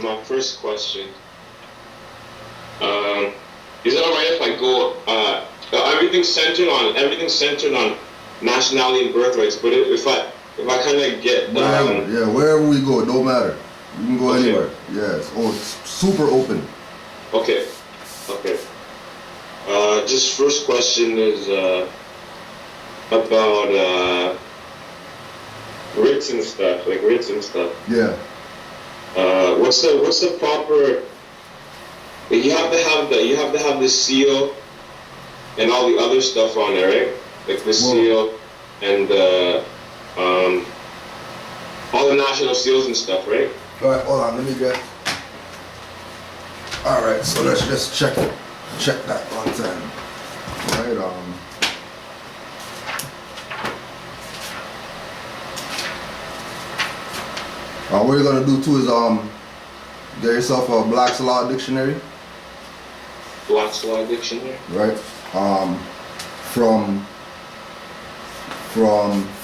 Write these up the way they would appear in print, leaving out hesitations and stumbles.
my first question. Um, is it alright if I go? Everything's centered on nationality and birthrights. But if I kind of get wherever we go, it don't matter. You can go Okay. anywhere. Yes. Oh, it's super open. Okay. Okay. Just first question is about writs and stuff, like writs and stuff. Yeah. What's the proper? You have to have the seal and all the other stuff on there, right? Like the seal and all the national seals and stuff, right? All right. Hold on. Let me get. All right. So let's just check that one time. All right. What you're gonna do too is get yourself a Black's Law dictionary. Black's Law dictionary. Right. From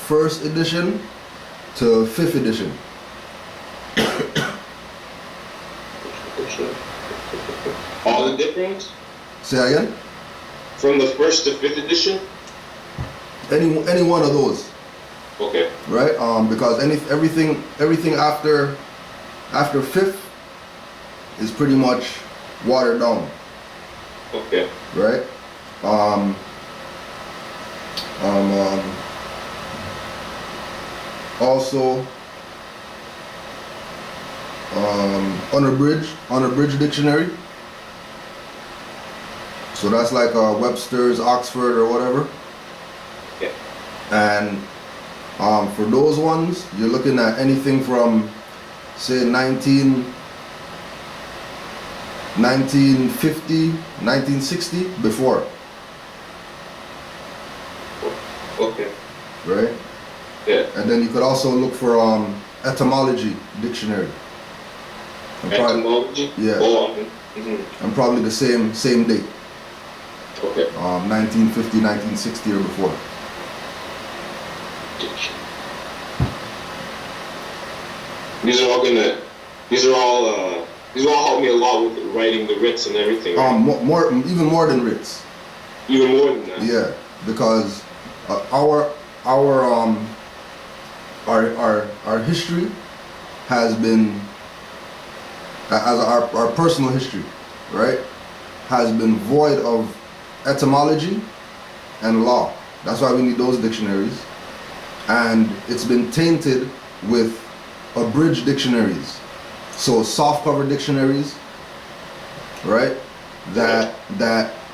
first edition to fifth edition. All the different? Say that again? From the first to fifth edition? Any one of those. Okay. Right? Because everything after fifth is pretty much watered down. Okay. Right? Also unabridged dictionary. So that's like Webster's, Oxford, or whatever. Yeah. And for those ones, you're looking at anything from, say, 1950, 1960, before. Okay. Right? Yeah. And then you could also look for etymology dictionary. Etymology? Yeah. Oh, And probably the same date. Okay. 1950, 1960 or before. These will all help me a lot with writing the writs and everything. Right? Even more than writs. Even more than that. Yeah, because our history has been, as our personal history, right, has been void of etymology and law. That's why we need those dictionaries, and it's been tainted with abridged dictionaries, so soft cover dictionaries, right, that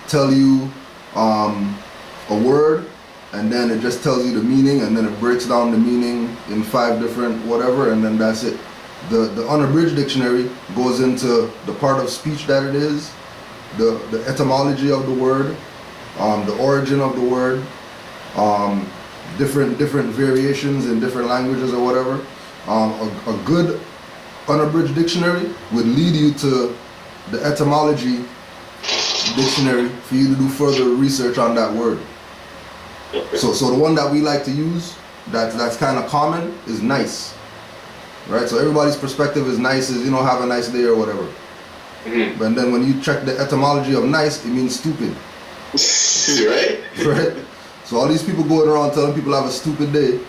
tell you a word, and then it just tells you the meaning, and then it breaks down the meaning in 5 different whatever, and then that's it. The unabridged dictionary goes into the part of speech that it is, the etymology of the word, the origin of the word, different variations in different languages or whatever. A good unabridged dictionary would lead you to the etymology dictionary for you to do further research on that word. So the one that we like to use, that's kind of common, is nice, right? So everybody's perspective is nice, is, have a nice day or whatever. Mm-hmm. But then when you check the etymology of nice, it means stupid. Right? Right? So all these people going around telling people have a stupid day,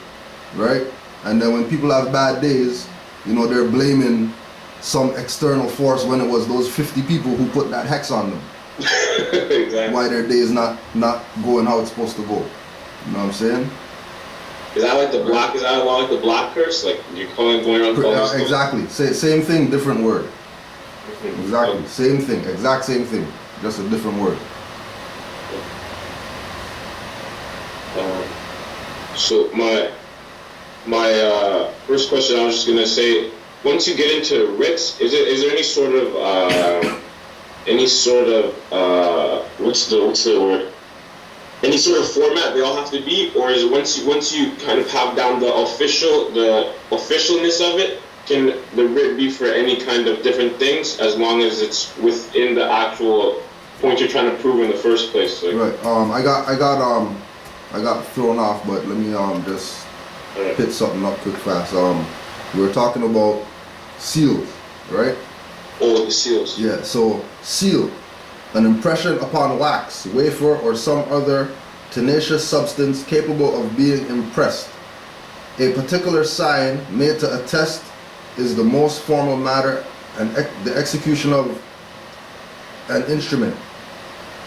right? And then when people have bad days, they're blaming some external force when it was those 50 people who put that hex on them. Exactly. Why their day is not going how it's supposed to go. You know what I'm saying? Is that like the black? Is that a lot like the black curse? Like you're going around calling exactly. Same thing, different word. Mm-hmm. Exactly. Same thing. Exact same thing. Just a different word. So my first question, I was just gonna say, once you get into writs, is there any sort of what's the word? Any sort of format they all have to be, or is it once you kind of have down the officialness of it, can the writ be for any kind of different things as long as it's within the actual point you're trying to prove in the first place? Like, right. I got thrown off, but let me just hit something up quick fast. We were talking about seals, right? Oh, the seals. Yeah, so seal, an impression upon wax, wafer, or some other tenacious substance capable of being impressed. A particular sign made to attest is the most formal matter and the execution of an instrument.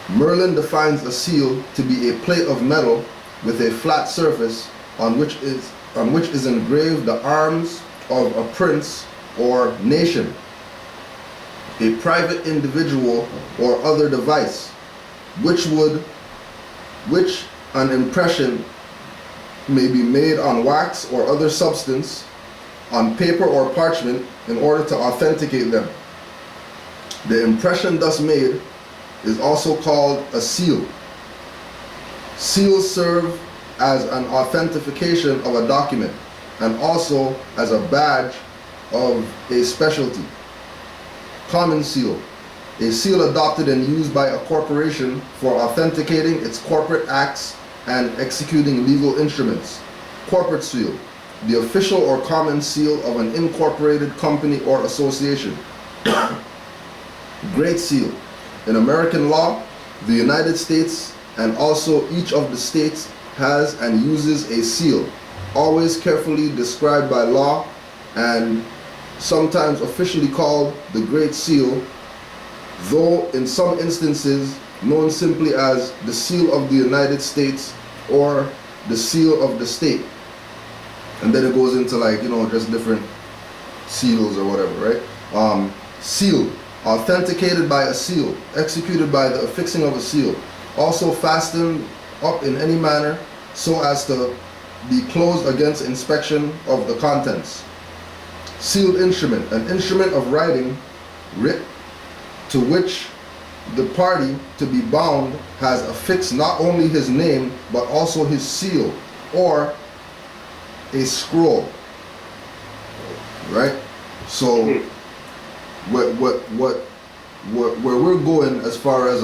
Merlin defines a seal to be a plate of metal with a flat surface on which is engraved the arms of a prince or nation, a private individual or other device, which an impression may be made on wax or other substance, on paper or parchment, in order to authenticate them. The impression thus made is also called a seal. Seals serve as an authentication of a document and also as a badge of a specialty. Common seal, a seal adopted and used by a corporation for authenticating its corporate acts and executing legal instruments. Corporate seal, the official or common seal of an incorporated company or association. Great Seal, in American law, the United States and also each of the states has and uses a seal, always carefully described by law and sometimes officially called the Great Seal, though in some instances known simply as the Seal of the United States or the Seal of the State. And then it goes into, like, you know, just different seals or whatever, right? Seal, authenticated by a seal, executed by the affixing of a seal, also fastened up in any manner so as to be closed against inspection of the contents. Sealed instrument, an instrument of writing, writ, to which the party to be bound has affixed not only his name but also his seal or a scroll. Right? So where we're going as far as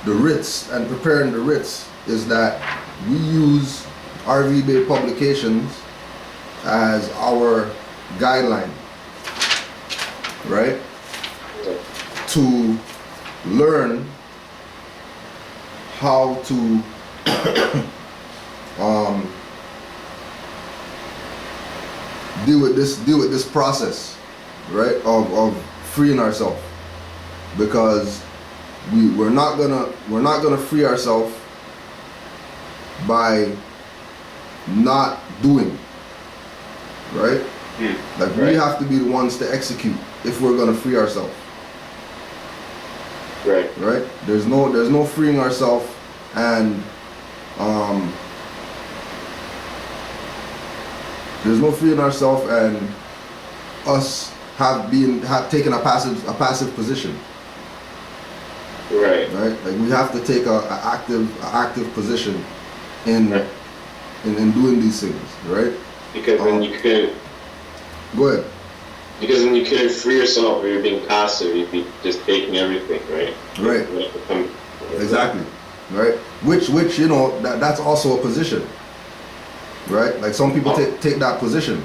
the writs and preparing the writs is that we use RV Bay Publications as our guideline, right? To learn how to deal with this process, right, of freeing ourselves, because we're not gonna free ourselves by not doing, right? Like, right. We have to be the ones to execute if we're gonna free ourselves. Right. Right? There's no freeing ourselves and there's no freeing ourselves and us have taken a passive position. Right. Right? Like, we have to take a active position in doing these things, right? Because then you couldn't. Go ahead. Because then you couldn't free yourself if you're being passive. You'd be just taking everything, right? Right. Exactly. Right. Which you know, that's also a position. Right? Like, some people take that position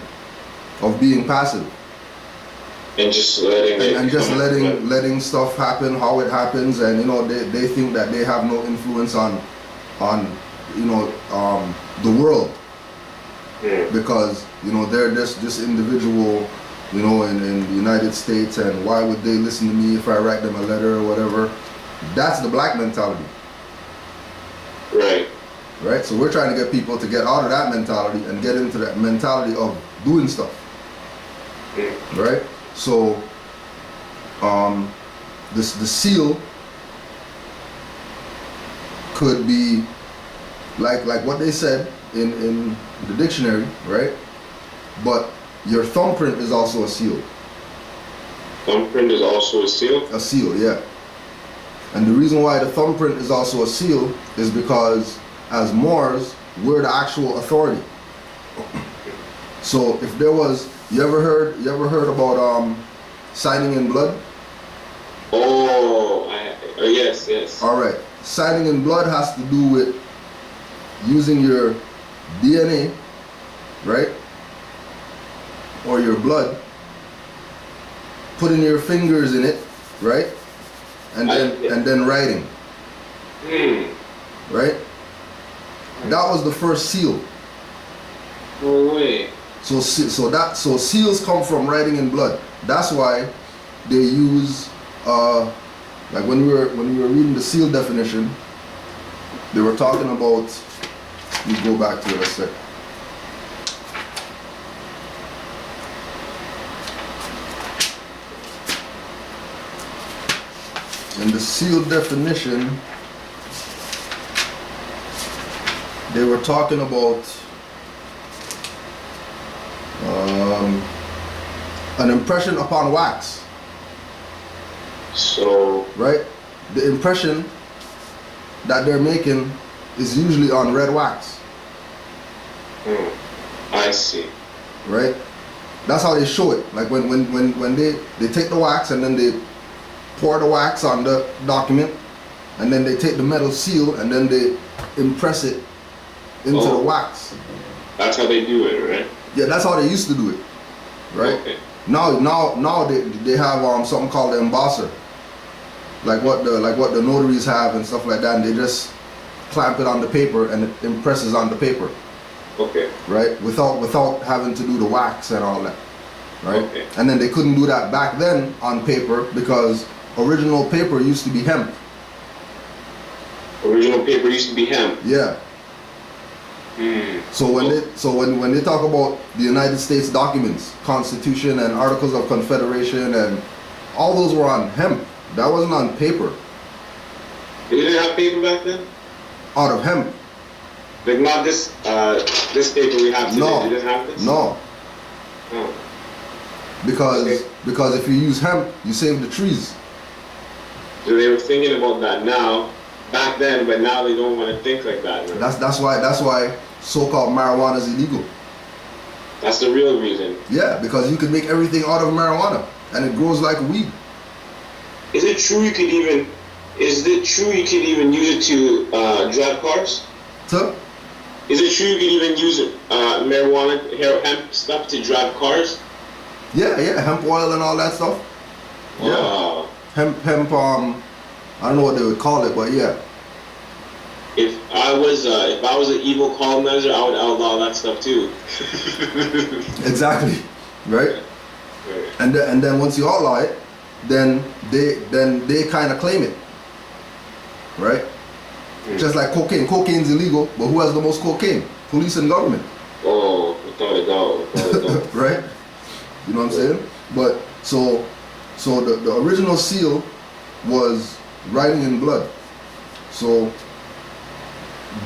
of being passive. And just letting letting stuff happen how it happens, and you know, they think that they have no influence on you know, the world, because you know, they're just this individual, you know, in the United States, and why would they listen to me if I write them a letter or whatever? That's the black mentality. Right. Right? So we're trying to get people to get out of that mentality and get into that mentality of doing stuff. Right? So the seal could be like what they said in the dictionary, right? But your thumbprint is also a seal. Thumbprint is also a seal? A seal, yeah. And the reason why the thumbprint is also a seal is because as Moors, we're the actual authority. So if there was, you ever heard about signing in blood? Oh, yes. All right. Signing in blood has to do with using your DNA, right, or your blood, putting your fingers in it, right, and then writing, right. That was the first seal. No way. So seals come from writing in blood. That's why they use like when we were reading the seal definition, they were talking about. Let me go back to it a sec. In the seal definition, they were talking about an impression upon wax. So, right? The impression that they're making is usually on red wax. I see. Right? That's how they show it. Like when they take the wax and then they pour the wax on the document, and then they take the metal seal and then they impress it into the wax. That's how they do it, right? Yeah, that's how they used to do it. Right? Okay. Now they have something called the embosser. Like what the notaries have and stuff like that, and they just clamp it on the paper and it impresses on the paper. Okay. Right? Without having to do the wax and all that. Right? Okay. And then they couldn't do that back then on paper because original paper used to be hemp. Original paper used to be hemp. Yeah. So when they talk about the United States documents, Constitution and Articles of Confederation and all those were on hemp. That wasn't on paper. They didn't have paper back then? Out of hemp. Like not this paper we have today. No. They didn't have this? No. Oh. Because if you use hemp, you save the trees. So they were thinking about that now, back then, but now they don't want to think like that. No? That's why so-called marijuana is illegal. That's the real reason. Yeah, because you can make everything out of marijuana, and it grows like weed. Is it true you could even use it to drive cars? So, Is it true you could even use marijuana, hemp stuff to drive cars? yeah, hemp oil and all that stuff. Wow. Yeah. Hemp, I don't know what they would call it, but yeah. If I was an evil colonizer, I would outlaw that stuff too. Exactly, right? Right. And then once you outlaw it, then they kind of claim it, right? Just like cocaine. Cocaine's illegal, but who has the most cocaine? Police and government. Oh, without a doubt. Right? You know what I'm saying? But so the original seal was writing in blood. So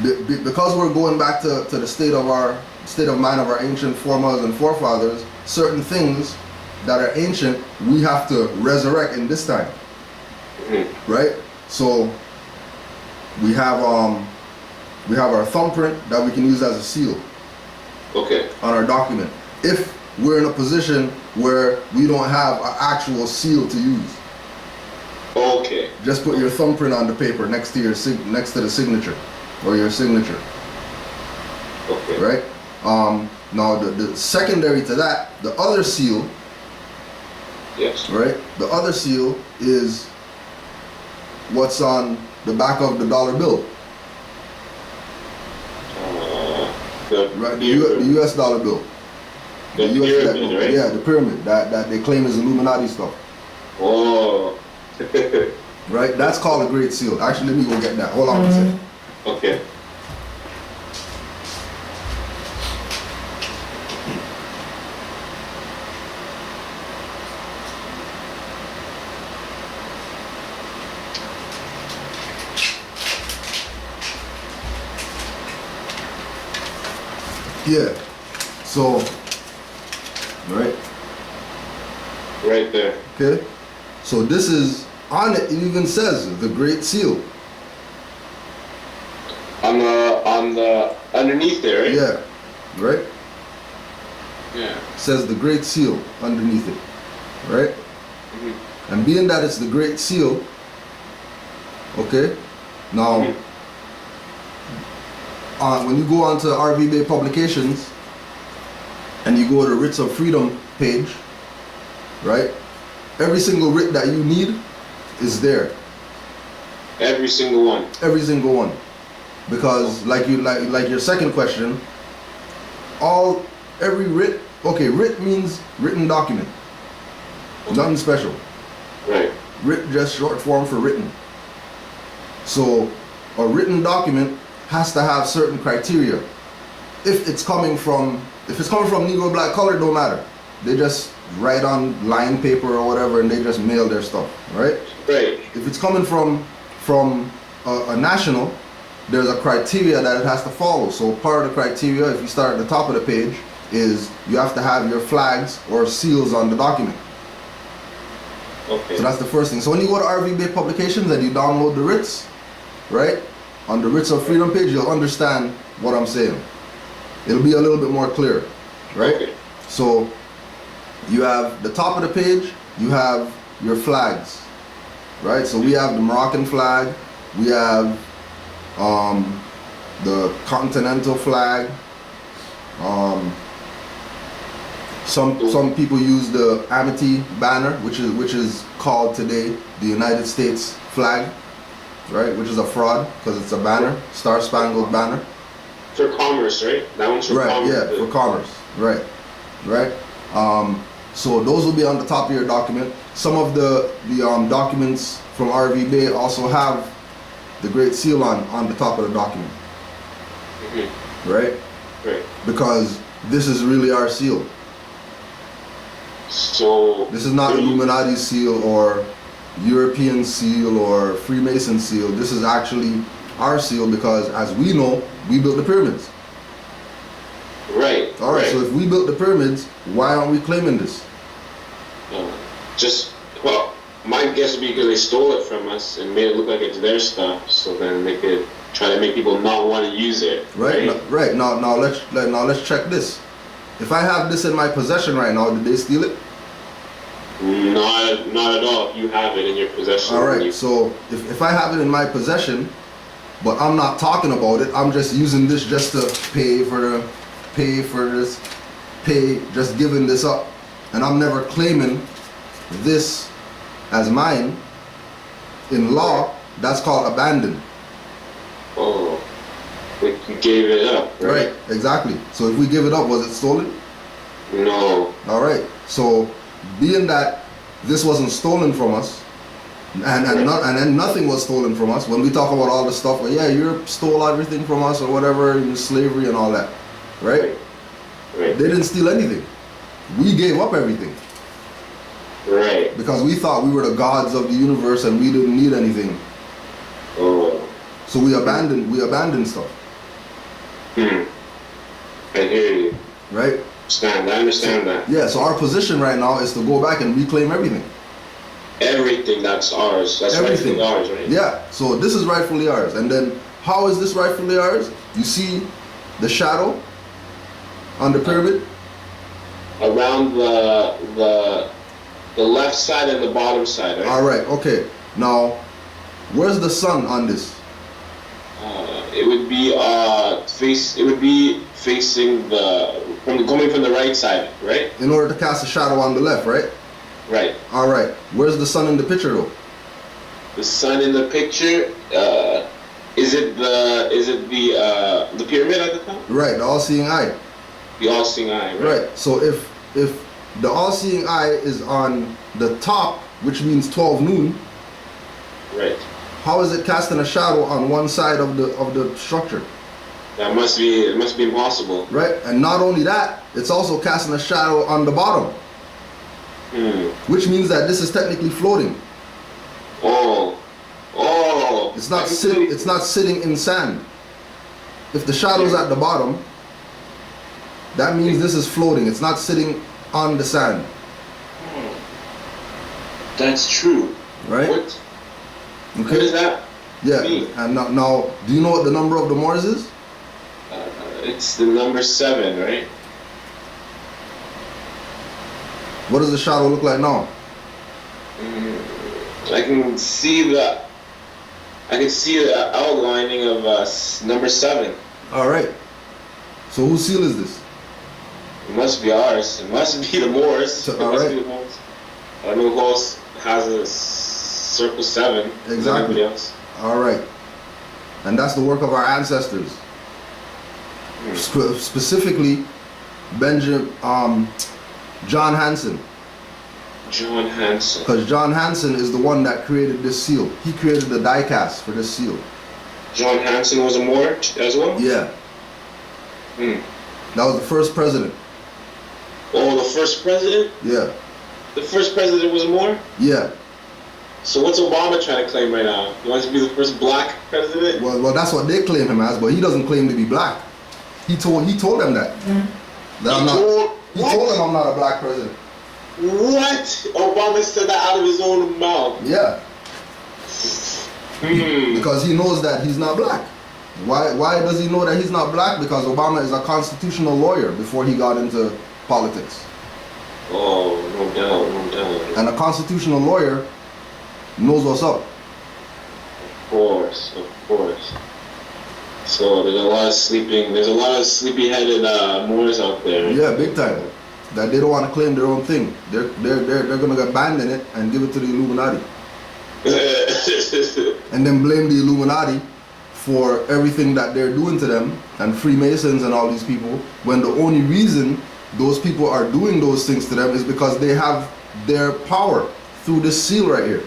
because we're going back to the state of mind of our ancient foremothers and forefathers, certain things that are ancient we have to resurrect in this time. Right? So we have our thumbprint that we can use as a seal. Okay. On our document. If we're in a position where we don't have an actual seal to use. Okay. Just put your thumbprint on the paper next to the signature or your signature. Okay. Right? Now the secondary to that, the other seal. Yes. Right? The other seal is what's on the back of the dollar bill. The US dollar bill. The pyramid, right? Yeah, the pyramid that they claim is Illuminati stuff. Oh. Right? That's called a Great Seal. Actually, let me go get that. Hold on a second. Okay. Yeah. So, right? Right there. Okay. So this is on it. It even says the Great Seal. On the underneath there, right? Yeah. Right. Yeah. It says the Great Seal underneath it. Right. Mm-hmm. And being that it's the Great Seal. Okay. Now. when you go onto RV Bay Publications and you go to Writs of Freedom page, right? Every single writ that you need is there. Every single one. Every single one. Because like your second question, every writ, okay, writ means written document. Nothing special. Right. Writ just short form for written. So a written document has to have certain criteria. If it's coming from Negro, black, colored, don't matter. They just write on line paper or whatever and they just mail their stuff, right? Right. If it's coming from a national, there's a criteria that it has to follow. So part of the criteria, if you start at the top of the page, is you have to have your flags or seals on the document. Okay. So that's the first thing. So when you go to RV Bay Publications and you download the writs, right? On the Writs of Freedom page, you'll understand what I'm saying. It'll be a little bit more clear, right? Okay. So you have the top of the page, you have your flags, right? So we have the Moroccan flag, we have the Continental flag. Some people use the Amity banner, which is called today the United States flag, right? Which is a fraud because it's a banner, Star Spangled Banner. For commerce, right? That one's for right, commerce. Yeah, for commerce, right. So those will be on the top of your document. Some of the documents from RV Bay also have the Great Seal on the top of the document, right? Right. Because this is really our seal. So this is not Illuminati seal or European seal or Freemason seal. This is actually our seal because, as we know, we built the pyramids. Right. All right. So if we built the pyramids, why aren't we claiming this? My guess would be because they stole it from us and made it look like it's their stuff, so then they could try to make people not want to use it. Right. Right. Now let's check this. If I have this in my possession right now, did they steal it? Not at all. If you have it in your possession. All right. So if I have it in my possession, but I'm not talking about it, I'm just using this just to just giving this up, and I'm never claiming this as mine. In law, that's called abandon. Oh, like you gave it up, right? Right, exactly. So if we give it up, was it stolen? No. All right. So being that this wasn't stolen from us, and then nothing was stolen from us. When we talk about all the stuff, well, yeah, Europe stole everything from us or whatever, and slavery and all that, right? Right. They didn't steal anything. We gave up everything. Right. Because we thought we were the gods of the universe and we didn't need anything. Oh. So we abandoned stuff. I hear you. Right? I understand that. Yeah, so our position right now is to go back and reclaim everything. Everything that's ours. That's everything. Rightfully ours, right? Yeah, so this is rightfully ours. And then how is this rightfully ours? You see the shadow on the pyramid? Around the left side and the bottom side, right? All right, okay. Now, where's the sun on this? It would be facing coming from the right side, right? In order to cast a shadow on the left, right? Right. All right. Where's the sun in the picture, though? The sun in the picture. Is it the pyramid at the top? Right. The all-seeing eye. The all-seeing eye. Right. So if the all-seeing eye is on the top, which means 12 noon. Right. How is it casting a shadow on one side of the structure? It must be impossible. Right. And not only that, it's also casting a shadow on the bottom. Which means that this is technically floating. Oh. It's not sitting in sand. If the shadow's at the bottom, that means this is floating. It's not sitting on the sand. That's true. Right? What? Okay. What is that? Yeah. And now, do you know what the number of the Moors is? It's the number 7, right? What does the shadow look like now? I can see the outlining of number 7. All right. So whose seal is this? It must be ours. It must be the Moors. So, It all must right. be the Moors. I don't know who else has a circle 7. Exactly. Anybody else? All right. And that's the work of our ancestors. Specifically, John Hanson. John Hanson. Because John Hanson is the one that created this seal. He created the die cast for this seal. John Hanson was a Moor as well? Yeah. That was the first president. Oh, the first president? Yeah. The first president was a Moor? Yeah. So what's Obama trying to claim right now? He wants to be the first black president? Well, that's what they claim him as, but he doesn't claim to be black. He told them that. He told them I'm not a black president. What? Obama said that out of his own mouth. Yeah. Because he knows that he's not black. Why does he know that he's not black? Because Obama is a constitutional lawyer before he got into politics. Oh, no doubt, no doubt. And a constitutional lawyer knows what's up. Of course. So there's a lot of sleepy-headed Moors out there. Yeah, big time. That they don't want to claim their own thing. They're gonna abandon it and give it to the Illuminati. And then blame the Illuminati for everything that they're doing to them and Freemasons and all these people, when the only reason those people are doing those things to them is because they have their power through this seal right here.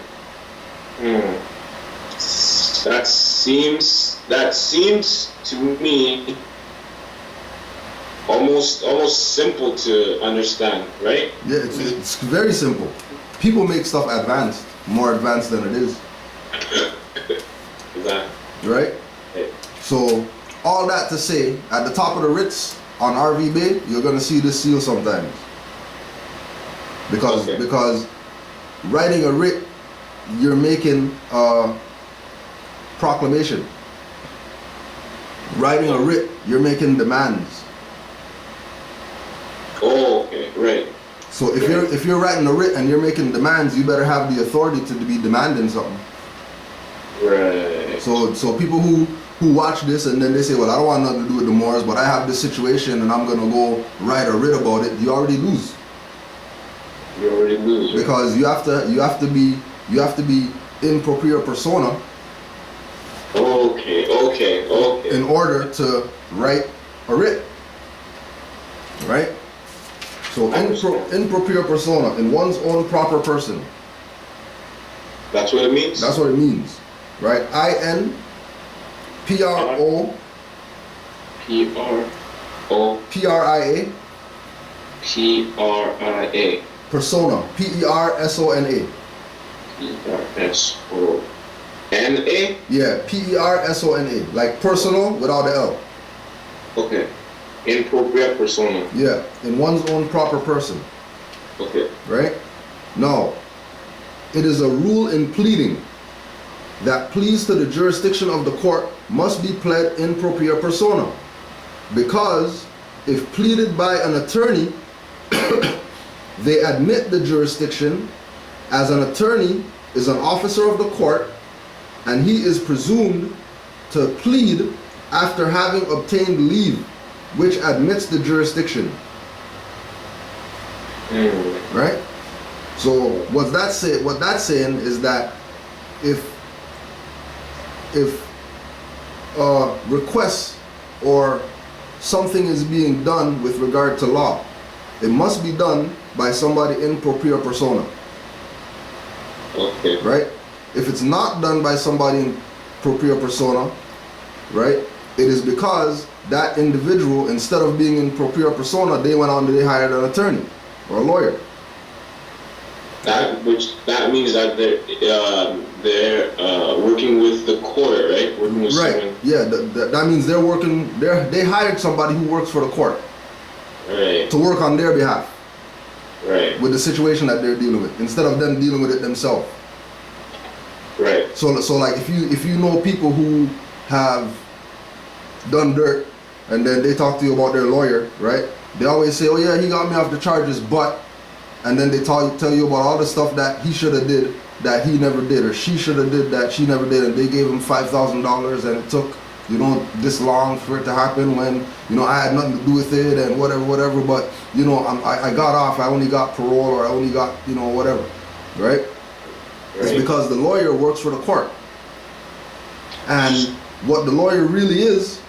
That seems to me almost simple to understand, right? Yeah, it's very simple. People make stuff advanced, more advanced than it is. Exactly. Right? Okay. So, all that to say, at the top of the Ritz on RV Bay, you're gonna see this seal sometimes. Because writing a writ, you're making a proclamation. Writing a writ, you're making demands. Oh, okay, right. So if you're writing a writ and you're making demands, you better have the authority to be demanding something. Right. So people who watch this and then they say, well, I don't want nothing to do with the Moors, but I have this situation and I'm gonna go write a writ about it. You already lose. You already lose. Right? Because you have to be in propria persona. Okay. In order to write a writ. Right? So in propria persona, in one's own proper person. That's what it means? That's what it means. Right? INPRO PRIA persona PERSONA. PERSONA? Yeah, PERSONA. Like personal without the L. Okay. In propria persona. Yeah, in one's own proper person. Okay. Right? Now, it is a rule in pleading that pleas to the jurisdiction of the court must be pled in propria persona, because if pleaded by an attorney, they admit the jurisdiction, as an attorney is an officer of the court and he is presumed to plead after having obtained leave which admits the jurisdiction. Right? So what that's saying is that if requests or something is being done with regard to law, it must be done by somebody in propria persona. Okay. Right? If it's not done by somebody in propria persona, right, it is because that individual, instead of being in propria persona, they went on and they hired an attorney or a lawyer. That means that they're working with the court, right? Working with right. someone. Yeah, that means they're working. They hired somebody who works for the court. Right. To work on their behalf. Right. With the situation that they're dealing with, instead of them dealing with it themselves. Right. So like if you know people who have done dirt, and then they talk to you about their lawyer, right? They always say, oh yeah, he got me off the charges, but, and then they tell you about all the stuff that he should have did that he never did, or she should have did that she never did, and they gave him $5,000 and it took this long for it to happen when, I had nothing to do with it and whatever, but, I got off, I only got parole or I only got, whatever, right? It's because the lawyer works for the court. And what the lawyer really is,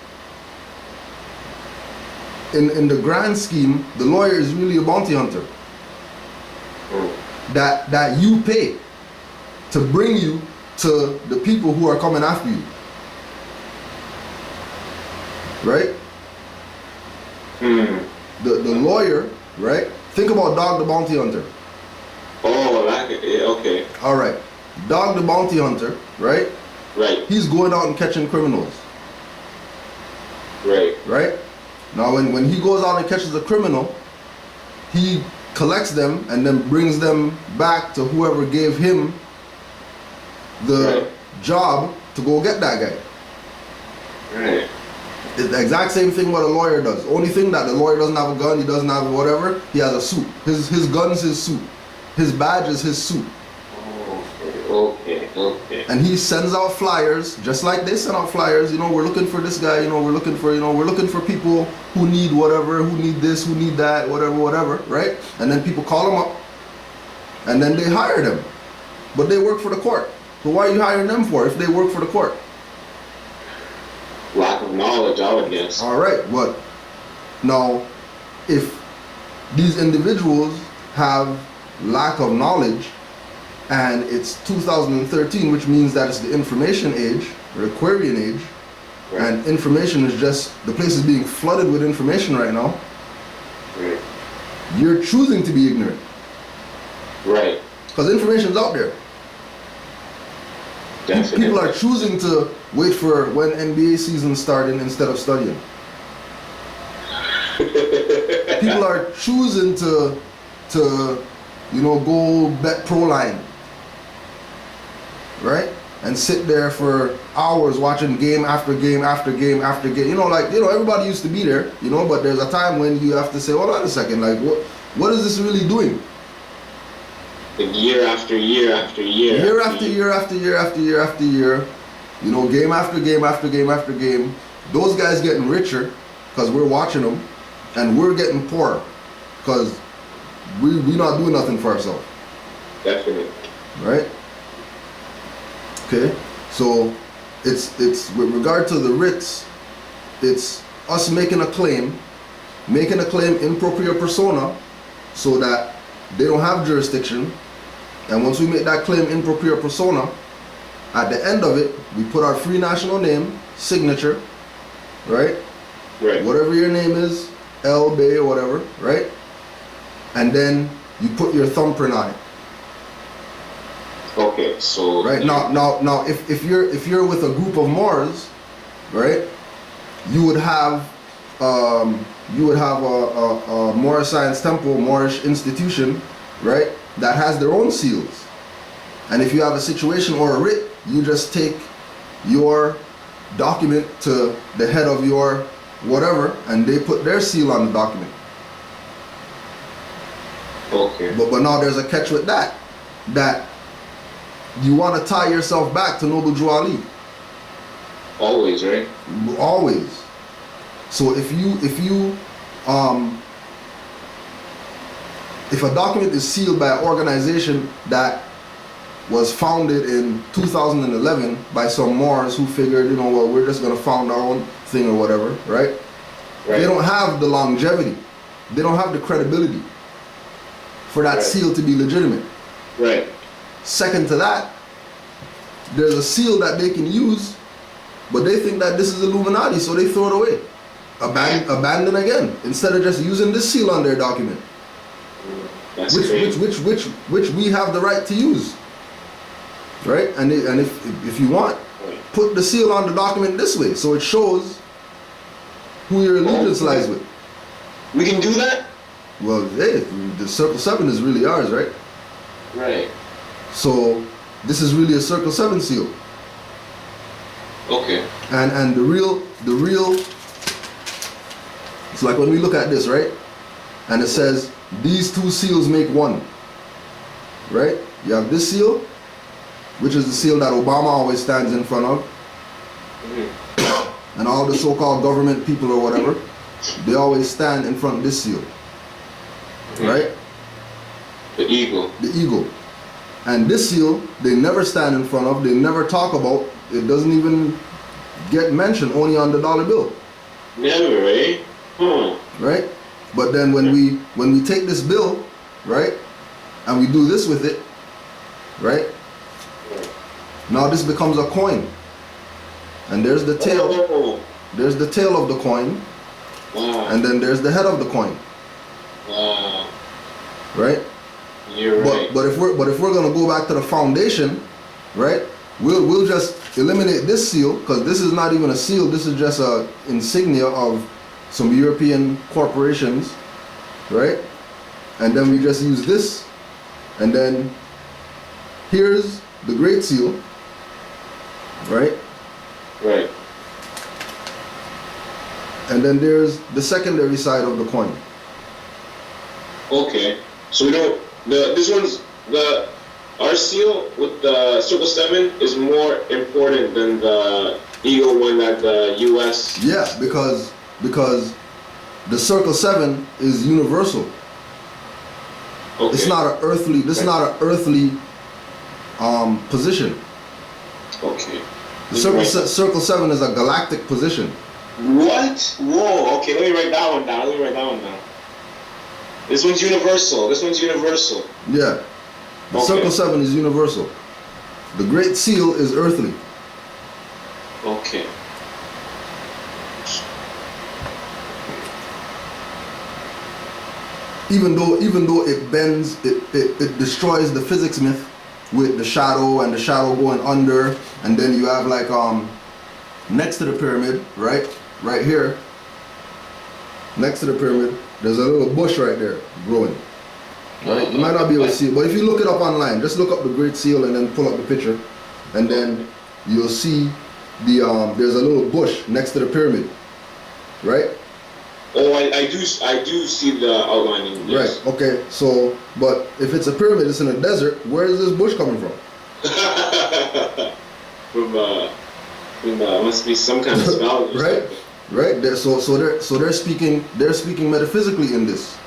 in the grand scheme, the lawyer is really a bounty hunter. That you pay to bring you to the people who are coming after you. Right? The lawyer, right? Think about Dog the Bounty Hunter. Oh, okay. Alright. Dog the Bounty Hunter, right? Right. He's going out and catching criminals. Right. Right? Now when he goes out and catches a criminal, he collects them and then brings them back to whoever gave him the job to go get that guy. Right. It's the exact same thing what a lawyer does. Only thing that the lawyer doesn't have a gun, he doesn't have whatever, he has a suit. His gun's his suit. His badge is his suit. Okay. And he sends out flyers, just like they send out flyers, we're looking for this guy, we're looking for people who need whatever, who need this, who need that, whatever, right? And then people call them up, and then they hire them. But they work for the court. So why are you hiring them for if they work for the court? Lack of knowledge, I would guess. Alright, but now, if these individuals have lack of knowledge, and it's 2013, which means that it's the information age, or the Aquarian age, and information is just, the place is being flooded with information right now. Right. You're choosing to be ignorant. Right. Because information's out there. Definitely. People are choosing to wait for when NBA season starting instead of studying. People are choosing to go bet pro line. Right? And sit there for hours watching game after game after game after game. Everybody used to be there, but there's a time when you have to say, hold on a second, like what is this really doing? Like year after year after year. Year after year after year after year after year. Game after game after game after game. Those guys getting richer because we're watching them, and we're getting poorer because we not doing nothing for ourselves. Definitely. Right? Okay, so it's with regard to the writs, it's us making a claim in propria persona, so that they don't have jurisdiction. And once we make that claim in propria persona, at the end of it, we put our free national name, signature, right? Right. Whatever your name is, L, Bay, or whatever, right? And then you put your thumbprint on it. Okay, so right now, if you're with a group of Moors, right, you would have a Moorish Science Temple, Moorish institution, right, that has their own seals. And if you have a situation or a writ, you just take your document to the head of your whatever, and they put their seal on the document. Okay. But now there's a catch with that you want to tie yourself back to Noble Drew Ali. Always, right? Always. So if a document is sealed by an organization that was founded in 2011 by some Moors who figured, we're just going to found our own thing or whatever, right? They don't have the longevity. They don't have the credibility for that seal to be legitimate. Right. Second to that, there's a seal that they can use, but they think that this is Illuminati, so they throw it away. Abandon again, instead of just using this seal on their document. Which we have the right to use. Right? And if you want, put the seal on the document this way, so it shows who your allegiance lies with. We can do that? Well, hey, the Circle 7 is really ours, right? Right. So this is really a Circle 7 seal. Okay. And the real it's like when we look at this, right? And it says these two seals make one. Right? You have this seal, which is the seal that Obama always stands in front of. and all the so-called government people or whatever, they always stand in front of this seal, right? The eagle. The eagle. And this seal, they never stand in front of, they never talk about, it doesn't even get mentioned, only on the dollar bill. Never, eh? Right? But then when we take this bill, right, and we do this with it, right? Now this becomes a coin. And there's the tail. Oh. There's the tail of the coin. Wow. And then there's the head of the coin. Wow. Right? You're right. But if we're gonna go back to the foundation, right? We'll just eliminate this seal, because this is not even a seal, this is just a insignia of some European corporations, right? And then we just use this, and then here's the Great Seal, right? Right. And then there's the secondary side of the coin. Okay. So we don't. Our seal with the Circle 7 is more important than the Eagle one that the U.S. Yeah, because the Circle 7 is universal. Okay. It's not an earthly. This is not an earthly position. Okay. The Circle 7 is a galactic position. What? Whoa. Okay. Let me write that one down. This one's universal. Yeah. The Okay. Circle 7 is universal. The Great Seal is earthly. Okay. Even though it bends, it destroys the physics myth with the shadow and the shadow going under, and then you have like next to the pyramid, right here, next to the pyramid, there's a little bush right there growing. Right? You might not be able to see it, but if you look it up online, just look up the Great Seal and then pull up the picture, and then you'll see the there's a little bush next to the pyramid, right? Oh, I do see the outlining. Yes. Right. Okay. So, but if it's a pyramid, it's in a desert. Where is this bush coming from? from must be some kind of spell. Right. Right. So they're speaking metaphysically in this.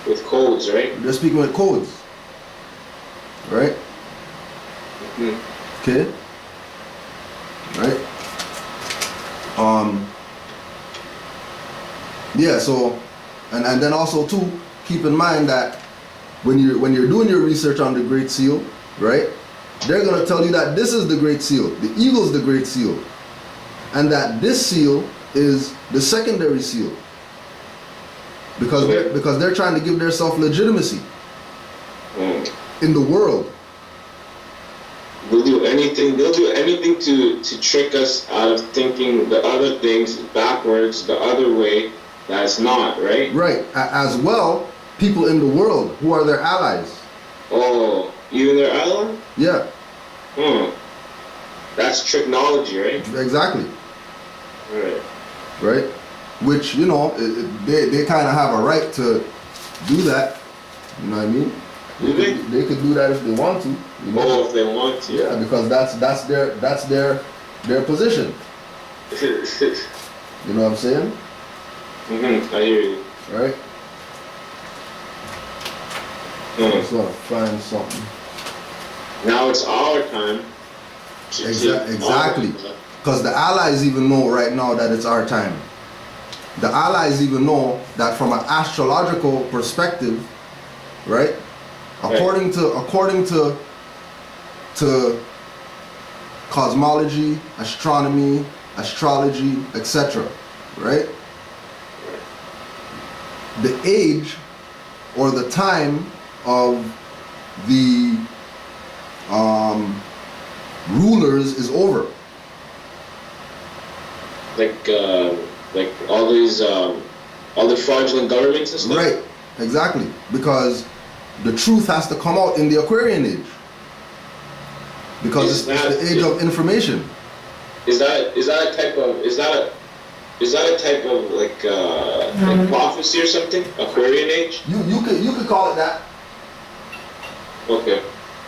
With codes, right? They're speaking with codes. Right. Mm-hmm. Okay. Right. Yeah, so and then also too, keep in mind that when you're doing your research on the Great Seal, right, they're gonna tell you that this is the Great Seal, the eagle's the Great Seal, and that this seal is the secondary seal. Because they're trying to give themselves legitimacy in the world. They'll do anything to trick us out of thinking the other things backwards, the other way. That's not, right? Right. As well, people in the world who are their allies. Oh, even their ally? Yeah. That's technology, right? Exactly. Right. Right? Which, you know, they kind of have a right to do that. You know what I mean? Do they? They could do that if they want to. You know? Oh, if they want to. Yeah, because that's their position. You know what I'm saying? I hear you. Right? I just want to find something. Now it's our time. Exactly. Because the Allies even know right now that it's our time. The Allies even know that from an astrological perspective, right? According to cosmology, astronomy, astrology, etc., right? The age or the time of the rulers is over. Like all these, all the fraudulent governments and stuff? Right, exactly. Because the truth has to come out in the Aquarian age. Because it's the age of information. Is that a type of like prophecy or something? Aquarian age? You could call it that. Okay.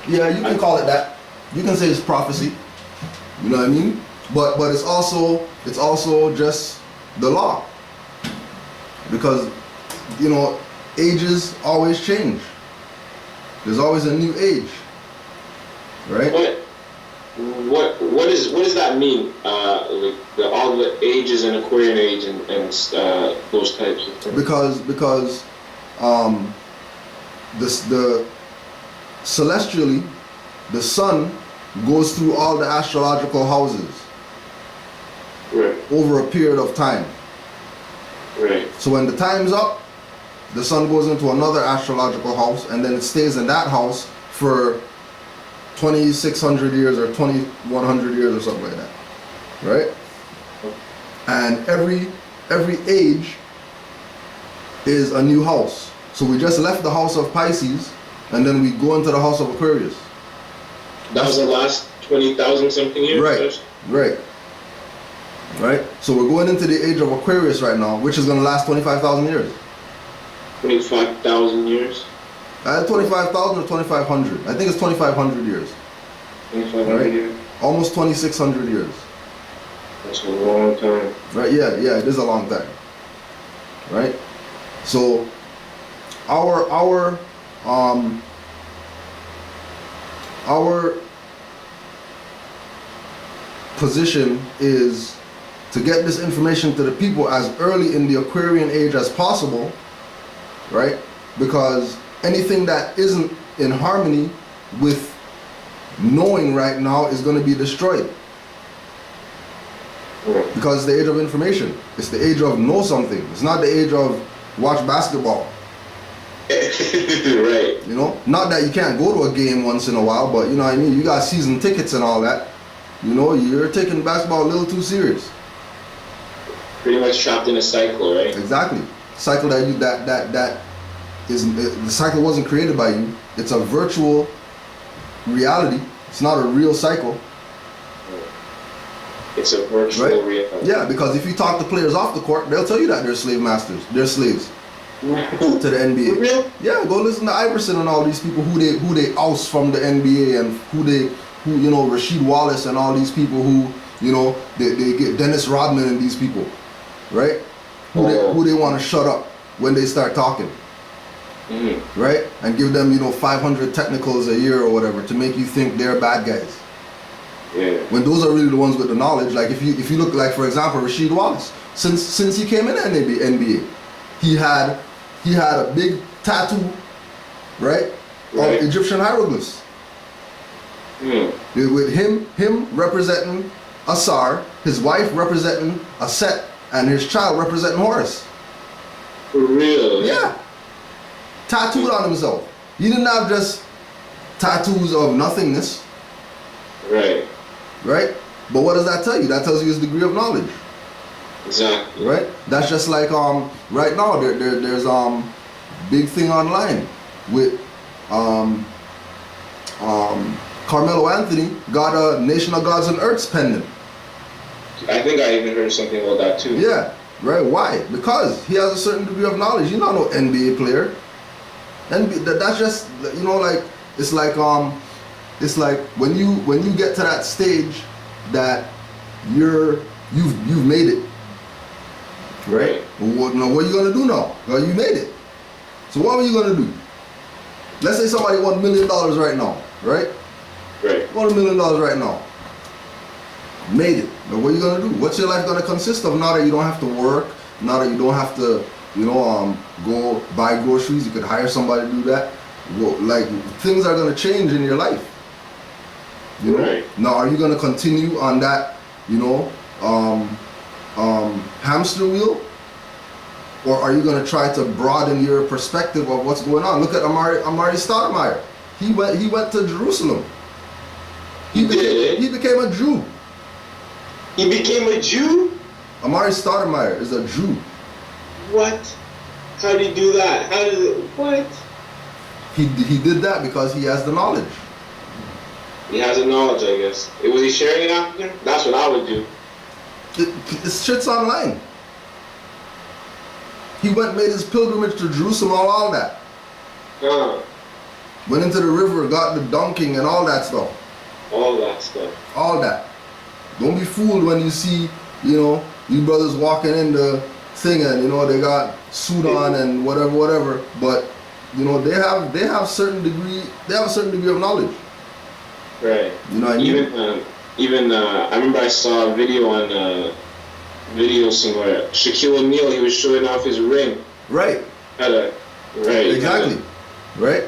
Yeah, you can call it that. You can say it's prophecy. You know what I mean? but it's also just the law, because ages always change. There's always a new age, right? What does that mean? Like all the ages and Aquarian age and those types of things. Because the celestially, the sun goes through all the astrological houses, right, over a period of time. Right. So when the time's up, the sun goes into another astrological house, and then it stays in that house for 2,600 years or 2,100 years or something like that, right? And every age is a new house. So we just left the house of Pisces, and then we go into the house of Aquarius. That was the last 20,000 something years? Right. So we're going into the age of Aquarius right now, which is going to last 25,000 years. 25,000 years? 25,000 or 2,500. I think it's 2,500 years. 2,500 years? Almost 2,600 years. That's a long time. Right, yeah, it is a long time. Right? So our position is to get this information to the people as early in the Aquarian age as possible, right? Because anything that isn't in harmony with knowing right now is going to be destroyed. Because it's the age of information. It's the age of know something. It's not the age of watch basketball. Right. Not that you can't go to a game once in a while, but you know what I mean? You got season tickets and all that. You're taking basketball a little too serious. Pretty much trapped in a cycle, right? Exactly. Cycle that the cycle wasn't created by you. It's a virtual reality. It's not a real cycle. It's a virtual reality. Yeah, because if you talk to players off the court, they'll tell you that they're slave masters. They're slaves to the NBA. For real? Yeah, go listen to Iverson and all these people who they oust from the NBA, and who Rasheed Wallace and all these people who they get Dennis Rodman and these people, right? Who they want to shut up when they start talking. Mm-hmm. Right? And give them 500 technicals a year or whatever to make you think they're bad guys. Yeah. When those are really the ones with the knowledge. Like if you look, like for example, Rasheed Wallace, since he came in the NBA, he had a big tattoo, right? Of Egyptian hieroglyphs. Mm. With him representing Asar, his wife representing Aset, and his child representing Horus. For real? Yeah. Tattooed on himself. He didn't have just tattoos of nothingness. Right. Right? But what does that tell you? That tells you his degree of knowledge. Exactly. Right? That's just like right now there's big thing online with Carmelo Anthony got a Nation of Gods and Earths pendant. I think I even heard something about that too. Yeah. Right? Why? Because he has a certain degree of knowledge. You're not no NBA player. And that's just it's like when you get to that stage that you've made it, right? What are you gonna do now? Well, you made it. So what are you gonna do? Let's say somebody won $1 million right now, right? Right. $1 million right now. Made it. Now what are you gonna do? What's your life gonna consist of now that you don't have to work? Now that you don't have to go buy groceries? You could hire somebody to do that. Well, like things are gonna change in your life. Right. Now, are you gonna continue on that, hamster wheel, or are you gonna try to broaden your perspective of what's going on? Look at Amari Stoudemire. He went to Jerusalem. He became a Jew. He became a Jew? Amari Stoudemire is a Jew. What? How did he do that? What? He did that because he has the knowledge. He has the knowledge, I guess. Was he sharing it after? That's what I would do. This shit's online. He made his pilgrimage to Jerusalem, all that. Went into the river, got the dunking and all that stuff. All that stuff. All that. Don't be fooled when you see, you brothers walking in the thing and they got suit on and whatever. But they have certain degree of knowledge. Right. You know what I mean? Even I remember I saw a video somewhere. Shaquille O'Neal, he was showing off his ring. Right. Exactly. Right.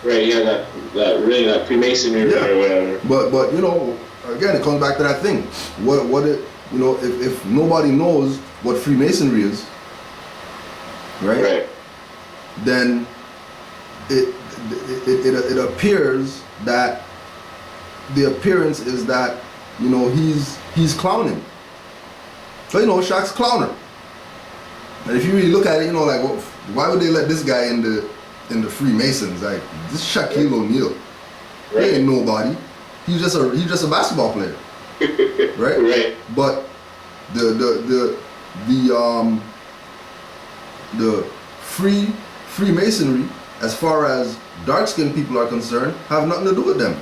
Right. He had that ring, that Freemasonry ring or whatever. But again, it comes back to that thing. If nobody knows what Freemasonry is, right? Then it appears that the appearance is that he's clowning. So Shaq's clowner. And if you really look at it, like why would they let this guy in the Freemasons? Like this Shaquille O'Neal, he ain't nobody. He's just a basketball player, right? Right. But the Freemasonry, as far as dark-skinned people are concerned, have nothing to do with them,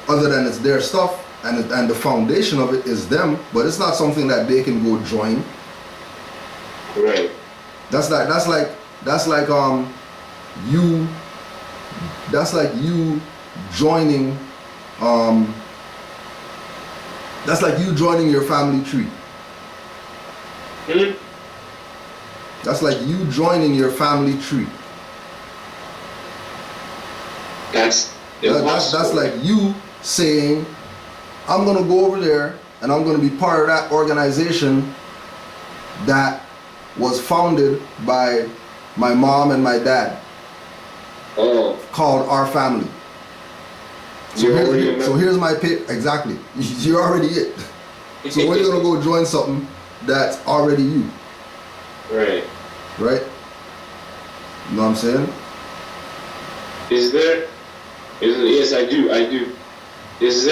other than it's their stuff and the foundation of it is them. But it's not something that they can go join. Right. That's like you joining. That's like you joining your family tree. Mm-hmm. That's like you joining your family tree. That's like you saying, I'm gonna go over there and I'm gonna be part of that organization that was founded by my mom and my dad. Oh. Called Our Family. So here's my pick. Exactly. You're already it. So when you're gonna go join something that's already you. Right. Right? You know what I'm saying? Yes, I do. Is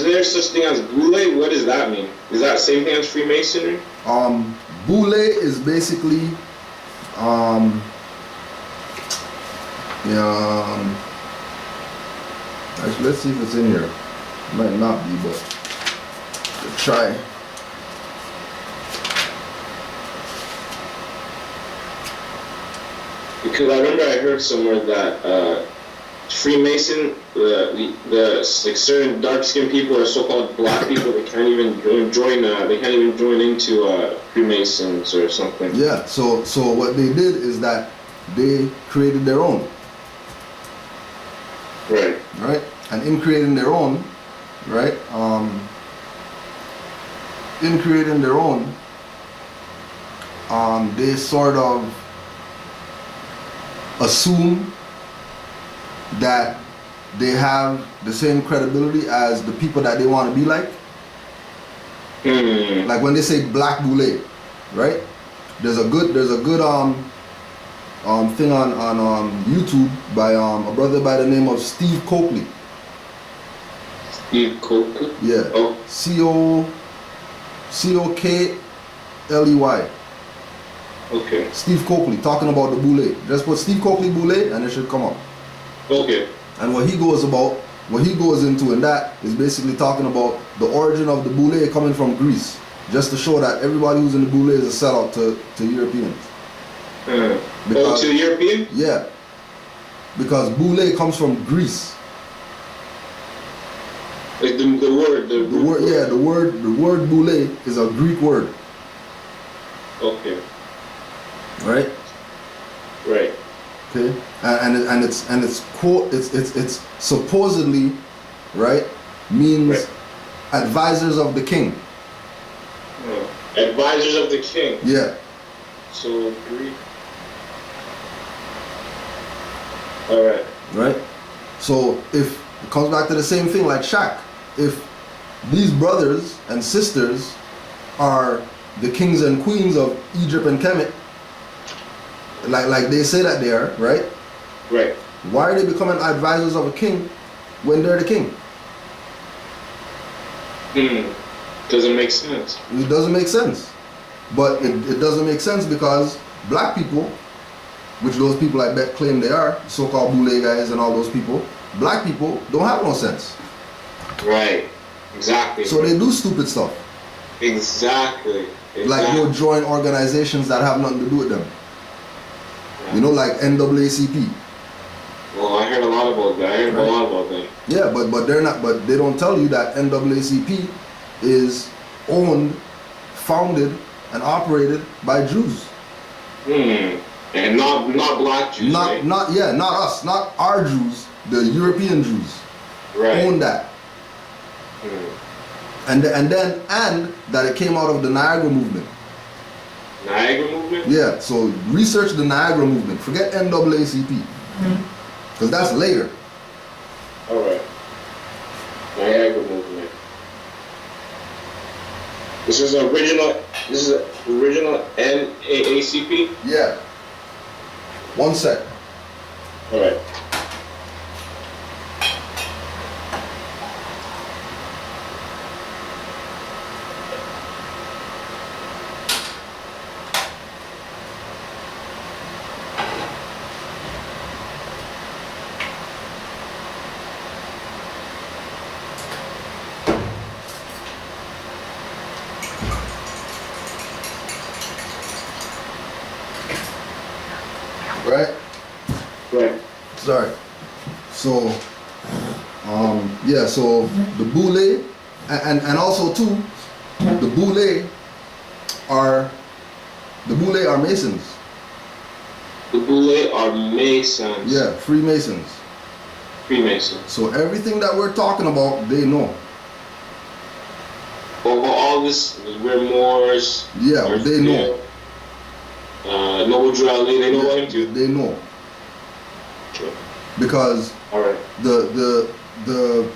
there such thing as Boule? What does that mean? Is that the same thing as Freemasonry? Boule is basically actually, let's see if it's in here. Might not be, but let's try. Because I remember I heard somewhere that Freemason, the certain dark-skinned people or so-called black people, they can't even join into Freemasons or something. Yeah. So what they did is that they created their own. Right. Right. And in creating their own, right? They sort of assume that they have the same credibility as the people that they want to be like. Mm. Like when they say Black Boule, right? There's a good thing on YouTube by a brother by the name of Steve Coakley. Steve Coakley? Yeah. Oh. Cokley. Okay. Steve Coakley talking about the Boule. Just put Steve Coakley Boule and it should come up. Okay. And what he goes into in that is basically talking about the origin of the Boule coming from Greece. Just to show that everybody who's in the Boule is a sellout to Europeans. To the European? Yeah. Because Boule comes from Greece. Like the word Boule is a Greek word. Okay. Right? Right. Okay. And it's supposedly, right, means advisors of the king. Advisors of the king. Yeah. So Greek. All right. Right. So if it comes back to the same thing like Shaq, if these brothers and sisters are the kings and queens of Egypt and Kemet, like they say that they are, right? Right. Why are they becoming advisors of a king when they're the king? Doesn't make sense. It doesn't make sense. But it doesn't make sense because black people, which those people I bet claim they are, so-called Boule guys and all those people, black people don't have no sense. Right. Exactly. So they do stupid stuff. Exactly. Like go join organizations that have nothing to do with them. Yeah. You know, like NAACP. Well, I heard a lot about that. I heard a lot about that. Yeah, but they're not. But they don't tell you that NAACP is owned, founded, and operated by Jews. And not black Jews. Not us, not our Jews. The European Jews own that. And that it came out of the Niagara movement. Niagara movement? Yeah, so research the Niagara movement. Forget NAACP. Because that's later. Alright. Niagara movement. This is original NAACP? Yeah. One sec. Alright. Right? Right. Sorry. So, so the Boule, and also too, the Boule are Masons. The Boule are Masons. Yeah, Freemasons. Freemasons. So everything that we're talking about, they know. Well, all this, we're Moors. Yeah, they know. Noble Drelly, they know about him too? They know. Okay. Because the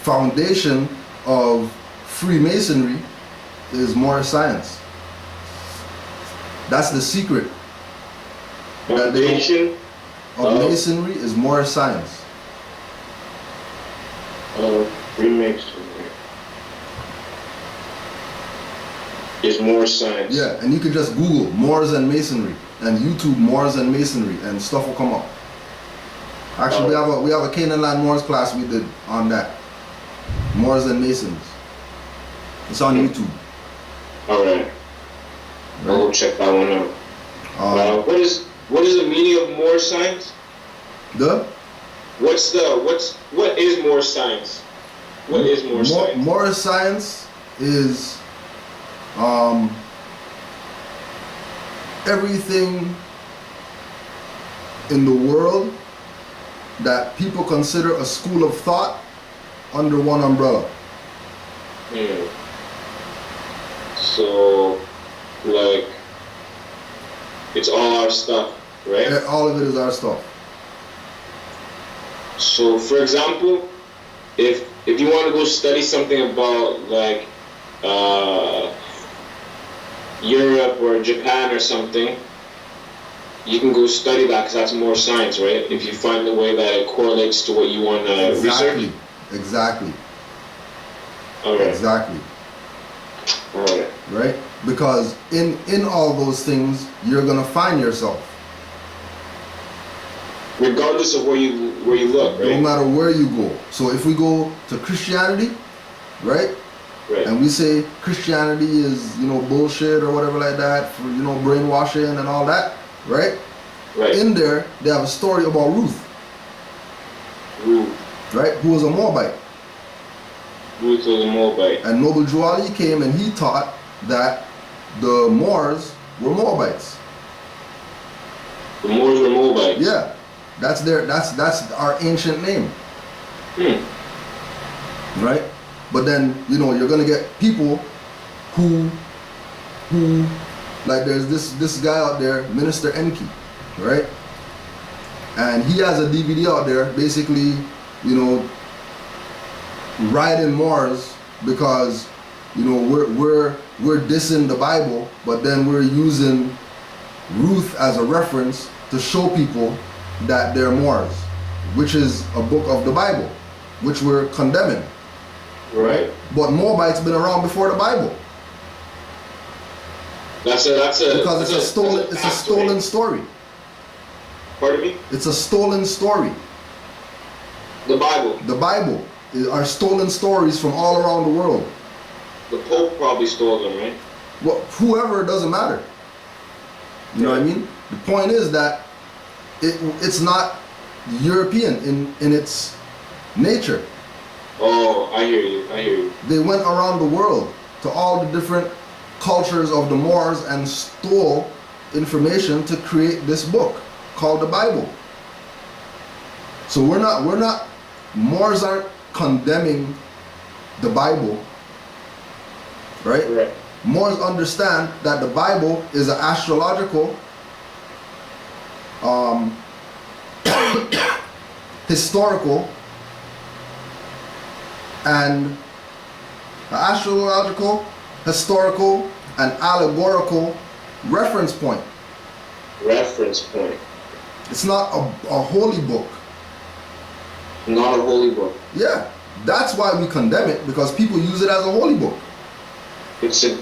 foundation of Freemasonry is more science. That's the secret. Foundation of Masonry is more science. Freemasonry is more science. Yeah, and you can just Google Moors and Masonry and YouTube Moors and Masonry and stuff will come up. Actually, we have a Canaandland Moors class we did on that. Moors and Masons. It's on YouTube. Alright. I'll check that one out. What is the meaning of Moor science? What is Moor science? What is Moor science? Moor science is everything in the world that people consider a school of thought under one umbrella. So, like, it's all our stuff, right? Yeah, all of it is our stuff. So, for example, if you want to go study something about, like, Europe or Japan or something, you can go study that because that's more science, right? If you find a way that it correlates to what you want to research. Exactly. Okay. Exactly. Alright. Right? Because in all those things, you're gonna find yourself. Regardless of where you look, right? No matter where you go. So if we go to Christianity, right? Right. And we say Christianity is, bullshit or whatever like that, for, brainwashing and all that, right? Right. In there, they have a story about Ruth. Right? Who was a Moabite. Ruth was a Moabite. And Noble Juali came and he taught that the Moors were Moabites. The Moors were Moabites. Yeah. That's our ancient name. Right? But then, you're gonna get people who like there's this guy out there, Minister Enki, right? And he has a DVD out there basically, riding Moors because, we're dissing the Bible, but then we're using Ruth as a reference to show people that they're Moors, which is a book of the Bible, which we're condemning. Right. But Moabite's been around before the Bible. Because it's a stolen story. Pardon me? It's a stolen story. The Bible. The Bible are stolen stories from all around the world. The Pope probably stole them, right? Well, whoever, it doesn't matter. You know what I mean? The point is that it's not European in its nature. Oh, I hear you. I hear you. They went around the world to all the different cultures of the Moors and stole information to create this book called the Bible. So we're not Moors aren't condemning the Bible, right? Right. Moors understand that the Bible is an astrological historical and historical and allegorical reference point. Reference point. It's not a holy book. Not a holy book. Yeah, that's why we condemn it, because people use it as a holy book. But it's a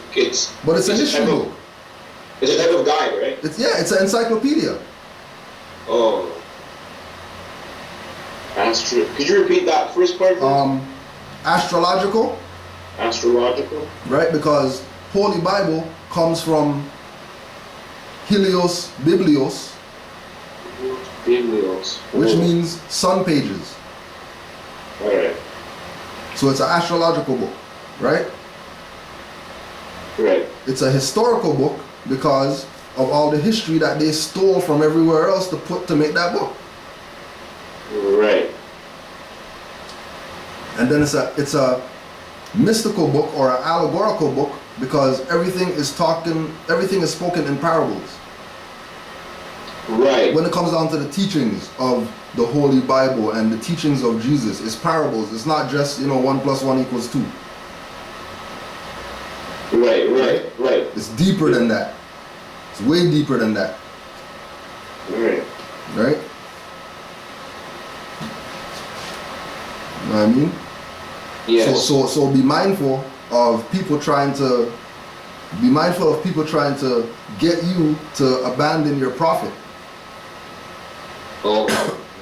history book. It's a type of guide, right? It's an encyclopedia. Oh, that's true. Could you repeat that first part? Astrological. Astrological. Right, because Holy Bible comes from Helios Biblios, which means sun pages. Alright. So it's an astrological book, right? Right. It's a historical book because of all the history that they stole from everywhere else to make that book. Right. And then it's a mystical book or an allegorical book because everything is spoken in parables. Right. When it comes down to the teachings of the Holy Bible and the teachings of Jesus, it's parables. It's not just 1 + 1 = 2. Right. It's deeper than that. It's way deeper than that. Right. Right? You know what I mean? Yes. So be mindful of people trying to get you to abandon your prophet. Oh,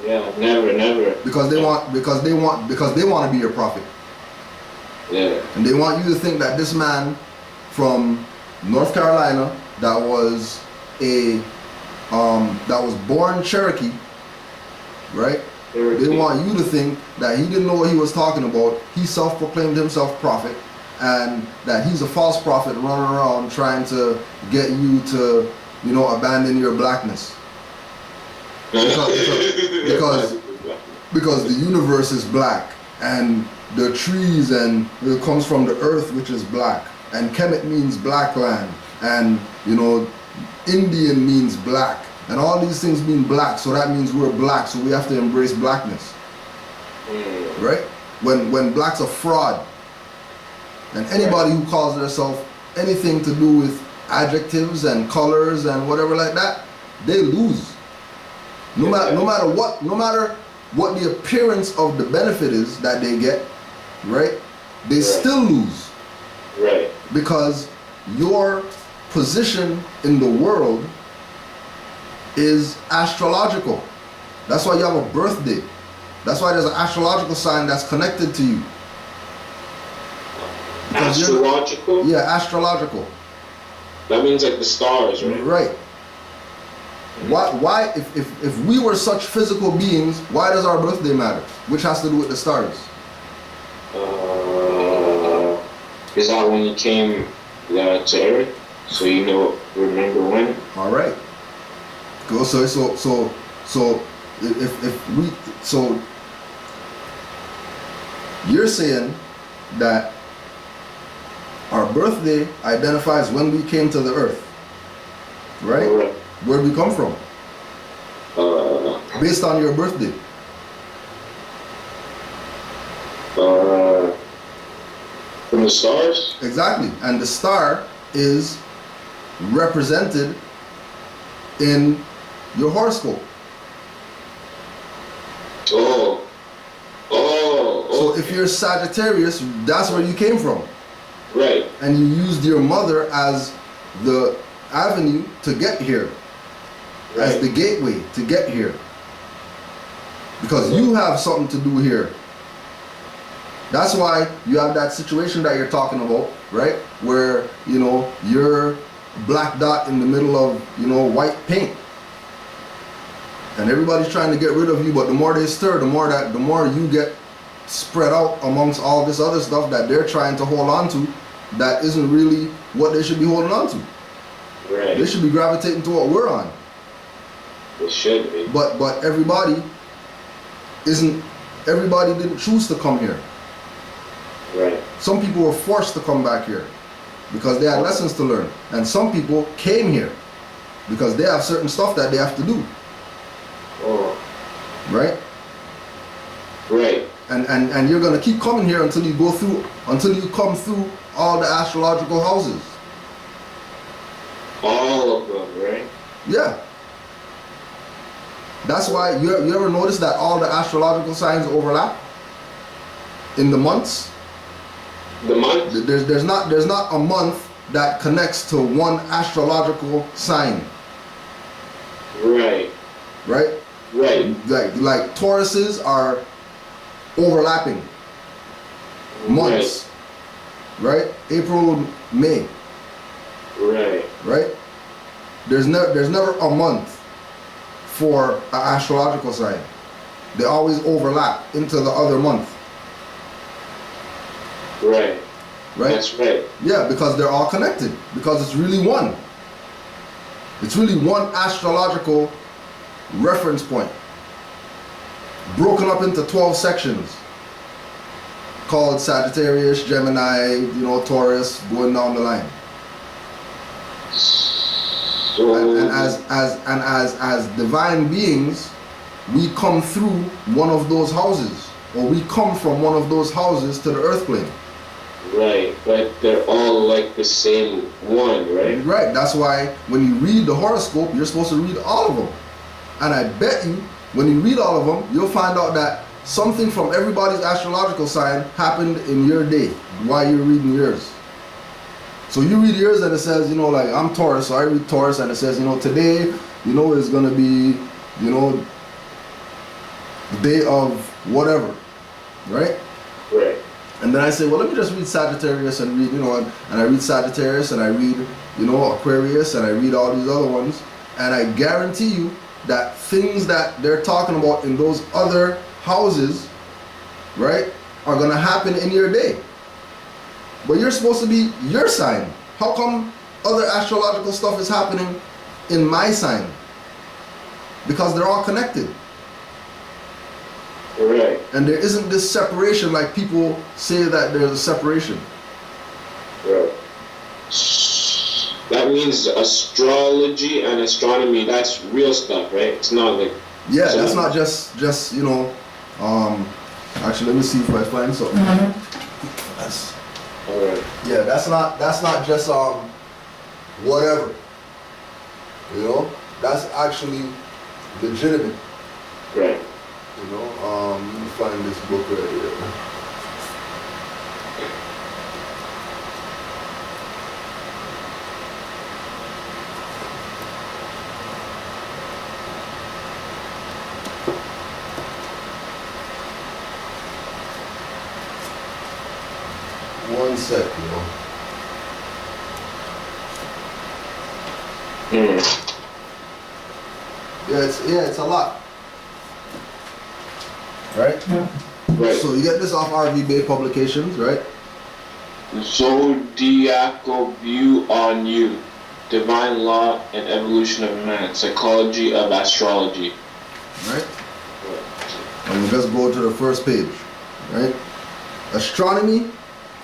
yeah, never. Because they want to be your prophet. Yeah. And they want you to think that this man from North Carolina that was born Cherokee, right? They want you to think that he didn't know what he was talking about. He self-proclaimed himself prophet, and that he's a false prophet running around trying to get you to, abandon your blackness. Because the universe is black, and the trees and it comes from the earth, which is black, and Kemet means black land, and Indian means black, and all these things mean black, so that means we're black, so we have to embrace blackness. Right? When blacks are fraud, and anybody who calls themselves anything to do with adjectives and colors and whatever like that, they lose. No matter what the appearance of the benefit is that they get, right? They still lose. Right. Because your position in the world is astrological. That's why you have a birthday. That's why there's an astrological sign that's connected to you. Astrological? Yeah, astrological. That means like the stars, right? Right. Why if we were such physical beings, why does our birthday matter? Which has to do with the stars. Is that when you came to Earth? So remember when? All right. Go. So you're saying that our birthday identifies when we came to the earth, right? All right. Where did we come from? Based on your birthday. From the stars? Exactly. And the star is represented in your horoscope. Oh. So if you're Sagittarius, that's where you came from. Right. And you used your mother as the avenue to get here. Right. As the gateway to get here. Because you have something to do here. That's why you have that situation that you're talking about, right? Where, you know, you're black dot in the middle of, you know, white paint. And everybody's trying to get rid of you, but the more they stir, the more you get spread out amongst all this other stuff that they're trying to hold on to that isn't really what they should be holding on to. Right. They should be gravitating to what we're on. They should be. But everybody didn't choose to come here. Right. Some people were forced to come back here because they had lessons to learn. And some people came here because they have certain stuff that they have to do. Oh. Right? Right. And you're gonna keep coming here until you come through all the astrological houses. All of them, right? Yeah. That's why you ever notice that all the astrological signs overlap in the months? The month? There's not a month that connects to one astrological sign. Right. Right? Right. Like Tauruses are overlapping months. Right? April, May. Right. Right? There's never a month for an astrological sign. They always overlap into the other month. Right. Right? That's right. Yeah, because they're all connected. Because it's really one. It's really one astrological reference point. Broken up into 12 sections. Called Sagittarius, Gemini, you know, Taurus, going down the line. So, And as divine beings, we come through one of those houses, or we come from one of those houses to the earth plane. right, but they're all like the same one, right? Right. That's why when you read the horoscope, you're supposed to read all of them. And I bet you, when you read all of them, you'll find out that something from everybody's astrological sign happened in your day while you're reading yours. So you read yours and it says, you know, like I'm Taurus, so I read Taurus and it says, you know, today, you know, is gonna be, you know, the day of whatever, right? Right. And then I say, well, let me just read Sagittarius and read, you know, and I read Sagittarius and I read, you know, Aquarius and I read all these other ones, and I guarantee you that things that they're talking about in those other houses, right, are gonna happen in your day. But you're supposed to be your sign. How come other astrological stuff is happening in my sign? Because they're all connected. Right. And there isn't this separation like people say that there's a separation. Right. That means astrology and astronomy, that's real stuff, right? It's not like... Yeah, that's not just you know, actually let me see if I find something. That's, Alright. yeah, that's not just whatever. You know? That's actually legitimate. Right. You know, let me find this book right here. One sec, you know. It's a lot. Right? Right. So you get this off RV Bay Publications, right? Zodiacal view on you. Divine law and evolution of man. Psychology of astrology. Right? And we just go to the first page, right? Astronomy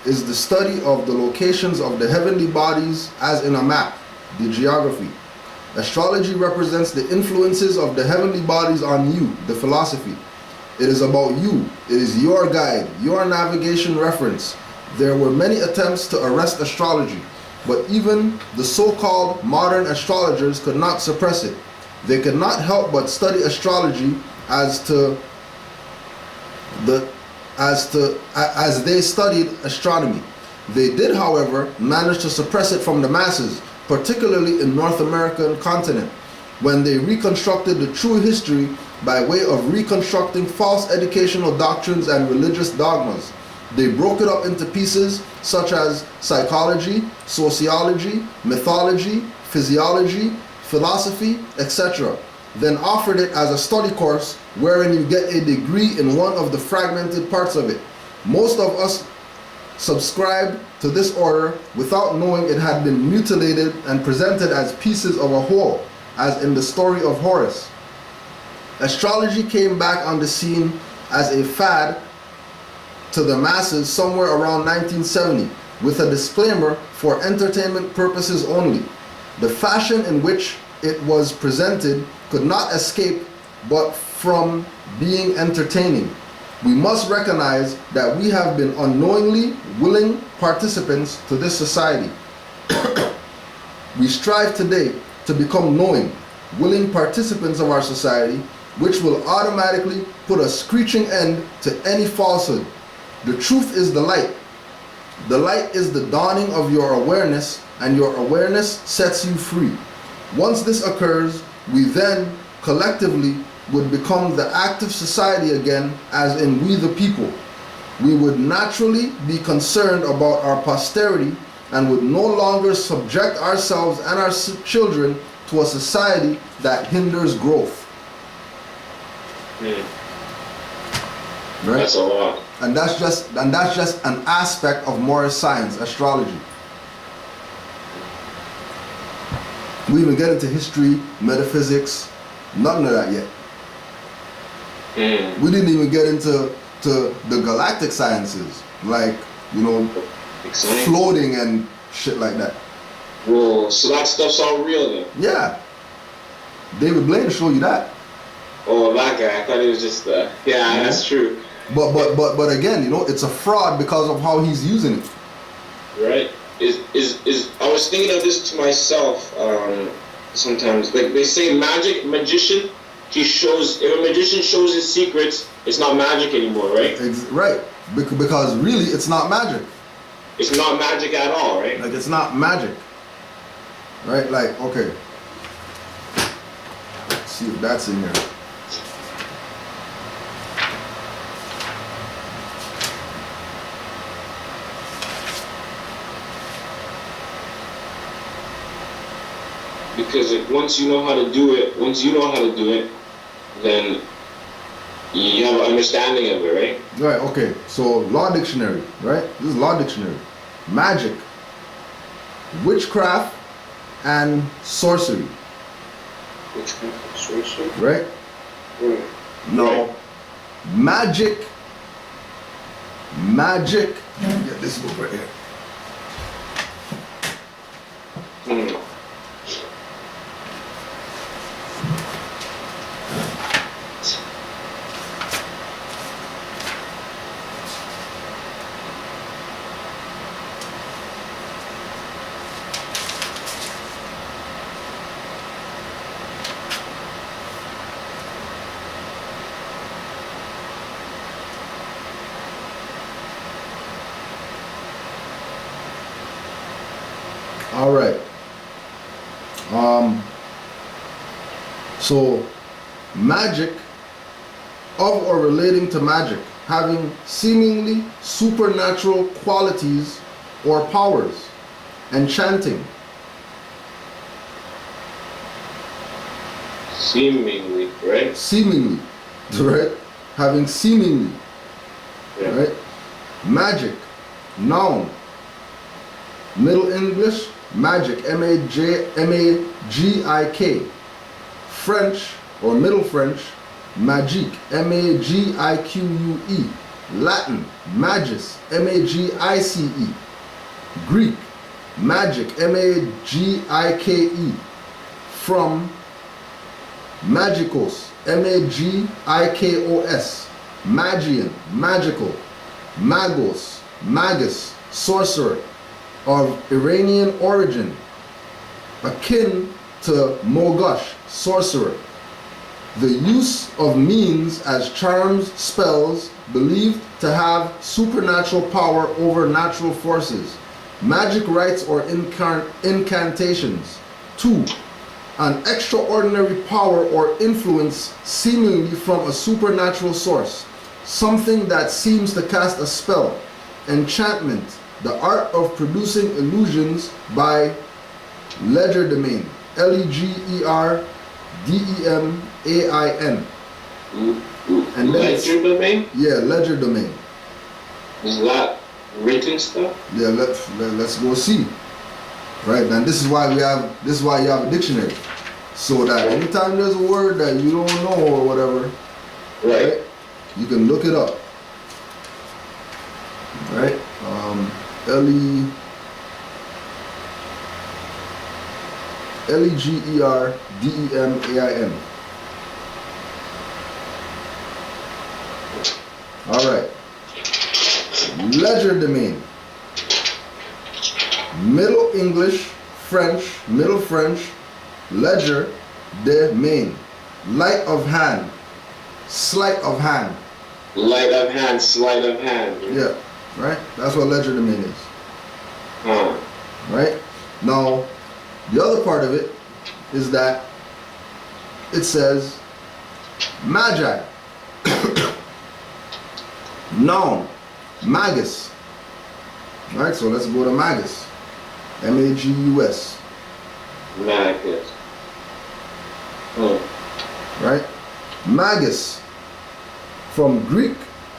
is the study of the locations of the heavenly bodies as in a map, the geography. Astrology represents the influences of the heavenly bodies on you, the philosophy. It is about you. It is your guide, your navigation reference. There were many attempts to arrest astrology, but even the so-called modern astrologers could not suppress it. They could not help but study astrology as they studied astronomy. They did, however, manage to suppress it from the masses, particularly in North American continent, when they reconstructed the true history by way of reconstructing false educational doctrines and religious dogmas. They broke it up into pieces such as psychology, sociology, mythology, physiology, philosophy, etc. Then offered it as a study course wherein you get a degree in one of the fragmented parts of it. Most of us subscribed to this order without knowing it had been mutilated and presented as pieces of a whole, as in the story of Horus. Astrology came back on the scene as a fad to the masses somewhere around 1970, with a disclaimer for entertainment purposes only. The fashion in which it was presented could not escape but from being entertaining. We must recognize that we have been unknowingly willing participants to this society. We strive today to become knowing, willing participants of our society, which will automatically put a screeching end to any falsehood. The truth is the light. The light is the dawning of your awareness, and your awareness sets you free. Once this occurs, we then collectively would become the active society again, as in we the people. We would naturally be concerned about our posterity and would no longer subject ourselves and our children to a society that hinders growth. Mm. Right? That's a lot. And that's just an aspect of Morris science, astrology. We even get into history, metaphysics, none of that yet. Mm. We didn't even get into the galactic sciences, like, you know, floating and shit like that. Whoa, so that stuff's all real then? Yeah. David Blaine will show you that. Oh, that guy. I thought it was just yeah, that's true. But again, you know, it's a fraud because of how he's using it. Right. Is I was thinking of this to myself sometimes. Like they say magician, if a magician shows his secrets, it's not magic anymore, right? Right. Because really it's not magic. It's not magic at all, right? Like, it's not magic. Right? Like, okay. Let's see if that's in here. Because once you know how to do it, then you have an understanding of it, right? Right, okay. So, Law Dictionary, right? This is Law Dictionary. Magic, witchcraft, and sorcery. Witchcraft and sorcery? Right? Right. Now, Right. magic, yeah, this book right here. Hmm. All right. So, magic of or relating to magic, having seemingly supernatural qualities or powers, enchanting. Seemingly, right? Seemingly, right? Having seemingly, Yeah. right? Magic, noun. Middle English, magic, M-A-G-I-K. French, or Middle French, magique, M-A-G-I-Q-U-E. Latin, magus, M-A-G-I-C-E. Greek, magic, M-A-G-I-K-E. From magikos, M-A-G-I-K-O-S. Magian, magical. Magos, magus, sorcerer, of Iranian origin, akin to Mogush, sorcerer. The use of means as charms, spells, believed to have supernatural power over natural forces. Magic rites or incantations. 2. An extraordinary power or influence seemingly from a supernatural source. Something that seems to cast a spell. enchantment, the art of producing illusions by legerdemain. Legerdemain. And then Legerdemain? Yeah, legerdemain. Is that written stuff? Yeah, let's go see. Right, and this is why you have a dictionary. So that anytime there's a word that you don't know or whatever, right, you can look it up. Right? Legerdemain. Alright. Legerdemain. Middle English, French, Middle French, ledger de main. Light of hand. Sleight of hand. Light of hand, sleight of hand. Yeah, right? That's what legerdemain is. Right? Now, the other part of it is that it says magi. Noun, magus. Right, so let's go to magus. M-A-G-U-S. Magus. Right? Magus. From Greek,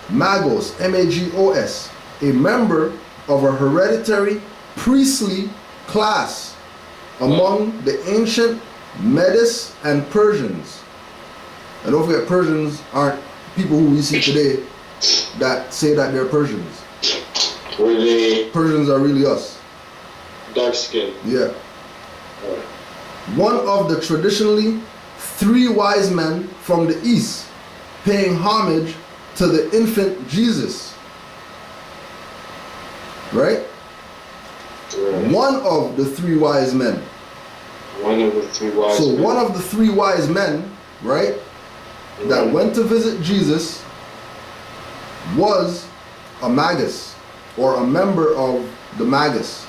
magos, M-A-G-O-S. A member of a hereditary priestly class among the ancient Medes and Persians. And don't forget, Persians aren't people who we see today that say that they're Persians. Were they Persians are really us. dark skin? Yeah. One of the traditionally 3 wise men from the east paying homage to the infant Jesus. Right? One of the 3 wise men. One of the 3 wise men. So one of the 3 wise men, right, that went to visit Jesus was a magus, or a member of the magus,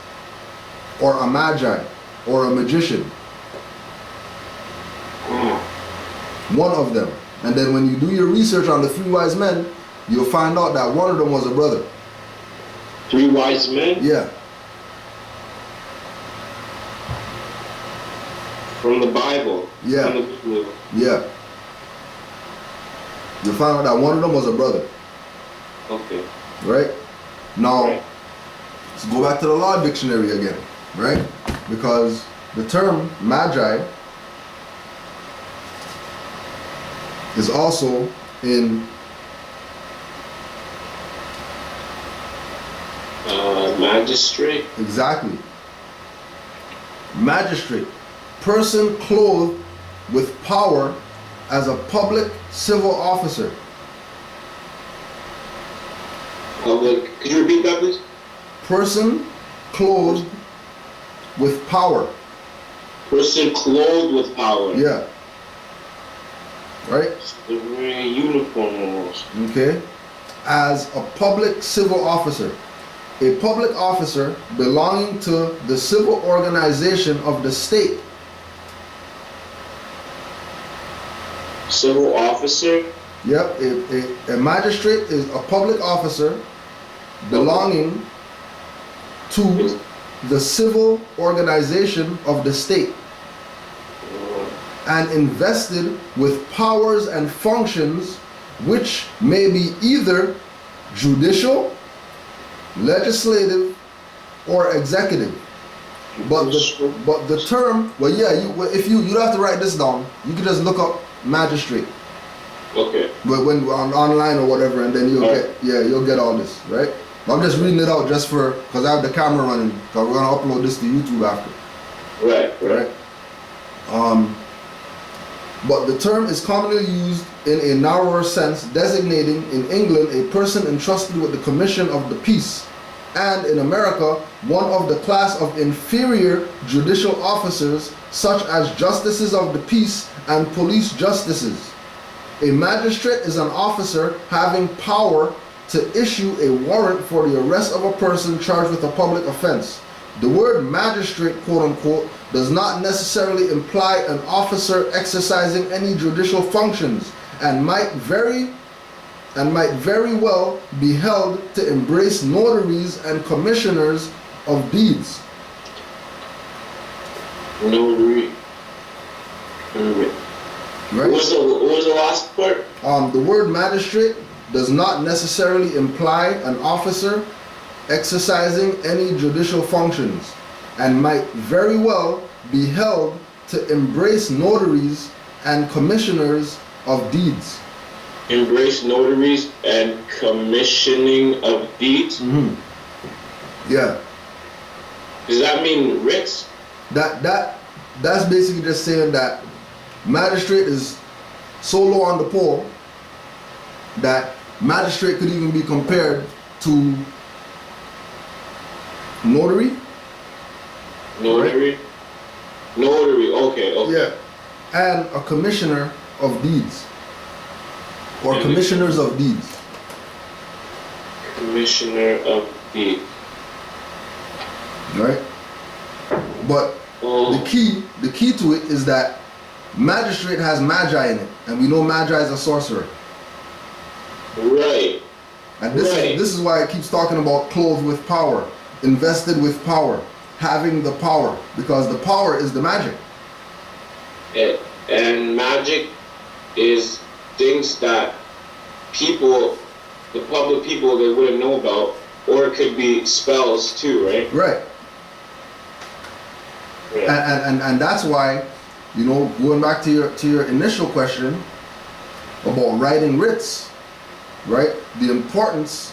or a magi, or a magician. One of them. And then when you do your research on the 3 wise men, you'll find out that one of them was a brother. 3 wise men? Yeah. From the Bible? Yeah. From the Bible. Yeah. You'll find out that one of them was a brother. Okay. Right? Now, let's go back to the law dictionary again. Right? Because the term magi is also in magistrate. Exactly. Magistrate, person clothed with power as a public civil officer. Could you repeat that, please? Person clothed with power. Person clothed with power. Yeah. Right? They're wearing a uniform almost. Okay. As a public civil officer. A public officer belonging to the civil organization of the state. Civil officer? Yep. A magistrate is a public officer belonging to the civil organization of the state and invested with powers and functions which may be either judicial, legislative, or executive. But the term, well, yeah, you don't have to write this down. You can just look up magistrate. Okay. But when online or whatever, and then you'll get all this, right? I'm just reading it out just because I have the camera running, because we're gonna upload this to YouTube after. Right. But the term is commonly used in a narrower sense, designating in England a person entrusted with the commission of the peace, and in America, one of the class of inferior judicial officers, such as justices of the peace and police justices. A magistrate is an officer having power to issue a warrant for the arrest of a person charged with a public offense. The word magistrate, quote unquote, does not necessarily imply an officer exercising any judicial functions and might very and might very well be held to embrace notaries and commissioners of deeds. Notary. Right? What was the last part? The word magistrate does not necessarily imply an officer exercising any judicial functions, and might very well be held to embrace notaries and commissioners of deeds. Embrace notaries and commissioning of deeds? Mm-hmm. Yeah. Does that mean writs? That's basically just saying that magistrate is so low on the pole that magistrate could even be compared to notary. Notary? Right? Notary, okay. Yeah. And a commissioner of deeds. Or commissioners of deeds. Commissioner of deeds. Right? But the key to it is that magistrate has magi in it, and we know magi is a sorcerer. Right. And this is why it keeps talking about clothed with power, invested with power, having the power, because the power is the magic. And magic is things that people, the public people, they wouldn't know about, or it could be spells too, right? Right. Yeah. And that's why, you know, going back to your initial question about writing writs, right? The importance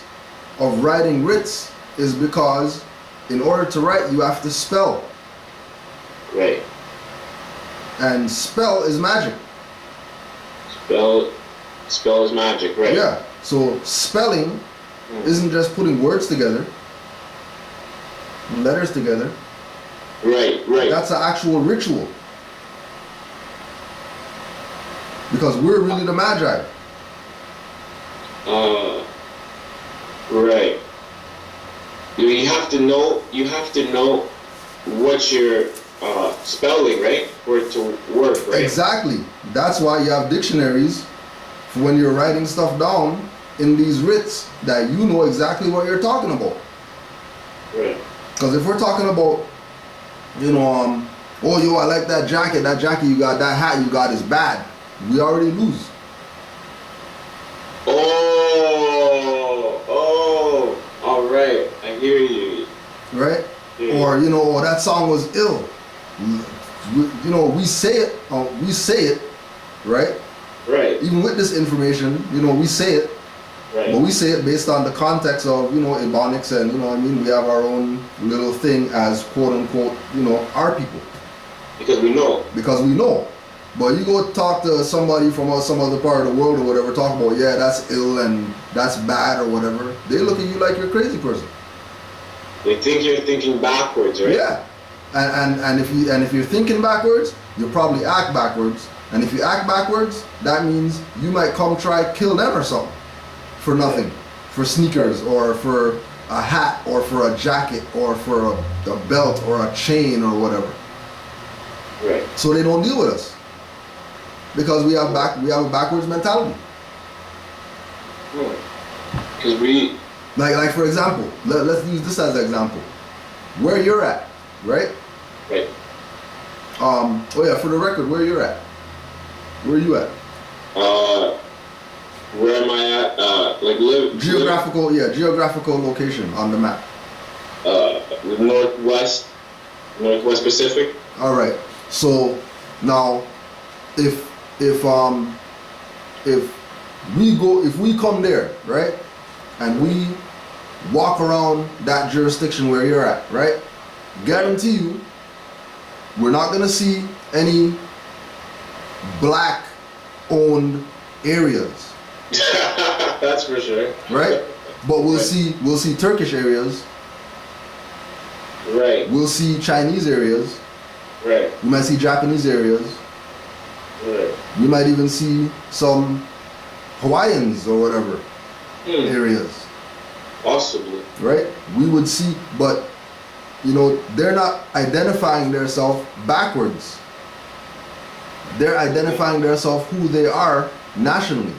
of writing writs is because in order to write, you have to spell. Right. And spell is magic. Spell is magic, right? Yeah. So spelling isn't just putting words together, letters together. Right. That's an actual ritual. Because we're really the magi. Right. You have to know what you're spelling, right? For it to work, right? Exactly. That's why you have dictionaries for when you're writing stuff down in these writs, that you know exactly what you're talking about. Right. Because if we're talking about, you know, oh yo, I like that jacket you got, that hat you got is bad, we already lose. Oh, all right, I hear you. Right? Yeah. Or, you know, oh, that song was ill. You know, we say it, right? Right. Even with this information, you know, we say it. Right. But we say it based on the context of, you know, Ebonics, and, you know what I mean, we have our own little thing as quote unquote, you know, our people. Because we know. But you go talk to somebody from some other part of the world or whatever, talk about, yeah, that's ill and that's bad or whatever. They look at you like you're a crazy person. They think you're thinking backwards, right? Yeah. And if you're thinking backwards, you'll probably act backwards. And if you act backwards, that means you might come try kill them or something. For nothing. For sneakers, or for a hat, or for a jacket, or for a belt, or a chain, or whatever. Right. So they don't deal with us. Because we have a backwards mentality. Because we... Like for example, let's use this as an example. Where you're at, right? Right. Oh yeah, for the record, where you're at? Where are you at? Where am I at? Like live... Geographical location on the map. Northwest Pacific. All right. So now, if we come there, right, and we walk around that jurisdiction where you're at, right, guarantee you, we're not gonna see any black-owned areas. That's for sure. Right, but we'll see Turkish areas. Right. We'll see Chinese areas. Right. We might see Japanese areas. Right. We might even see some Hawaiians or whatever areas. Possibly. Right? We would see, but you know, they're not identifying themselves backwards. They're identifying themselves who they are nationally.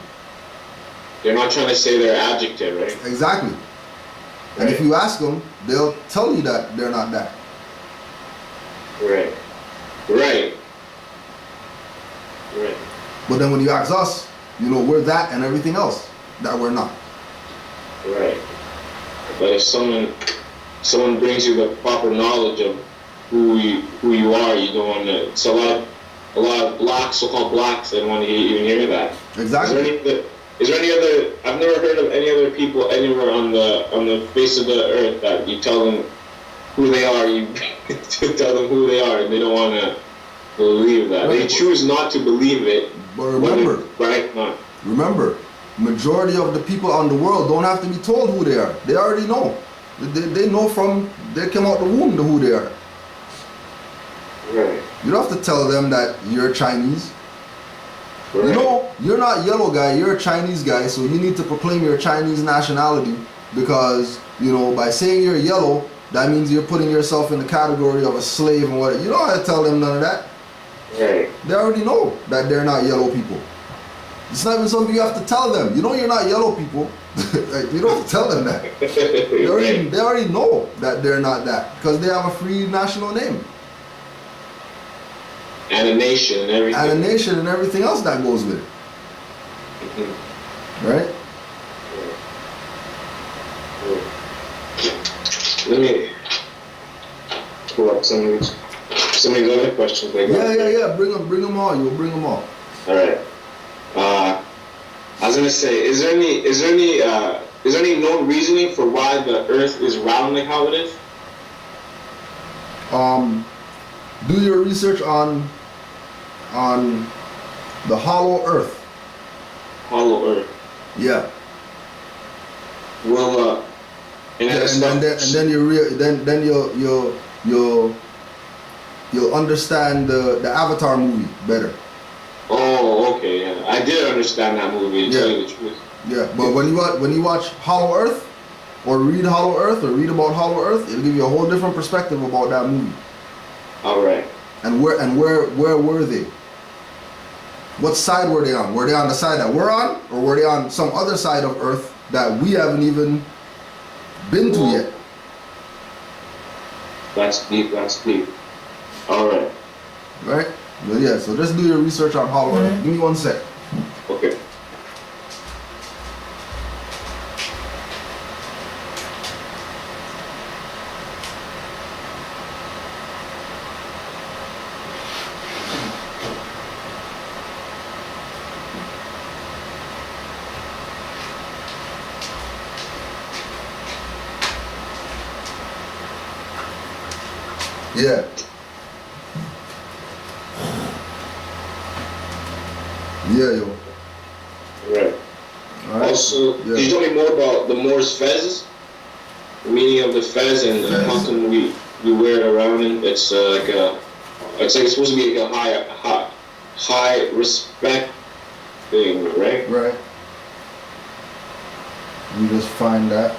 They're not trying to say their adjective, right? Exactly. And if you ask them, they'll tell you that they're not that. Right. Right. Right. But then when you ask us, we're that and everything else that we're not. Right. But if someone brings you the proper knowledge of who you are, you don't want to. It's a lot of blacks, so-called blacks, they don't want to even hear that. Exactly. Is there any other? I've never heard of any other people anywhere on the face of the earth that you tell them who they are. You tell them who they are, and they don't want to believe that. They choose not to believe it. But remember, remember, majority of the people on the world don't have to be told who they are. They already know. They know from they came out the womb to who they are. Right. You don't have to tell them that you're Chinese. Right. You're not yellow guy, you're a Chinese guy, so you need to proclaim your Chinese nationality because, by saying you're yellow, that means you're putting yourself in the category of a slave and what. You don't have to tell them none of that. Right. They already know that they're not yellow people. It's not even something you have to tell them. You're not yellow people. You don't have to tell them that. They already know that they're not that because they have a free national name. And a nation and everything. And a nation and everything else that goes with it. Mm-hmm. Right? Let me pull up some of these other questions. Yeah. Bring them all. You'll bring them all. All right. I was gonna say, is there any known reasoning for why the Earth is round like how it is? Do your research on the hollow Earth. Hollow Earth. Yeah. Well, and then you'll understand the Avatar movie better. Oh, okay, yeah. I did understand that movie, to tell you the truth. Yeah, but when you watch Hollow Earth, or read Hollow Earth, or read about Hollow Earth, it'll give you a whole different perspective about that movie. All right. And where were they? What side were they on? Were they on the side that we're on, or were they on some other side of Earth that we haven't even been to yet? That's deep. All right. Right? But yeah, so just do your research on Hollow Earth. Give me 1 sec. Okay. Yeah. Yeah, yo. Right. Also, yeah. Can you tell me more about the Moor's fez? The meaning of the fez and how come we wear it around? And it's it's supposed to be like a high respect thing, right? Right. You just find that.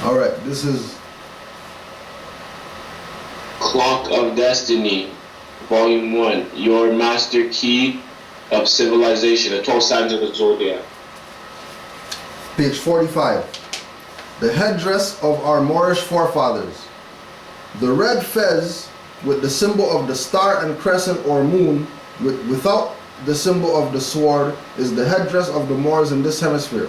All right, this is Clock of Destiny, Volume 1, Your Master Key of Civilization, the 12 Signs of the Zodiac. page 45. The headdress of our Moorish forefathers. The red fez with the symbol of the star and crescent or moon without the symbol of the sword is the headdress of the Moors in this hemisphere.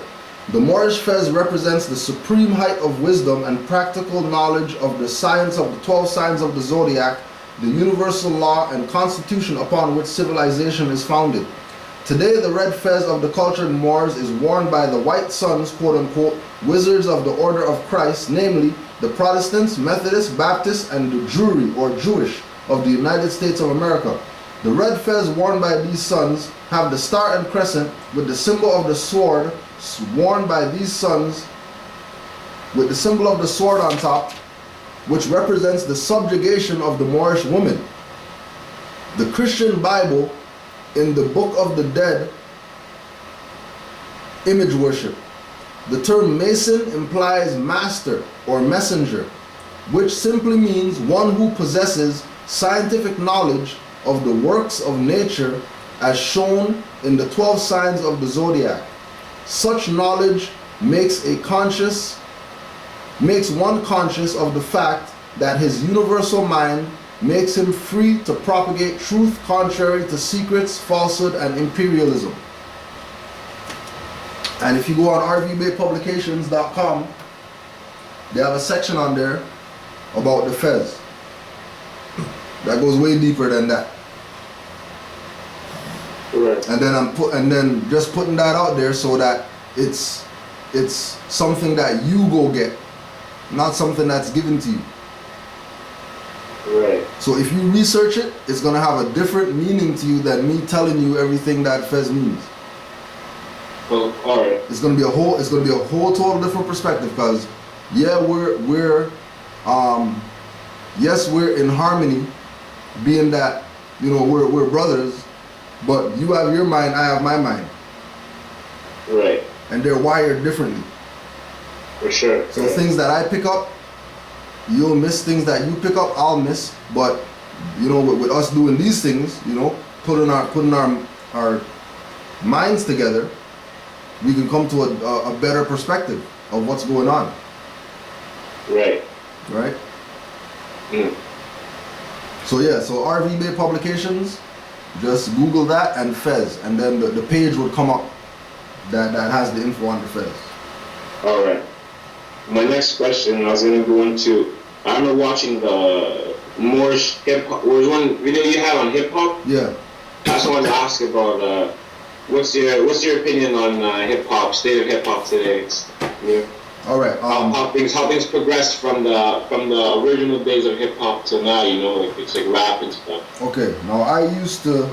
The Moorish fez represents the supreme height of wisdom and practical knowledge of the science of the 12 signs of the zodiac, the universal law and constitution upon which civilization is founded. Today, the red fez of the cultured Moors is worn by the white sons, quote-unquote, wizards of the order of Christ, namely the Protestants, Methodists, Baptists, and the Jewry or Jewish of the United States of America. The red fez worn by these sons have the star and crescent with the symbol of the sword worn by these sons with the symbol of the sword on top, which represents the subjugation of the Moorish woman. The Christian Bible, in the Book of the Dead, image worship. The term Mason implies master or messenger, which simply means one who possesses scientific knowledge of the works of nature as shown in the 12 signs of the zodiac. Such knowledge makes one conscious of the fact that his universal mind makes him free to propagate truth contrary to secrets, falsehood, and imperialism. And if you go on rvbaypublications.com, they have a section on there about the Fez. That goes way deeper than that. Right. And then just putting that out there so that it's something that you go get, not something that's given to you. Right. So if you research it, it's gonna have a different meaning to you than me telling you everything that Fez means. Well, all right. It's gonna be a whole total different perspective, because yeah, we're in harmony, being that, you know, we're brothers, but you have your mind, I have my mind. Right. And they're wired differently. For sure. So things that I pick up, you'll miss. Things that you pick up, I'll miss. But you know, with us doing these things, you know, putting our minds together, we can come to a better perspective of what's going on. Right. Right? Mm. So yeah, so RV Bay Publications, just Google that and Fez, and then the page will come up that has the info on the Fez. All right. My next question, I was gonna go into. I remember watching the Moorish hip hop. There was one video you had on hip hop. Yeah. I just wanted to ask about what's your opinion on hip hop, state of hip hop today? Yeah. All right. How things progressed from the original days of hip hop to now. You know, like it's like rap and stuff. Okay. Now I used to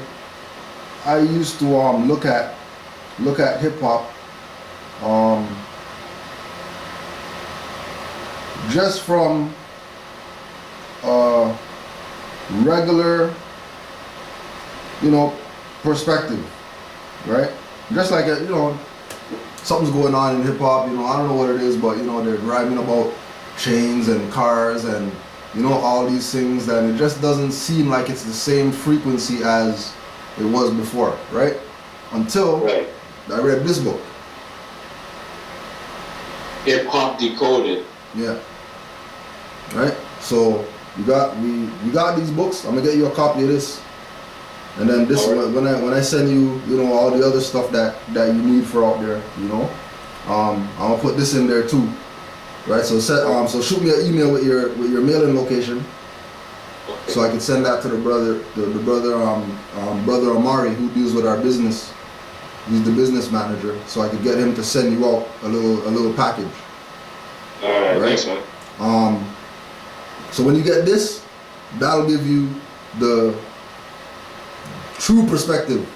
look at hip hop just from regular, you know, perspective, right? Just like you know, something's going on in hip hop. You know, I don't know what it is, but you know, they're rhyming about chains and cars and you know all these things, that it just doesn't seem like it's the same frequency as it was before, right? Until I read this book, Hip Hop Decoded. Yeah. Right? So we got these books. I'm gonna get you a copy of this. And then this when I send you, you know, all the other stuff that you need for out there, you know. I'm gonna put this in there too. Right? So so shoot me an email with your mailing location. Okay. So I can send that to the brother Amari, who deals with our business. He's the business manager, so I could get him to send you out a little package. Alright, thanks, man. So when you get this, that'll give you the true perspective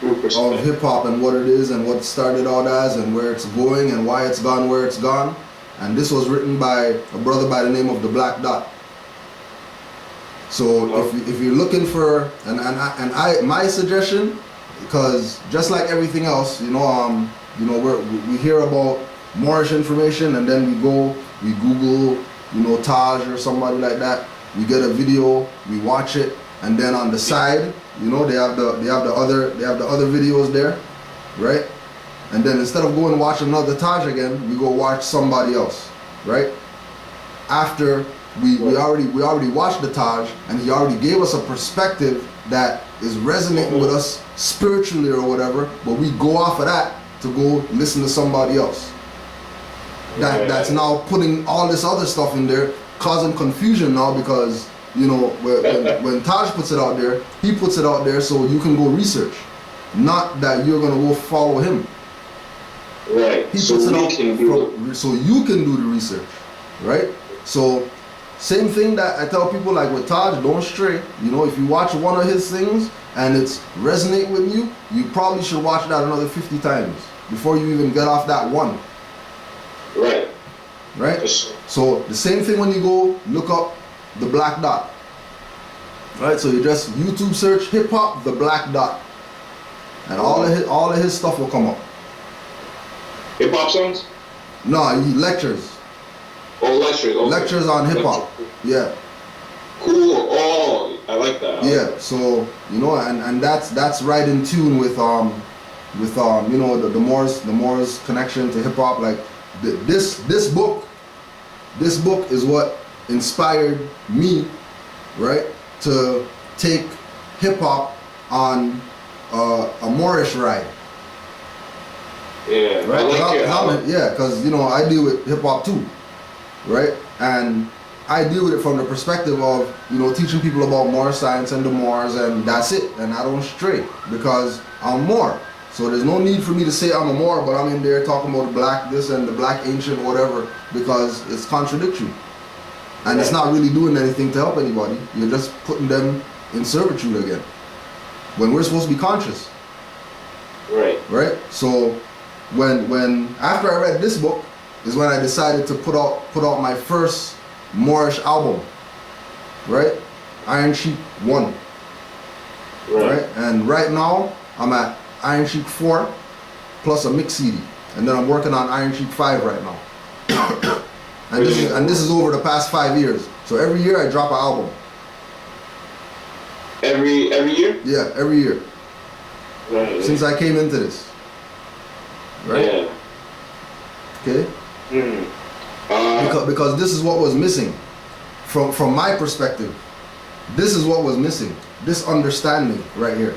of hip hop and what it is and what it started out as and where it's going and why it's gone where it's gone. And this was written by a brother by the name of the Black Dot. So if you're looking for my suggestion, because just like everything else, you know, we hear about Moorish information and then we Google, you know, Taj or somebody like that. We get a video, we watch it, and then on the side, you know, they have the other videos there, right? And then instead of going to watch another Taj again, we go watch somebody else, right? After we already watched the Taj, and he already gave us a perspective that is resonating with us spiritually or whatever, but we go off of that to go listen to somebody else. That's now putting all this other stuff in there, causing confusion now, because you know when Taj puts it out there, he puts it out there so you can go research, not that you're gonna go follow him. Right. He puts it out so you can do the research, right? So same thing that I tell people, like with Taj, don't stray. You know, if you watch one of his things and it's resonate with you, you probably should watch that another 50 times before you even get off that one. Right. Right? So the same thing when you go look up the Black Dot. Right? So you just YouTube search hip hop the Black Dot. And all of his stuff will come up. Hip hop songs? No, he lectures. Oh, lectures. Okay. Lectures on hip hop. Yeah. Cool. Oh, I like that. Yeah, so you know, and that's right in tune with you know, the Moore's connection to hip hop. Like this book is what inspired me, right, to take hip hop on a Moorish ride. Yeah, Right. I like it. Yeah, because you know I deal with hip hop too, right, and I deal with it from the perspective of, you know, teaching people about Moor science and the Moors, and that's it. And I don't stray because I'm Moor. So there's no need for me to say I'm a Moor, but I'm in there talking about the black this and the black ancient whatever, because it's contradictory. And it's not really doing anything to help anybody. You're just putting them in servitude again. When we're supposed to be conscious. Right. Right? So when after I read this book is when I decided to put out my first Moorish album, right? Iron Sheik 1, right? And right now I'm at Iron Sheik 4 plus a mix CD, and then I'm working on Iron Sheik 5 right now. and this is over the past 5 years. So every year I drop an album. Every year? Yeah, every year. Right. Since I came into this. Right? Yeah. Okay? Because this is what was missing. From my perspective, this is what was missing. This understanding right here.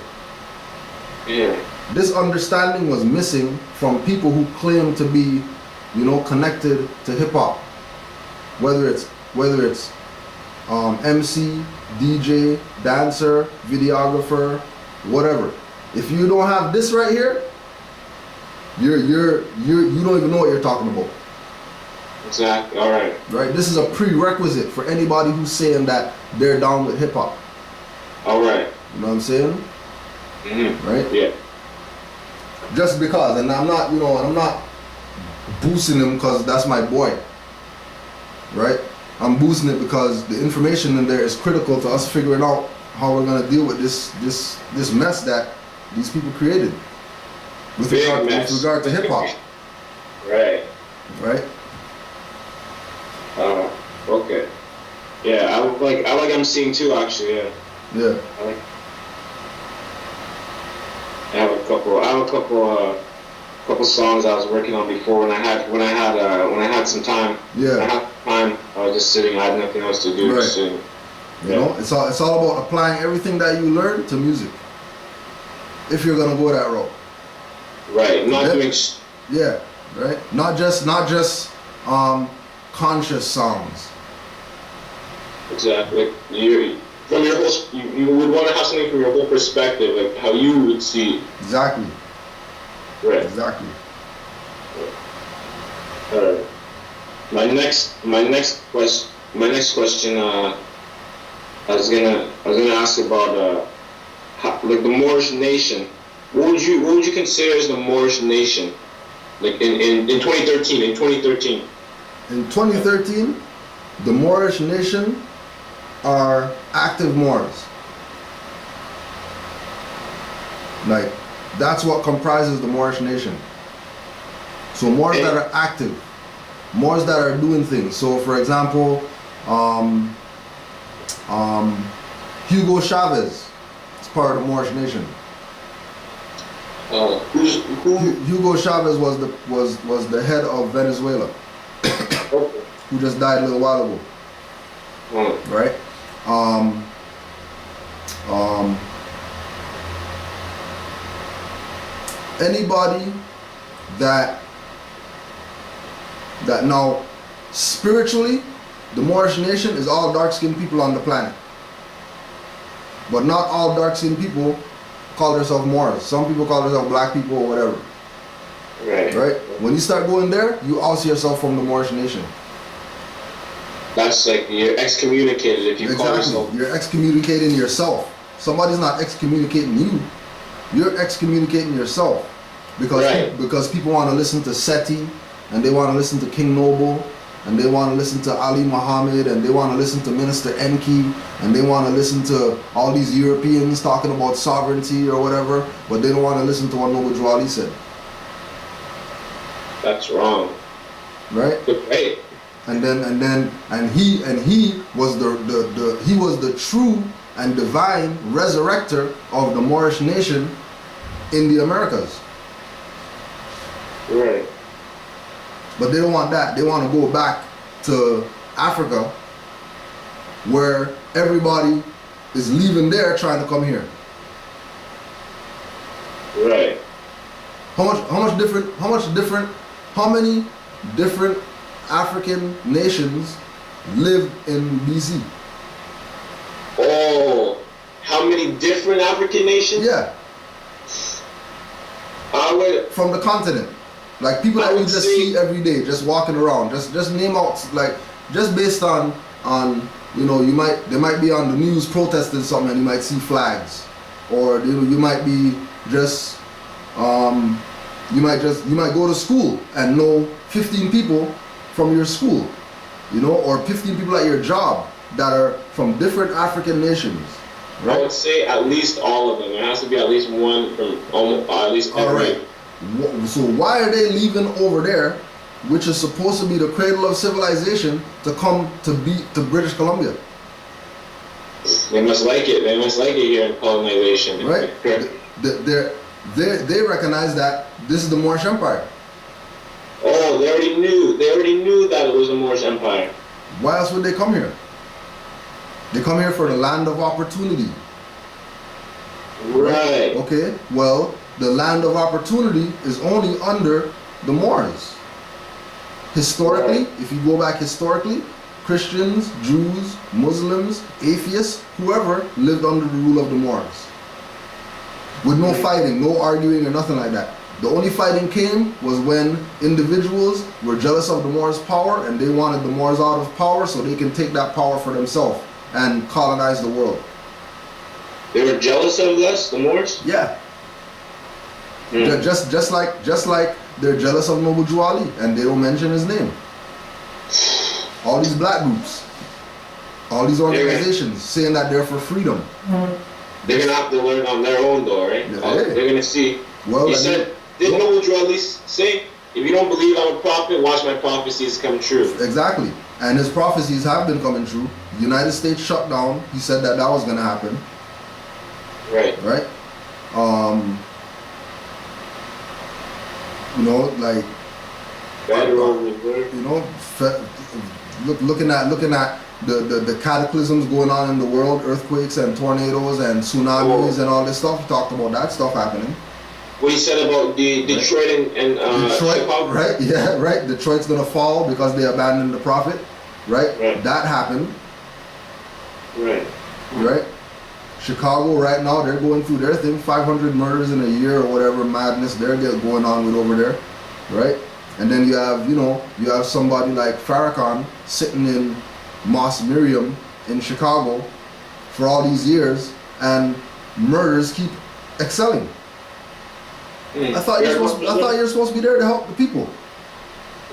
Yeah. This understanding was missing from people who claim to be, you know, connected to hip hop. Whether it's MC, DJ, dancer, videographer, whatever. If you don't have this right here, you don't even know what you're talking about. Exactly. All right. Right. This is a prerequisite for anybody who's saying that they're down with hip hop. All right. You know what I'm saying? Mm-hmm. Right. Yeah. Just because, and I'm not boosting him because that's my boy. Right. I'm boosting it because the information in there is critical to us figuring out how we're gonna deal with this mess that these people created with regard to hip hop. Right. Right. Okay. Yeah, I like emceeing too, actually. Yeah. Yeah. I have a couple songs I was working on before when I had some time. Yeah. I had time. I was just sitting. I had nothing else to do. Right. Just sitting. You know, it's all about applying everything that you learn to music. If you're gonna go that route. Right. Not doing. Yeah. Right. Not just conscious songs. Exactly. You would want to have something from your whole perspective, like how you would see. Exactly. Right. Exactly. My next question. I was gonna ask about like the Moorish nation. What would you consider as the Moorish nation? Like in 2013. In 2013. In 2013, the Moorish nation are active Moors. Like, that's what comprises the Moorish nation. So Moors that are active, Moors that are doing things. So for example, Hugo Chavez is part of the Moorish nation. Hugo Chavez was the head of Venezuela, who just died a little while ago. Right? Anybody that now spiritually, the Moorish nation is all dark-skinned people on the planet. But not all dark-skinned people call themselves Moors. Some people call themselves black people or whatever. Right. Right? When you start going there, you oust yourself from the Moorish nation. That's like you're excommunicated if you call yourself. You're excommunicating yourself. Somebody's not excommunicating you. You're excommunicating yourself. Because people want to listen to Seti, and they want to listen to King Noble, and they want to listen to Ali Muhammad, and they want to listen to Minister Enki, and they want to listen to all these Europeans talking about sovereignty or whatever, but they don't want to listen to what Noble Drew Ali said. That's wrong. Right? Hey. and he was the true and divine resurrector of the Moorish nation in the Americas. Right. But they don't want that. They want to go back to Africa, where everybody is leaving there trying to come here. Right. How many different African nations live in BC? Oh, how many different African nations? Yeah. From the continent. Like people that we just see every day, just walking around. Just name out, like, just based on you know, they might be on the news protesting something and you might see flags. Or you might be just you might go to school and know 15 people from your school, you know, or 15 people at your job that are from different African nations. Right? I would say at least all of them. There has to be at least one from at least every. All right. So why are they leaving over there, which is supposed to be the cradle of civilization, to come to British Columbia? They must like it. They must like it here in colonization. Right. They recognize that this is the Moorish Empire. Oh, they already knew. They already knew that it was the Moorish Empire. Why else would they come here? They come here for the land of opportunity. Right. Okay. Well, the land of opportunity is only under the Moors. Historically, if you go back historically, Christians, Jews, Muslims, atheists, whoever lived under the rule of the Moors. With no fighting, no arguing or nothing like that. The only fighting came was when individuals were jealous of the Moors' power and they wanted the Moors out of power so they can take that power for themselves and colonize the world. They were jealous of us, the Moors? Yeah. Just like they're jealous of Noble Jew Ali and they don't mention his name. All these black groups, all these organizations saying that they're for freedom. They're gonna have to learn on their own though, right? Yeah, they're gonna see. Well, he said, didn't Noble Jew Ali say, if you don't believe I'm a prophet, watch my prophecies come true. Exactly. And his prophecies have been coming true. The United States shut down. He said that was gonna happen. Right. Right? You know, like, you know, looking at the cataclysms going on in the world, earthquakes and tornadoes and tsunamis and all this stuff. We talked about that stuff happening. What he said about the Detroit and Detroit, Chicago. right? Yeah, right. Detroit's gonna fall because they abandoned the prophet, right? That happened. Right. Chicago right now, they're going through their thing, 500 murders in a year or whatever madness they're going on with over there, right? And then you have somebody like Farrakhan sitting in Mos Miriam in Chicago for all these years, and murders keep excelling. I thought you're supposed to be there to help the people.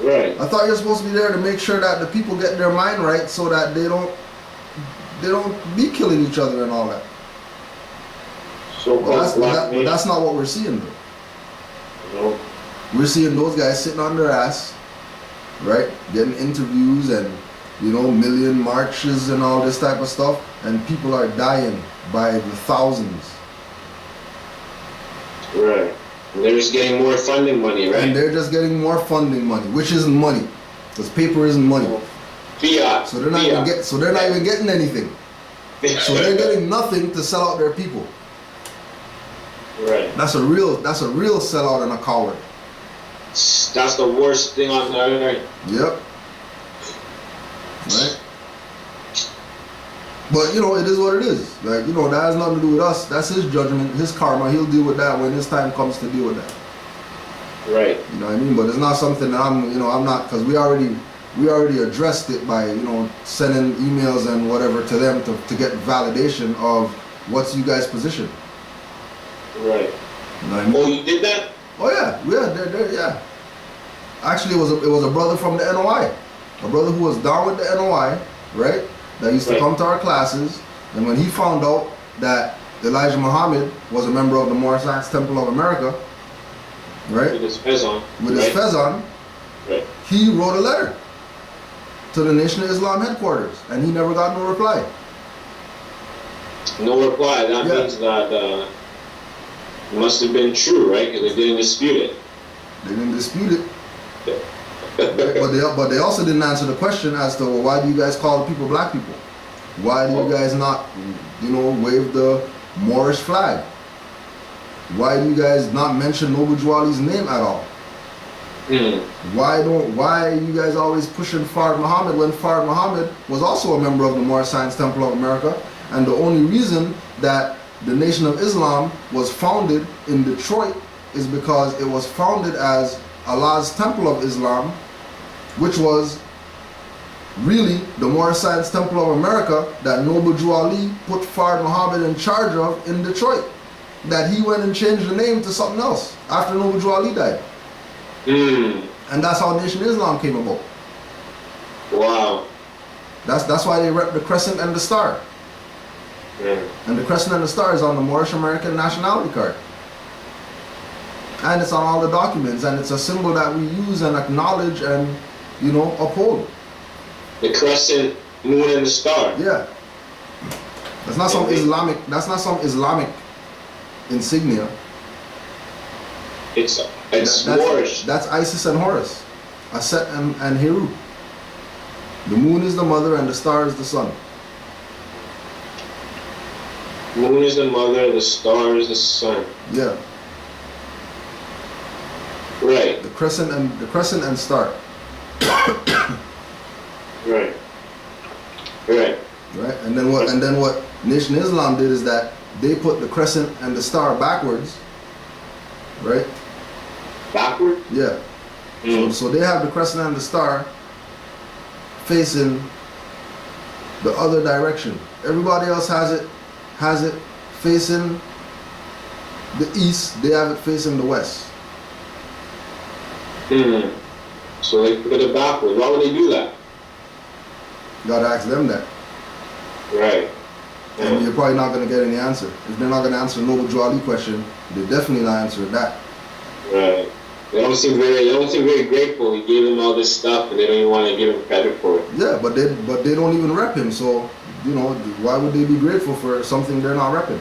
Right. I thought you're supposed to be there to make sure that the people get their mind right, so that they don't be killing each other and all that. But that's not what we're seeing though. No. We're seeing those guys sitting on their ass, right? Getting interviews and, you know, million marches and all this type of stuff, and people are dying by the thousands. Right. And they're just getting more funding money, right? And they're just getting more funding money, which isn't money, because paper isn't money. Fiat. So they're not even getting anything. So they're getting nothing to sell out their people. Right. That's a real sellout and a coward. That's the worst thing on earth. Yep. Right. But you know, it is what it is. Like, you know, that has nothing to do with us. That's his judgment, his karma. He'll deal with that when his time comes to deal with that. Right. You know what I mean? But it's not something that I'm not, because we already addressed it by, you know, sending emails and whatever to them to get validation of what's you guys' position. Right. You know what I mean? Oh, you did that? Oh yeah, yeah. Actually, it was a brother from the NOI, a brother who was down with the NOI, right? That used to come to our classes, and when he found out that Elijah Muhammad was a member of the Morris Axe Temple of America, right? With his fez on. With his fez on, right? He wrote a letter to the Nation of Islam headquarters, and he never got no reply. No reply. That Yeah. means that it must have been true, right? Because they didn't dispute it. They didn't dispute it. But they also didn't answer the question as to, well, why do you guys call the people black people? Why do you guys not, wave the Moorish flag? Why do you guys not mention Noble Drew Ali's name at all? Why are you guys always pushing Fard Muhammad when Fard Muhammad was also a member of the Moorish Science Temple of America? And the only reason that the Nation of Islam was founded in Detroit is because it was founded as Allah's Temple of Islam, which was really the Moorish Science Temple of America that Noble Drew Ali put Fard Muhammad in charge of in Detroit. That he went and changed the name to something else after Noble Drew Ali died. And that's how Nation of Islam came about. Wow. That's why they rep the crescent and the star. And the crescent and the star is on the Moorish American nationality card. And it's on all the documents, and it's a symbol that we use and acknowledge and, uphold. The crescent, moon, and the star. Yeah. That's not some Islamic insignia. It's Moorish. That's Isis and Horus, Aset and Heru. The moon is the mother and the star is the son. Moon is the mother, the star is the sun. Yeah. Right. The crescent and star. Right. Right. Right. And then what Nation of Islam did is that they put the crescent and the star backwards. Right? Backward? Yeah. So they have the crescent and the star facing the other direction. Everybody else has it facing the east. They have it facing the west. So they put it backwards. Why would they do that? You gotta ask them that. Right. And you're probably not gonna get any answer. If they're not gonna answer the Noble Drew Ali question, they're definitely not answering that. Right. They don't seem very grateful. He gave them all this stuff, and they don't even want to give him credit for it. Yeah, but they don't even rep him. So why would they be grateful for something they're not repping?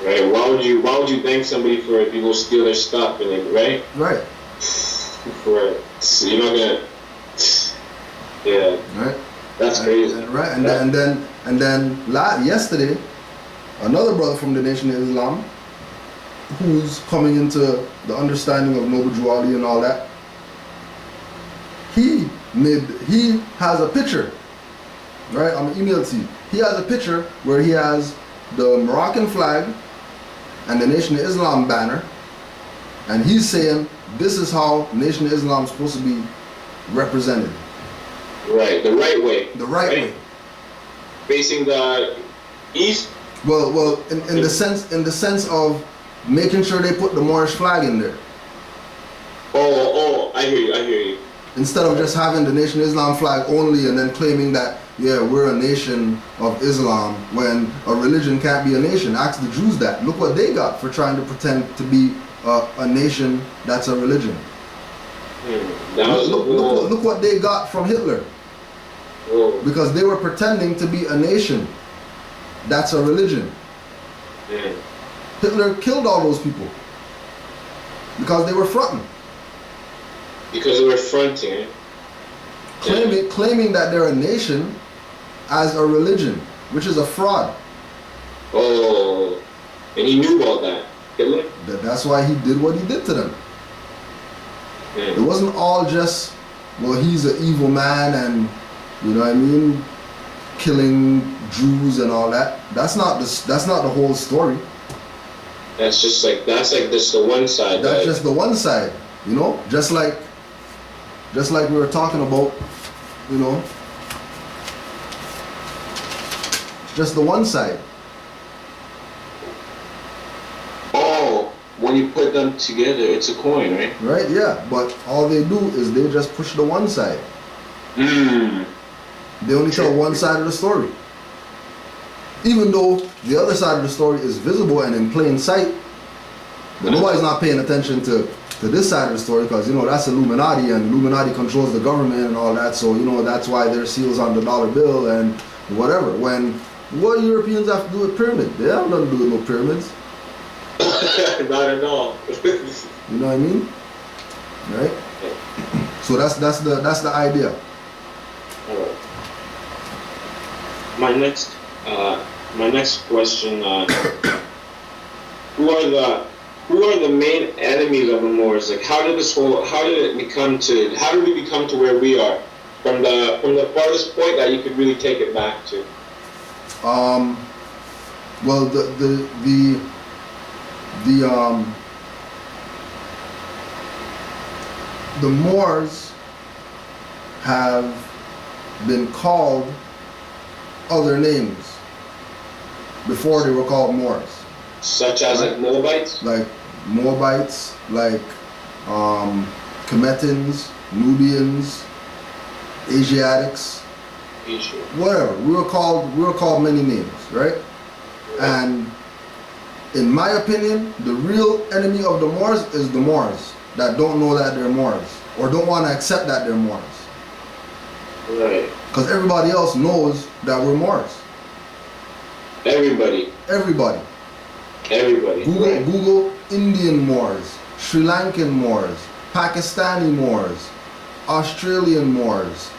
Right. Why would you thank somebody for if you go steal their stuff and right? Right. For you're not gonna. Yeah. Right. That's crazy. Right. And then yesterday, another brother from the Nation of Islam, who's coming into the understanding of Noble Drew Ali and all that, he has a picture, right? I'm gonna email it to you. He has a picture where he has the Moroccan flag and the Nation of Islam banner, and he's saying this is how Nation of Islam is supposed to be represented. Right, the right way. The right way. Facing the east. Well, in the sense of making sure they put the Moorish flag in there. Oh, I hear you. Instead of just having the Nation of Islam flag only and then claiming that, yeah, we're a nation of Islam when a religion can't be a nation. Ask the Jews that. Look what they got for trying to pretend to be a nation that's a religion. Look what they got from Hitler. Whoa. Because they were pretending to be a nation that's a religion. Hitler killed all those people because they were fronting. Because they were fronting. Claiming that they're a nation as a religion, which is a fraud. Oh, and he knew about that, Hitler? That's why he did what he did to them. It wasn't all just, well, he's an evil man and, killing Jews and all that. That's not the whole story. That's just the one side. That's just the one side, just like we were talking about, it's just the one side. Oh, when you put them together, it's a coin, right? Right, yeah, but all they do is they just push the one side. They only tell one side of the story. Even though the other side of the story is visible and in plain sight, but nobody's not paying attention to to this side of the story, because you know that's Illuminati, and Illuminati controls the government and all that. So you know that's why their seals on the dollar bill and whatever. When what Europeans have to do with pyramids? They have nothing to do with no pyramids. Not at all. You know what I mean? Right? So that's the idea. Alright. My next question, who are the main enemies of the Moors? Like how did we become to where we are? From the farthest point that you could really take it back to. Well, the Moors have been called other names before they were called Moors. Such as like Moabites? Like Moabites, like Kemetans, Nubians, Asiatics, whatever. We were called many names, right? And in my opinion, the real enemy of the Moors is the Moors that don't know that they're Moors or don't want to accept that they're Moors. Right. Because everybody else knows that we're Moors. Everybody. Google Indian Moors, Sri Lankan Moors, Pakistani Moors, Australian Moors,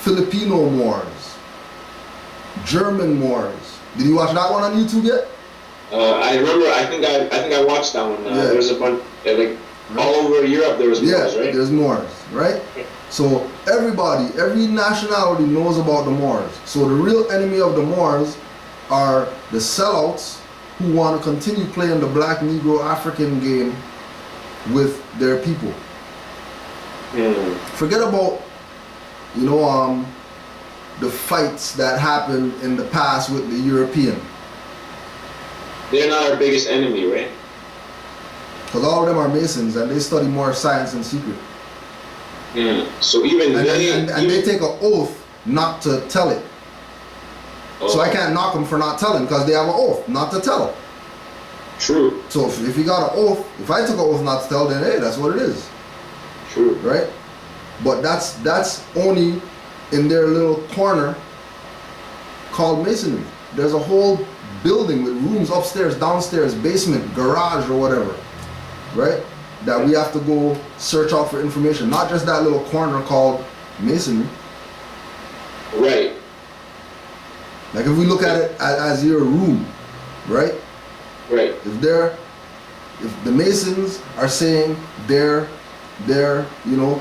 Filipino Moors, German Moors. Did you watch that one on YouTube yet? I remember. I think I watched that one. Yeah. There was a bunch, like all over Europe. There was Moors, right? There's Moors, right? So every nationality knows about the Moors. So the real enemy of the Moors are the sellouts who want to continue playing the black, Negro, African game with their people. Forget about, the fights that happened in the past with the European. They're not our biggest enemy, right? Because all of them are Masons and they study more science in secret. So even they take an oath not to tell it. So I can't knock them for not telling because they have an oath not to tell it. True. So if you got an oath, if I took an oath not to tell, then hey, that's what it is. True. Right? But that's only in their little corner called Masonry. There's a whole building with rooms upstairs, downstairs, basement, garage or whatever. Right? That we have to go search out for information. Not just that little corner called Masonry. Right. Like if we look at it as your room, right? Right. If the Masons are saying they're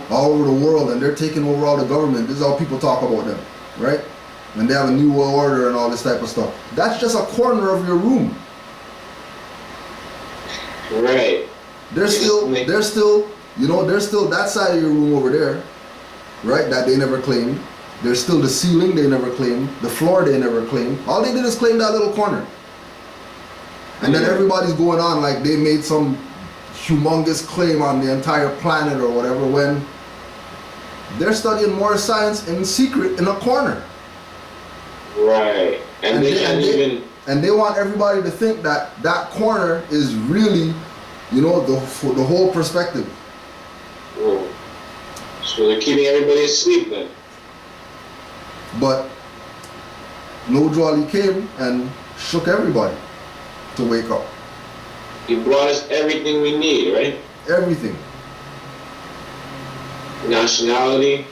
all over the world and they're taking over all the government, this is how people talk about them, right? And they have a new world order and all this type of stuff. That's just a corner of your room. Right. There's still that side of your room over there, right? That they never claimed. There's still the ceiling they never claimed, the floor they never claimed. All they did is claim that little corner. And then everybody's going on like they made some humongous claim on the entire planet or whatever when they're studying more science in secret in a corner. Right. And they want everybody to think that that corner is really, the whole perspective. Whoa. So they're keeping everybody asleep then. But Nojo Ali came and shook everybody to wake up. He brought us everything we need, right? Everything. Nationality.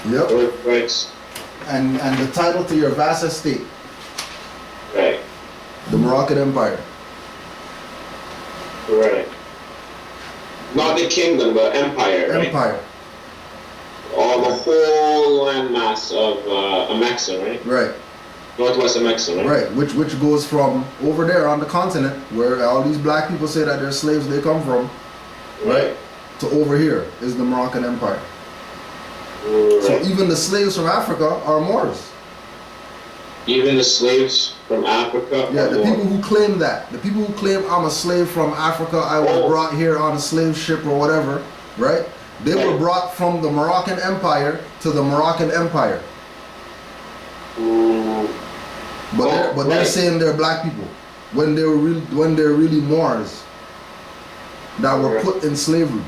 Yep. Birthrights. And the title to your vast estate. Right. The Moroccan Empire. Right. Not the kingdom, but empire, right? Empire. All the whole landmass of Amexa, right? Right. Northwest Amexa, right? Right, which goes from over there on the continent where all these black people say that they're slaves they come from, right? To over here is the Moroccan Empire. Right. So even the slaves from Africa are Moors. Even the slaves from Africa? Yeah, the people who claim that. The people who claim I'm a slave from Africa, I was brought here on a slave ship or whatever, right? They were brought from the Moroccan Empire to the Moroccan Empire. But they're saying they're black people when they're really Moors. that were put in slavery,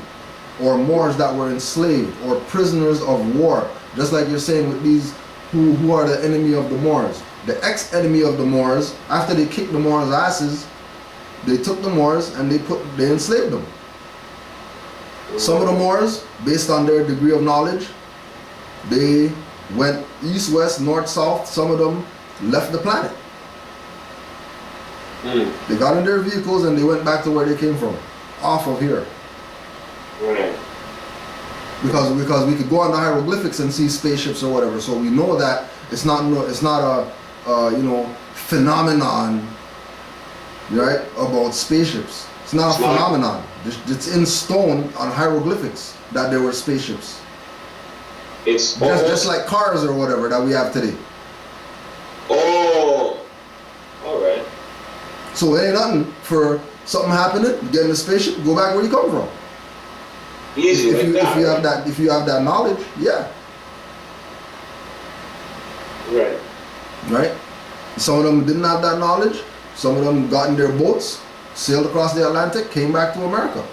or Moors that were enslaved, or prisoners of war. Just like you're saying with these who are the enemy of the Moors. The ex-enemy of the Moors, after they kicked the Moors' asses, they took the Moors and they enslaved them. Some of the Moors, based on their degree of knowledge, they went east, west, north, south. Some of them left the planet. They got in their vehicles and they went back to where they came from, off of here. Right. Because we could go on the hieroglyphics and see spaceships or whatever, so we know that it's not a phenomenon, right, about spaceships. It's not a phenomenon. It's in stone on hieroglyphics that there were spaceships. It's just like cars or whatever that we have today. Oh, all right. So it ain't nothing for something happening, get in a spaceship, go back where you come from. Easy if you have that knowledge, yeah. Right. Right? Some of them didn't have that knowledge. Some of them got in their boats, sailed across the Atlantic, came back to America.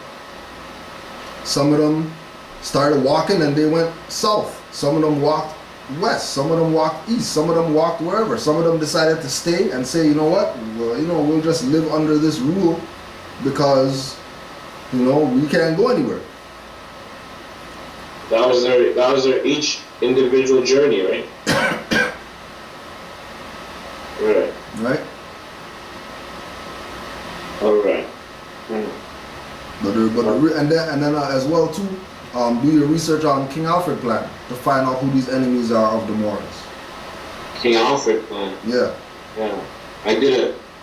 Some of them started walking and they went south. Some of them walked west. Some of them walked east. Some of them walked wherever. Some of them decided to stay and say, you know what, well, we'll just live under this rule because, we can't go anywhere. That was their each individual journey, right? Right. Right. All right. And then as well too, do your research on King Alfred plan to find out who these enemies are of the Moors. King Alfred plan. Yeah. Yeah. I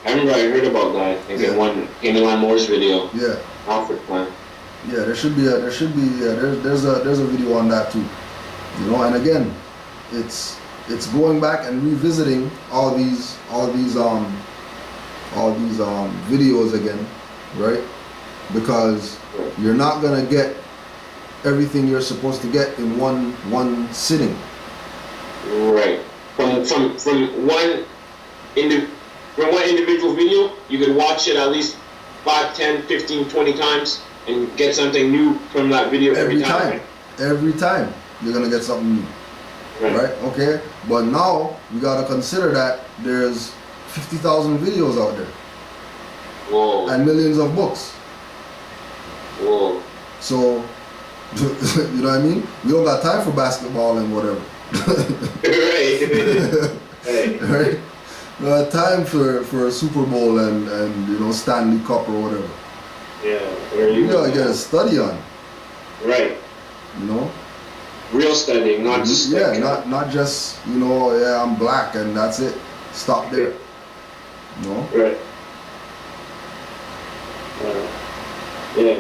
remember I heard about that. I think in one Canaandland Moors video. Yeah. Alfred plan. Yeah, there's a video on that too. And again, it's going back and revisiting all these videos again, right? Because you're not gonna get everything you're supposed to get in one sitting. Right. From one individual video, you could watch it at least 5, 10, 15, 20 times and get something new from that video every time. Right? Every time you're gonna get something new. Right? Okay? But now we gotta consider that there's 50,000 videos out there. Whoa. And millions of books. Whoa. So you know what I mean? We don't got time for basketball and whatever. Right. Right? We don't got time for a Super Bowl and Stanley Cup or whatever. Yeah. You gotta get a study on. Right. Real studying, not just not just I'm black and that's it. Stop there. Right. Yeah.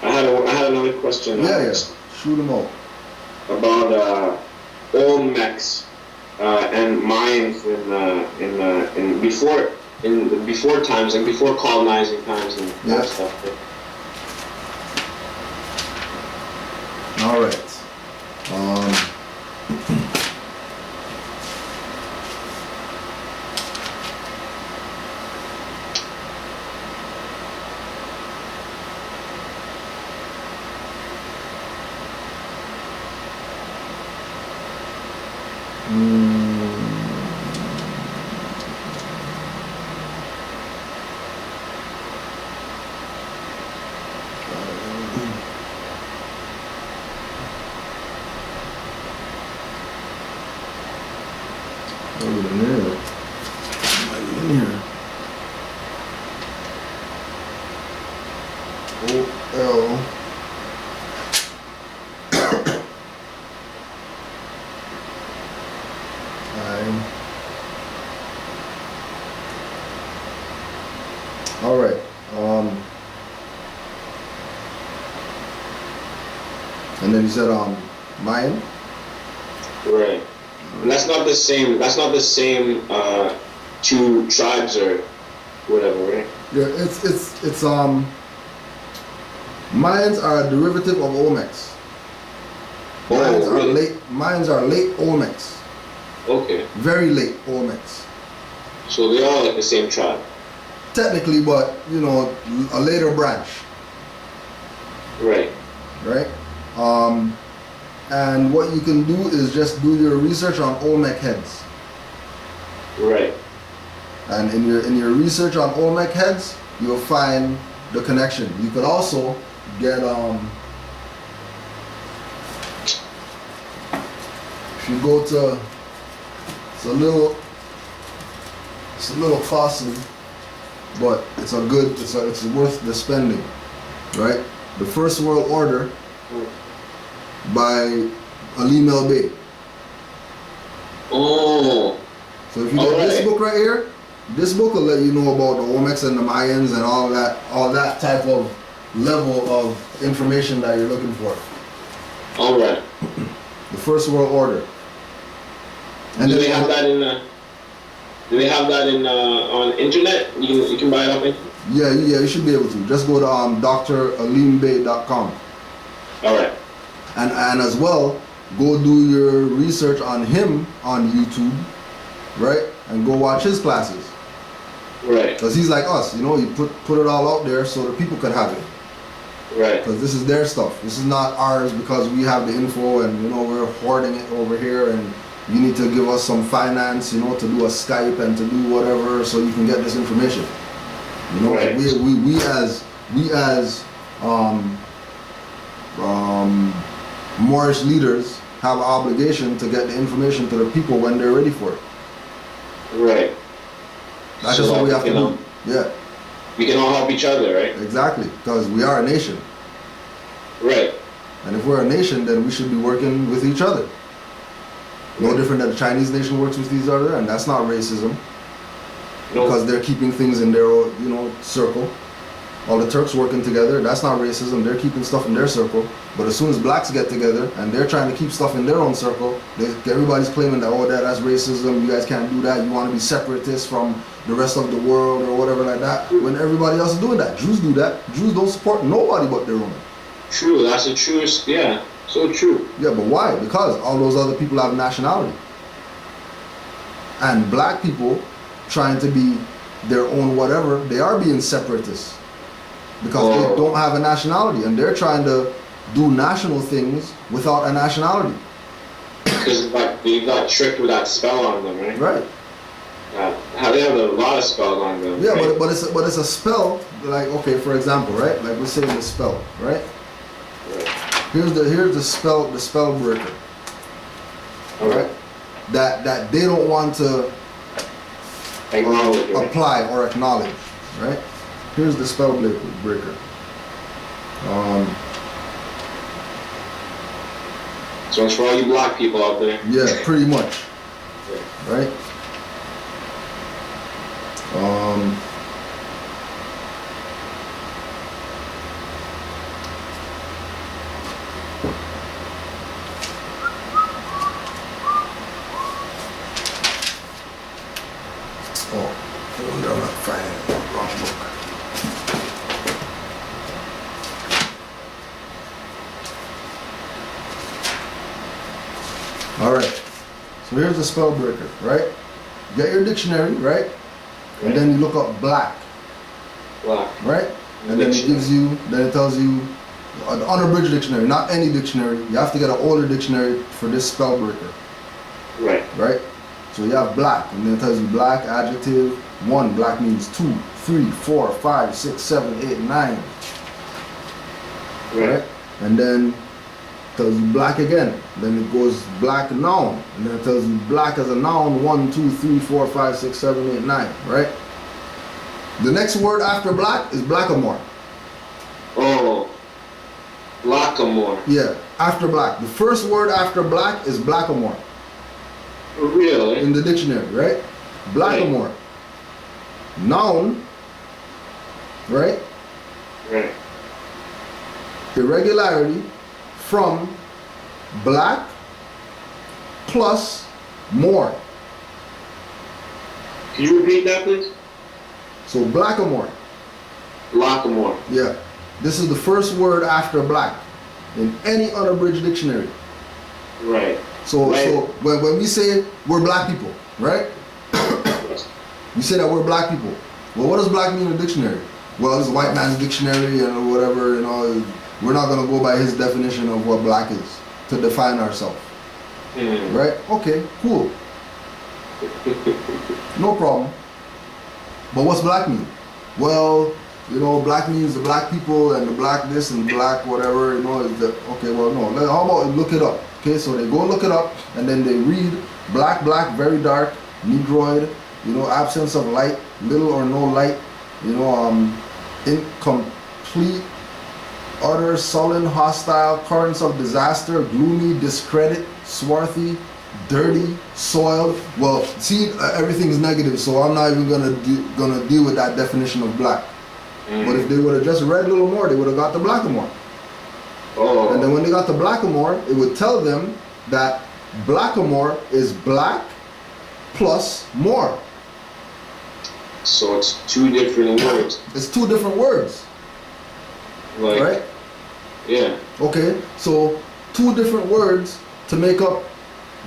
I had another question. Shoot them out. About Olmecs and Mayans in before times and before colonizing times and that stuff. All right. All right. And then you said Mayan. Right. And that's not the same. That's not the same two tribes or whatever, right? Yeah, it's Mayans are a derivative of Olmecs. Mayans are late Olmecs. Okay. Very late Olmecs. So they are like the same tribe. Technically, but a later branch. Right. right? And what you can do is just do your research on Olmec heads. Right. And in your research on Olmec heads, you'll find the connection. You could also get if you go to it's a little costly, but it's worth the spending, right? The First World Order by Alim El Bey. Oh. So if you get this book right here, this book will let you know about the Olmecs and the Mayans and all that type of level of information that you're looking for. All right. The First World Order. And do they have that on internet? You can buy it off internet? Yeah, you should be able to. Just go to dralimbey.com. All right. And as well, go do your research on him on YouTube, right? And go watch his classes. Right. Because he's like us, you put it all out there so the people could have it. Right. Because this is their stuff. This is not ours because we have the info and, we're hoarding it over here and you need to give us some finance, to do a Skype and to do whatever so you can get this information. Right. We as Moorish leaders have an obligation to get the information to the people when they're ready for it. Right. That's just what we have to do. Yeah. We can all help each other, right? Exactly, because we are a nation. Right. And if we're a nation, then we should be working with each other. No different than the Chinese nation works with each other, and that's not racism. No. Because they're keeping things in their, circle. All the Turks working together, that's not racism. They're keeping stuff in their circle. But as soon as blacks get together and they're trying to keep stuff in their own circle, everybody's claiming that, that's racism, you guys can't do that, you want to be separatists from the rest of the world or whatever like that. When everybody else is doing that. Jews do that. Jews don't support nobody but their own. True, that's the truest, yeah, so true. Yeah, but why? Because all those other people have nationality. And black people trying to be their own whatever, they are being separatists. Because they don't have a nationality and they're trying to do national things without a nationality. Because they got tricked with that spell on them, right? Right. How they have a lot of spells on them. Yeah, right? but it's a spell. Like, okay, for example, right? Like we're saying the spell, right? Here's the spell breaker. Okay. Right? That they don't want to acknowledge, right? apply or acknowledge, right? Here's the spell breaker. So it's for all you black people out there. Yeah, pretty much. Yeah. Right? I wonder I'm not finding the wrong book. Alright, so here's the spell breaker, right? Get your dictionary, right? And then you look up black. Black. Right? And then it tells you, an unabridged dictionary, not any dictionary. You have to get an older dictionary for this spell breaker. Right. Right? So you have black, and then it tells you black, adjective, 1, black means 2, 3, 4, 5, 6, 7, 8, 9. Right? And then tells you black again. Then it goes black noun. And then it tells you black as a noun, 1, 2, 3, 4, 5, 6, 7, 8, 9. Right? The next word after black is blackamoor. Oh. Blackamoor. Yeah, after black. The first word after black is blackamoor. Really? In the dictionary, right? Blackamoor. Right. Noun, right? Right. Irregularity from black plus more. Can you repeat that, please? So blackamoor. Blackamoor. Yeah. This is the first word after black in any unabridged dictionary. Right. So when we say we're black people, right? We say that we're black people. Well, what does black mean in the dictionary? Well, it's a white man's dictionary and whatever, we're not gonna go by his definition of what black is to define ourselves. Right? Okay, cool. No problem. But what's black mean? Well, you know, black means the black people and the black this and black whatever, you know, is the, okay, well, no. How about look it up? Okay, so they go look it up and then they read black, very dark, negroid, you know, absence of light, little or no light, you know, incomplete, utter, sullen, hostile, currents of disaster, gloomy, discredit, swarthy, dirty, soiled. Well, see, everything's negative, so I'm not even gonna deal with that definition of black. But if they would have just read a little more, they would have got the Blackamoor. Oh. And then when they got the Blackamoor, it would tell them that Blackamoor is black plus more. So it's two different words. It's two different words. Like, right? Yeah. Okay, so two different words to make up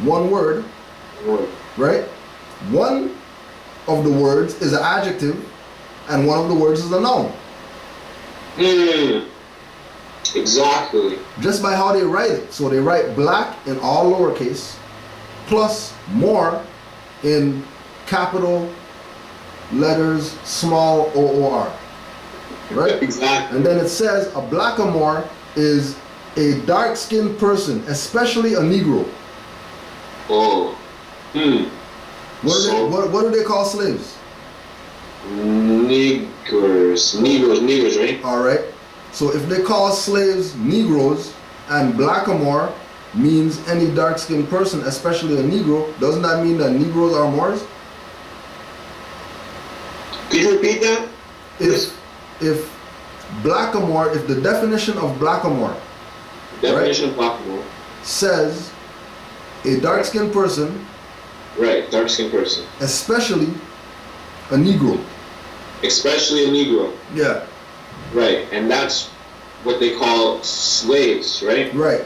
one word. Right? One of the words is an adjective and one of the words is a noun. Exactly. Just by how they write it. So they write black in all lowercase plus more in capital letters small OOR. Right? Exactly. And then it says a blackamoor is a dark-skinned person, especially a Negro. Oh. What do they call slaves? Negroes, right? Alright. So if they call slaves Negroes and blackamoor means any dark-skinned person, especially a Negro, doesn't that mean that Negroes are Moors? Could you repeat that? If blackamoor, if the definition of blackamoor, definition of blackamoor says a dark-skinned person, right, dark-skinned person, especially a Negro. Especially a Negro. Yeah. Right, and that's what they call slaves, right? Right.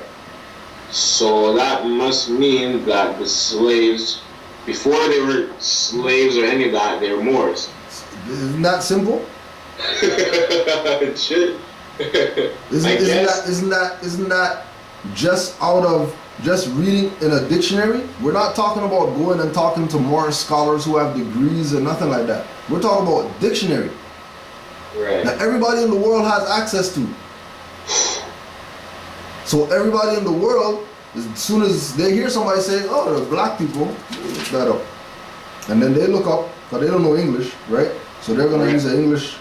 So that must mean that the slaves, before they were slaves or any of that, they were Moors. Isn't that simple? It should. Isn't that just out of just reading in a dictionary? We're not talking about going and talking to more scholars who have degrees and nothing like that. We're talking about dictionary. Right. That everybody in the world has access to. So everybody in the world, as soon as they hear somebody say, oh, there's black people, look that up. And then they look up, because they don't know English, right? So they're going to use an English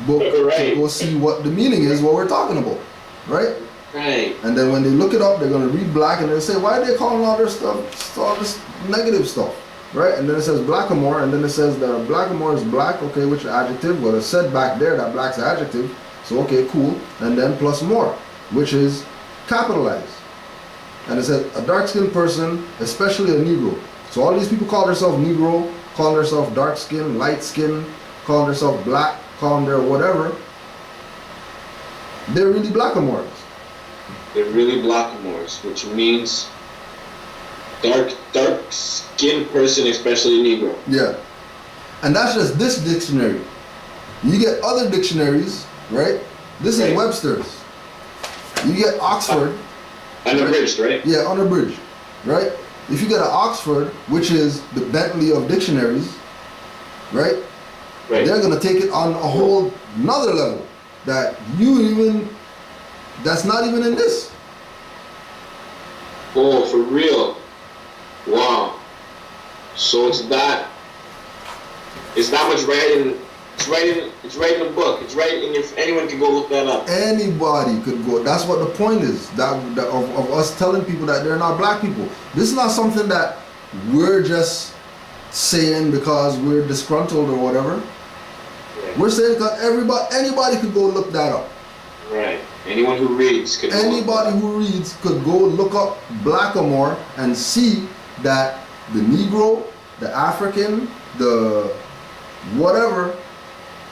book to go see what the meaning is, what we're talking about, right? Right. And then when they look it up, they're going to read black and they'll say, why are they calling all this stuff, all this negative stuff, right? And then it says blackamoor, and then it says that blackamoor is black, okay, which is adjective, but it said back there that black's an adjective, so okay, cool. And then plus more, which is capitalized. And it says a dark-skinned person, especially a Negro. So all these people call themselves Negro, call themselves dark-skinned, light-skinned, call themselves black, call them their whatever. They're really blackamoors. They're really blackamoors, which means dark-skinned person, especially Negro. Yeah. And that's just this dictionary. You get other dictionaries, right? This is Webster's. You get Oxford. Unabridged, right? Yeah, unabridged, right? If you get an Oxford, which is the Bentley of dictionaries, right? They're gonna take it on a whole another level that that's not even in this. Oh, for real? Wow. So it's that much writing. It's right in the book. It's right in your. Anyone can go look that up. Anybody could go. That's what the point is. Of us telling people that they're not black people. This is not something that we're just saying because we're disgruntled or whatever. Right. We're saying because anybody could go look that up. Right. Anyone who reads could. Anybody who reads could go look up blackamoor and see that the Negro, the African, the whatever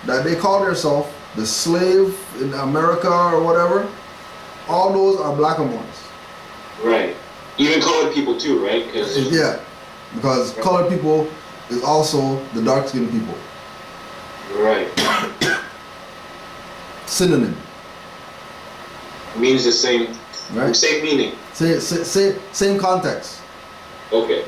that they call themselves, the slave in America or whatever, all those are blackamoors. Right. Even colored people too, right? Yeah, because colored people is also the dark-skinned people. Right. Synonym. Means the same. Right. Same meaning. Same context. Okay.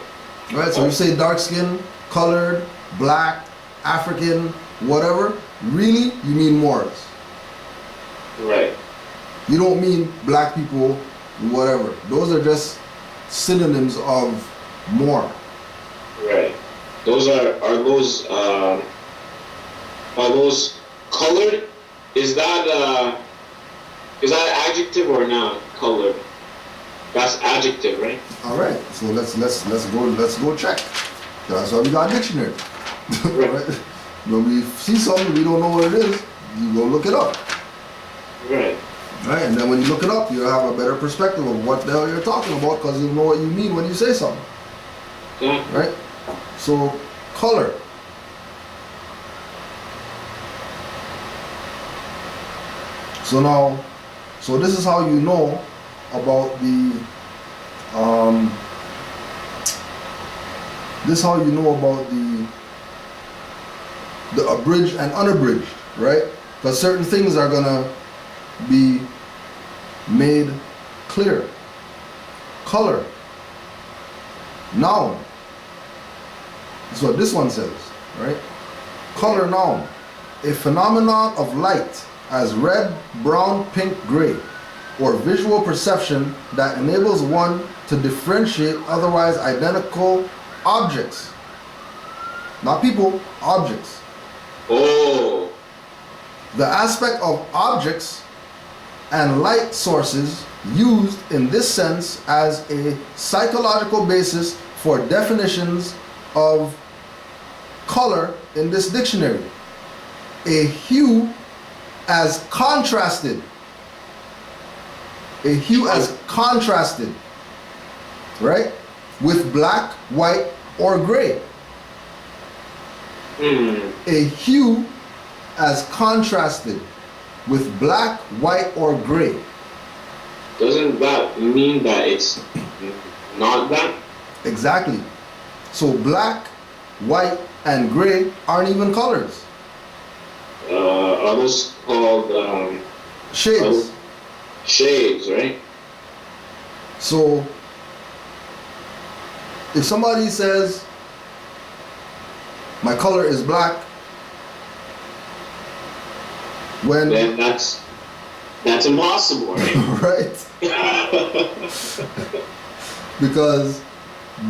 Right. So you say dark skin, colored, black, African, whatever. Really, you mean Moors. Right. You don't mean black people, whatever. Those are just synonyms of Moor. Right. Those are those colored? Is that adjective or noun? Colored. That's adjective, right? All right. So let's go check. That's why we got a dictionary. Right. When we see something we don't know what it is, you go look it up. Right. Right. And then when you look it up, you'll have a better perspective of what the hell you're talking about because you'll know what you mean when you say something. Yeah. Right. So color. So this is how you know about the abridged and unabridged, right? Because certain things are gonna be made clear. Color. Noun. That's what this one says, right? Color noun. A phenomenon of light as red, brown, pink, gray, or visual perception that enables one to differentiate otherwise identical objects. Not people, objects. Oh. The aspect of objects and light sources used in this sense as a psychological basis for definitions of color in this dictionary. A hue as contrasted. A hue as contrasted, right? With black, white, or gray. A hue as contrasted with black, white, or gray. Doesn't that mean that it's not that? Exactly. So black, white, and gray aren't even colors. Are those called Shades. Shades, right? So if somebody says my color is black, when then that's impossible, right? right? Because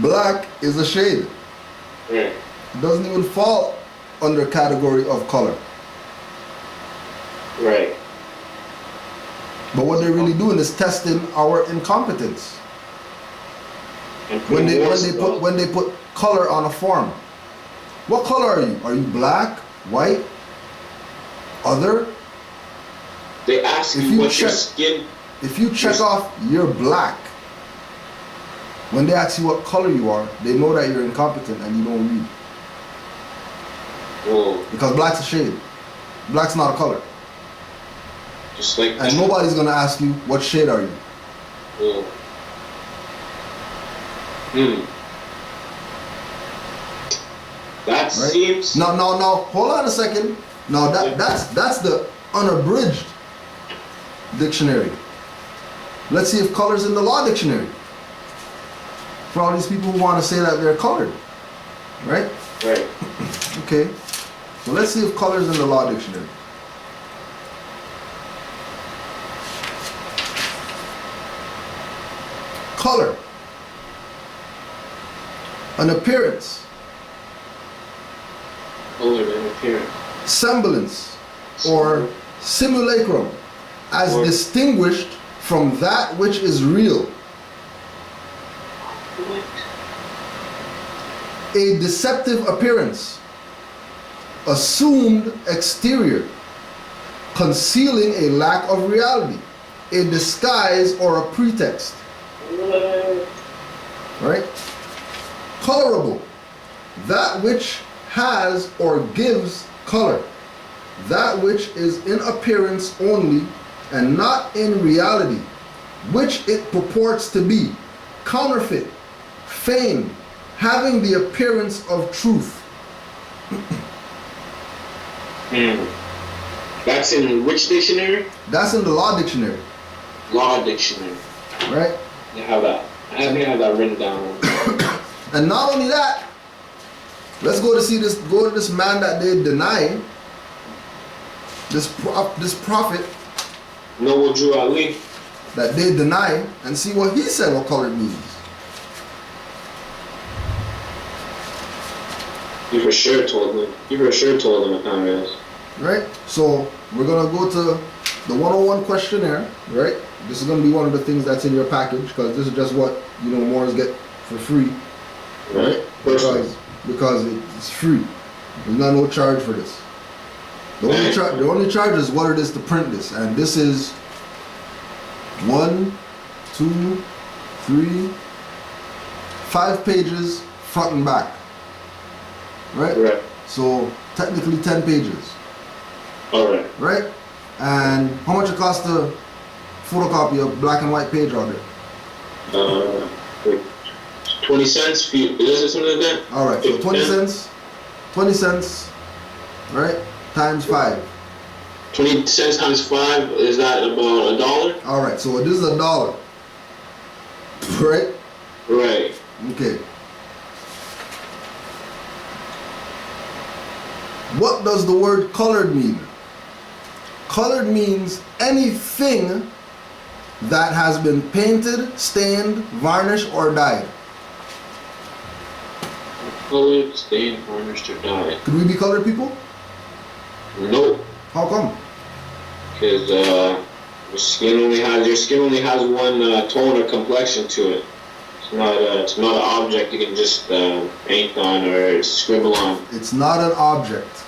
black is a shade. Right. It doesn't even fall under category of color. Right. But what they're really doing is testing our incompetence. And When they put color on a form. What color are you? Are you black, white, other? They ask you what your skin. If you check off you're black, when they ask you what color you are, they know that you're incompetent and you don't read. Whoa. Because black's a shade. Black's not a color. Just like and nobody's gonna ask you what shade are you. Whoa. That right? seems. Now, hold on a second. Now that's the unabridged dictionary. Let's see if color's in the law dictionary. For all these people who want to say that they're colored, right? Right. Okay. So let's see if color's in the law dictionary. Color. An appearance. Color and appearance. Semblance or simulacrum as distinguished from that which is real. What? A deceptive appearance. Assumed exterior. Concealing a lack of reality. A disguise or a pretext. Right? Colorable. That which has or gives color. That which is in appearance only and not in reality, which it purports to be. Counterfeit. Feigned. Having the appearance of truth. That's in which dictionary? That's in the law dictionary. Law dictionary. right? You have that. I think I have that written down. And not only that, let's go to this man that they deny, this prophet Noble Drew Ali. that they deny, and see what he said what colored means. You for sure told him. You for sure told him what time it is. Right? So we're gonna go to the 101 questionnaire, right? This is gonna be one of the things that's in your package, because this is just what Moors get for free, right? Because it's free. There's no charge for this. The only charge is what it is to print this, and this is 1, 2, 3, 5 pages front and back, right? Right. So technically 10 pages. All right. Right? And how much it costs to photocopy a black and white page out there? Like 20 cents. Is it something like that? All right. So 20 cents, right? Times 5. 20 cents times 5, is that about $1? All right. So this is $1. Right? Right. Okay. What does the word colored mean? Colored means anything that has been painted, stained, varnished, or dyed. Colored, stained, varnished, or dyed. Could we be colored people? Nope. How come? Because your skin only has one tone or complexion to it. It's not an object you can just paint on or scribble on. It's not an object.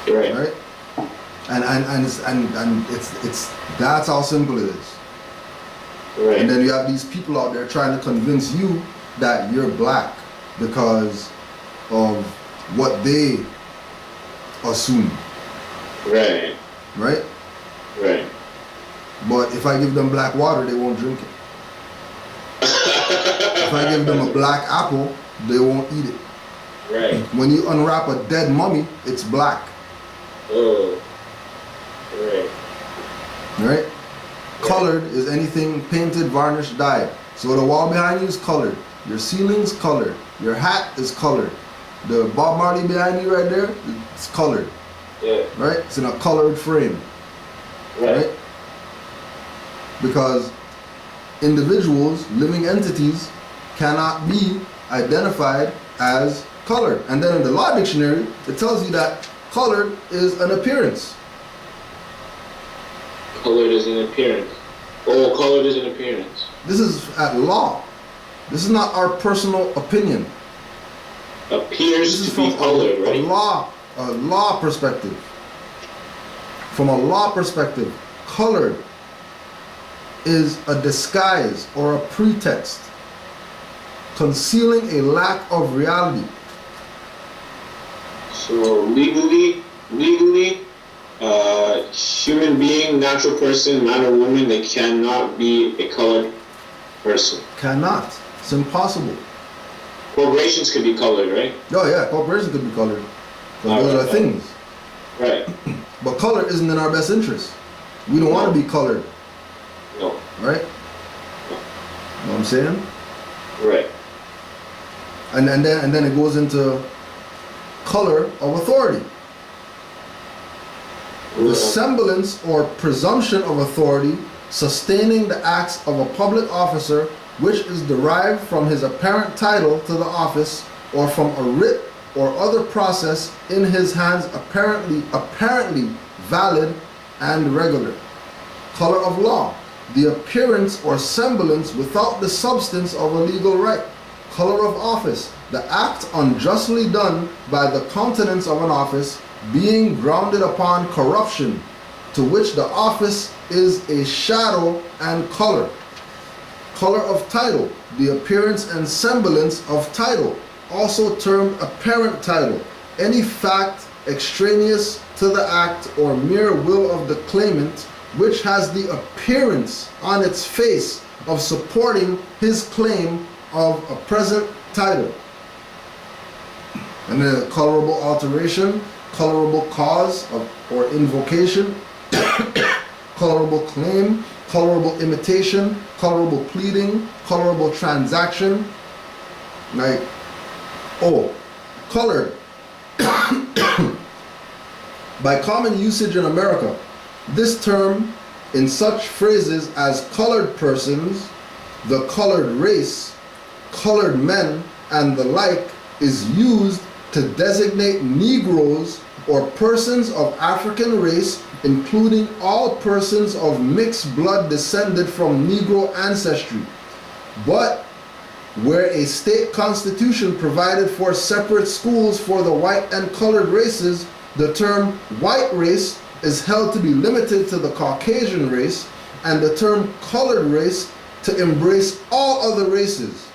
Right. Right? And it's that's how simple it is. Right. And then you have these people out there trying to convince you that you're black because of what they assume. Right. Right? Right. But if I give them black water, they won't drink it. If I give them a black apple, they won't eat it. Right. When you unwrap a dead mummy, it's black. Oh. Right. Right? Colored is anything painted, varnished, dyed. So the wall behind you is colored. Your ceiling's colored. Your hat is colored. The Bob Marley behind you right there, it's colored. Yeah. Right? It's in a colored frame. Right? Because individuals, living entities, cannot be identified as colored. And then in the law dictionary, it tells you that colored is an appearance. Colored is an appearance. Oh, colored is an appearance. This is at law. This is not our personal opinion. Appears This is to be from colored, right? a law perspective. From a law perspective, colored is a disguise or a pretext concealing a lack of reality. So legally, human being, natural person, man or woman, they cannot be a colored person. Cannot. It's impossible. Corporations could be colored, right? Oh yeah, corporations could be colored. Because those are things. Right. But color isn't in our best interest. We don't want to be colored. No. Right? Know what I'm saying? Right. And then it goes into color of authority. The semblance or presumption of authority sustaining the acts of a public officer which is derived from his apparent title to the office or from a writ or other process in his hands apparently valid and regular. Color of law, the appearance or semblance without the substance of a legal right. Color of office, the act unjustly done by the countenance of an office being grounded upon corruption, to which the office is a shadow and color. Color of title, the appearance and semblance of title, also termed apparent title, any fact extraneous to the act or mere will of the claimant, which has the appearance on its face of supporting his claim of a present title. And then colorable alteration, colorable cause or invocation, colorable claim, colorable imitation, colorable pleading, colorable transaction. Like, oh, colored. By common usage in America, this term in such phrases as colored persons, the colored race, colored men, and the like is used to designate Negroes or persons of African race, including all persons of mixed blood descended from Negro ancestry. But where a state constitution provided for separate schools for the white and colored races, the term white race is held to be limited to the Caucasian race, and the term colored race to embrace all other races.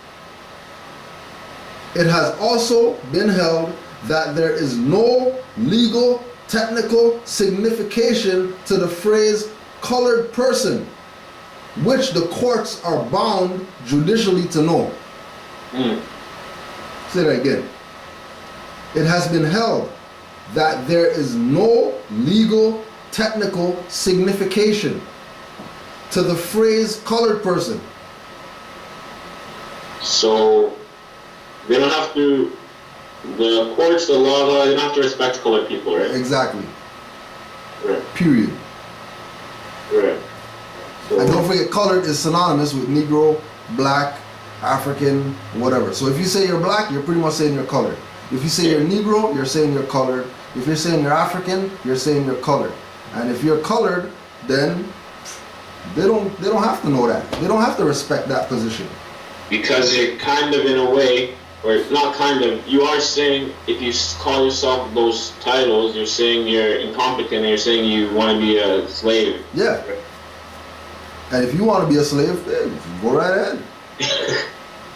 It has also been held that there is no legal, technical signification to the phrase colored person, which the courts are bound judicially to know. Say that again. It has been held that there is no legal, technical signification to the phrase colored person. So they don't have to, the courts, the law, they don't have to respect colored people, right? Exactly. Right. Period. Right. So, and don't forget, colored is synonymous with Negro, black, African, whatever. So if you say you're black, you're pretty much saying you're colored. If you say you're Negro, you're saying you're colored. If you're saying you're African, you're saying you're colored. And if you're colored, then they don't have to know that. They don't have to respect that position. Because you're kind of in a way, or not kind of, you are saying, if you call yourself those titles, you're saying you're incompetent, and you're saying you want to be a slave. Yeah. And if you want to be a slave, then go right ahead.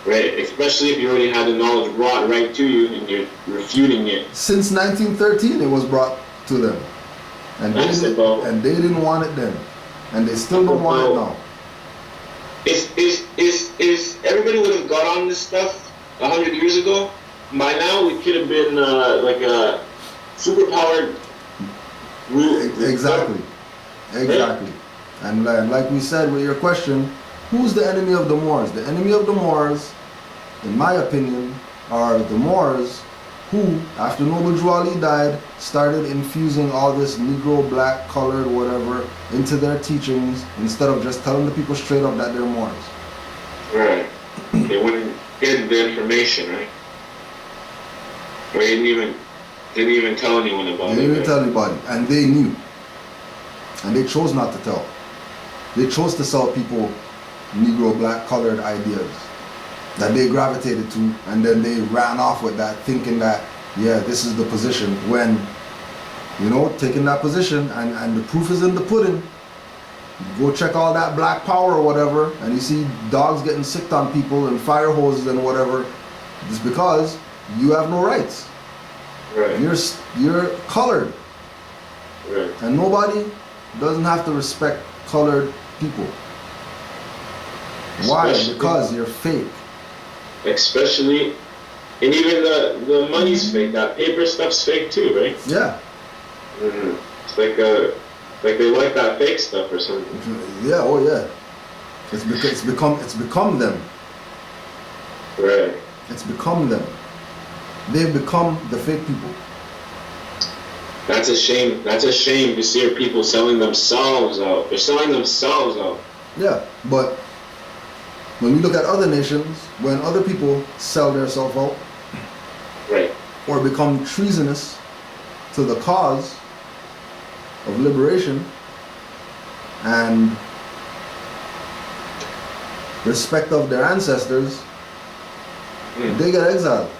Right, especially if you already had the knowledge brought right to you and you're refuting it. Since 1913, it was brought to them. And they didn't want it then. And they still don't want it now. If everybody would have got on this stuff 100 years ago, by now we could have been like a superpowered group. Exactly. Exactly. And like we said with your question, who's the enemy of the Moors? The enemy of the Moors, in my opinion, are the Moors who, after Noble Drew Ali died, started infusing all this Negro, black, colored, whatever, into their teachings instead of just telling the people straight up that they're Moors. Right. They wouldn't get the information, right? Or they didn't even tell anyone about it. They didn't even tell anybody, and they knew. And they chose not to tell. They chose to sell people Negro, black, colored ideas that they gravitated to, and then they ran off with that, thinking that, yeah, this is the position, when, you know, taking that position, and the proof is in the pudding. You go check all that black power or whatever, and you see dogs getting sicked on people and fire hoses and whatever. It's because you have no rights. Right. You're colored. Right. And nobody doesn't have to respect colored people. Why? Because you're fake. Especially, and even the money's fake. That paper stuff's fake too, right? Yeah. Mm-hmm. It's like they like that fake stuff or something. Yeah. Oh yeah. It's become them. Right. It's become them. They've become the fake people. That's a shame. That's a shame to see people selling themselves out. They're selling themselves out. Yeah, but when we look at other nations, when other people sell themselves out, right, or become treasonous to the cause of liberation and respect of their ancestors, they get exiled.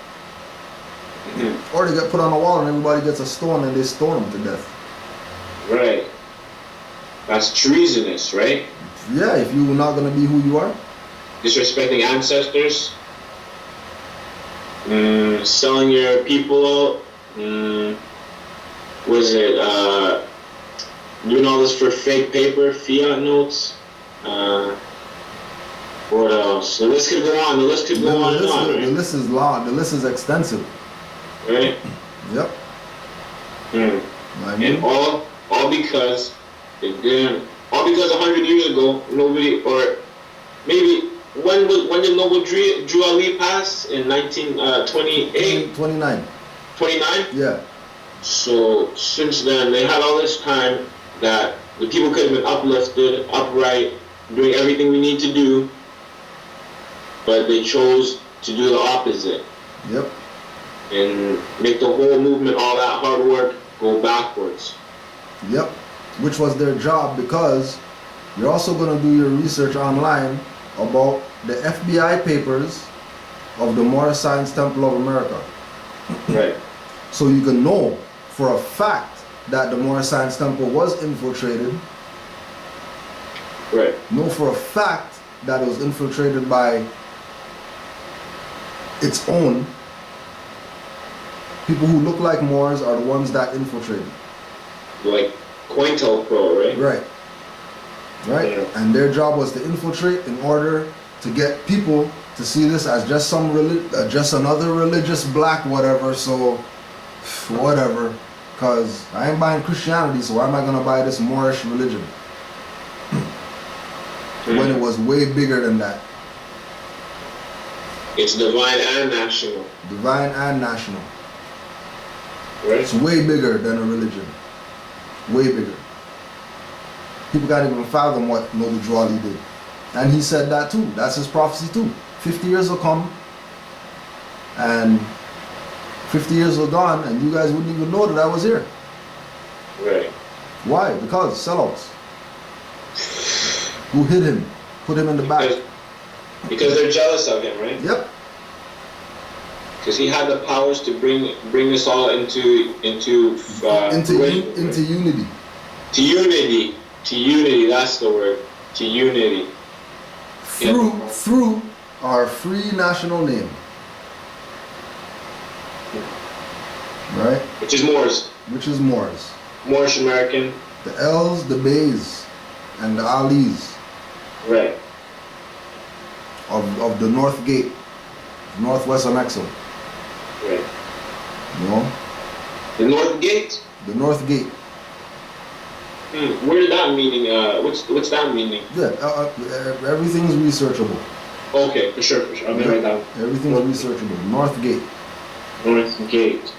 Or they get put on a wall and everybody gets a stone and they stone them to death. Right. That's treasonous, right? Yeah, if you're not going to be who you are. Disrespecting ancestors. Selling your people out. Was it doing all this for fake paper, fiat notes? What else? The list could go on. The list could go on and on. Right? The list is long. The list is extensive. Right? Yep. And all because they didn't. all because 100 years ago, nobody, or maybe when did Noble Drew Ali pass in 1928? 29. 29. Yeah. So since then, they had all this time that the people could have been uplifted, upright, doing everything we need to do, but they chose to do the opposite. Yep. And make the whole movement, all that hard work, go backwards. Yep. Which was their job, because you're also going to do your research online about the FBI papers of the Moorish Science Temple of America. Right. So you can know for a fact that the Moorish Science Temple was infiltrated. Right. Know for a fact that it was infiltrated by its own. People who look like Moors are the ones that infiltrated. Like COINTELPRO, right? Right. Right? Yeah. And their job was to infiltrate in order to get people to see this as just just another religious black whatever, so whatever. Because I ain't buying Christianity, so why am I going to buy this Moorish religion? When it was way bigger than that. It's divine and national. Divine and national. Right? It's way bigger than a religion. Way bigger. People can't even fathom what Noble Drew Ali did. And he said that too. That's his prophecy too. 50 years will come, and 50 years will gone, and you guys wouldn't even know that I was here. Right. Why? Because sellouts. Who hid him? Put him in the back. Because they're jealous of him, right? Yep. Because he had the powers to bring us all into unity. To unity. That's the word. To unity. Through our free national name. Right? Which is Moors. Which is Moors. Moorish American. The L's, the Bays, and the Ali's. Right. Of the North Gate. Northwest Amexo. Right. You know? The North Gate? The North Gate. Where did that meaning, what's that meaning? Yeah, everything's researchable. Okay, for sure. I'll write it down. Everything's researchable. North Gate. North Gate.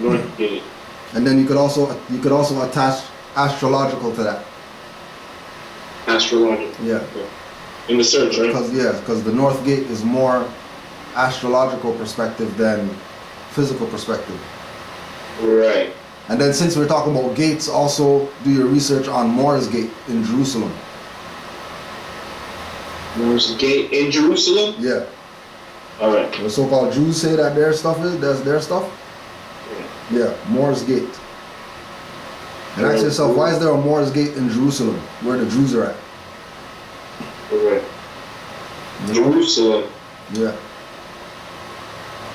North Gate. And then you could also attach astrological to that. Astrological. Yeah. In the search, right? Because the North Gate is more astrological perspective than physical perspective. Right. And then since we're talking about gates, also do your research on Moors Gate in Jerusalem. Moors Gate in Jerusalem? Yeah. All right. The so-called Jews say that their stuff that's their stuff. Yeah, Moors Gate. And ask yourself, why is there a Moors Gate in Jerusalem, where the Jews are at? Right. Jerusalem. Yeah.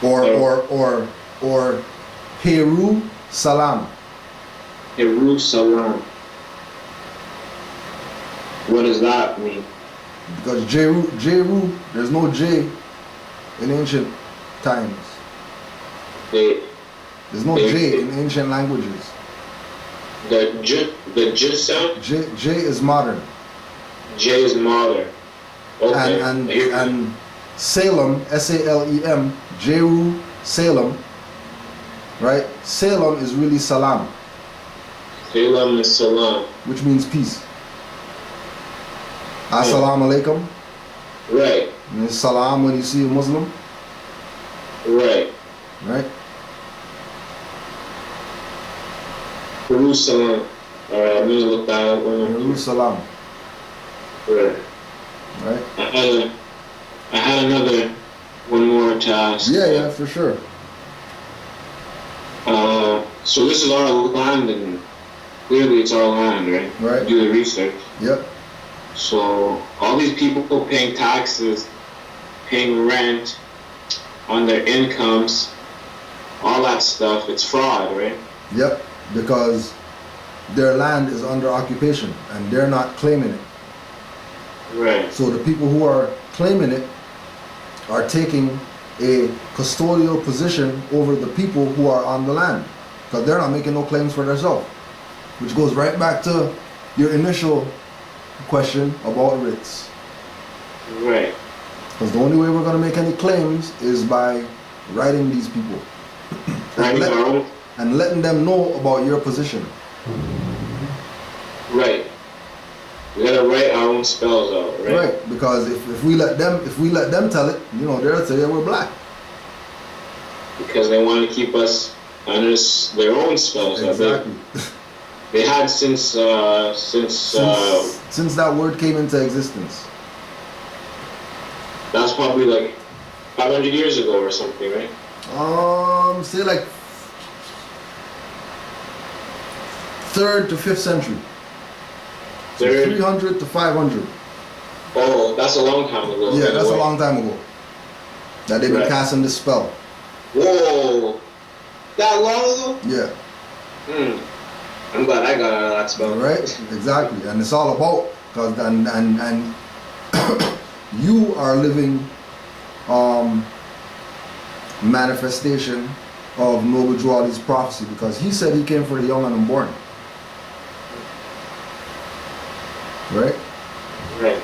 Or Heru Salam. Heru Salam. What does that mean? Because Jeru, there's no J in ancient times. There's no J in ancient languages. The J sound? J is modern. J is modern. Okay. And Salem, S-A-L-E-M, Jeru, Salem, right? Salem is really Salam. Salem is Salam. Which means peace. Assalamu alaikum. Right. And it's salam when you see a Muslim. Right. Right? Jerusalem. Alright, I'm gonna look that up. Jerusalem. Right. Right? I had another one more to ask. Yeah, for sure. So this is our land, and clearly it's our land, right? Right. Do the research. Yep. So all these people paying taxes, paying rent on their incomes, all that stuff, it's fraud, right? Yep. Because their land is under occupation and they're not claiming it. Right. So the people who are claiming it are taking a custodial position over the people who are on the land, because they're not making no claims for themselves, which goes right back to your initial question about writs. Right. Because the only way we're going to make any claims is by writing these people. And letting them know about your position. Right. We gotta write our own spells out, right? Right, because if we let them tell it, you know, they'll say we're black. Because they want to keep us under their own spells. Exactly. They had since that word came into existence. That's probably like 500 years ago or something, right? Say like 3rd to 5th century. So 300 to 500. Oh, that's a long time ago. Yeah, that's a long time ago. That they've been casting this spell. Whoa, that long ago? Yeah. I'm glad I got out of that spell. Right, exactly, and it's all about because and you are living manifestation of Noble Drew prophecy, because he said he came for the young and unborn. Right? Right.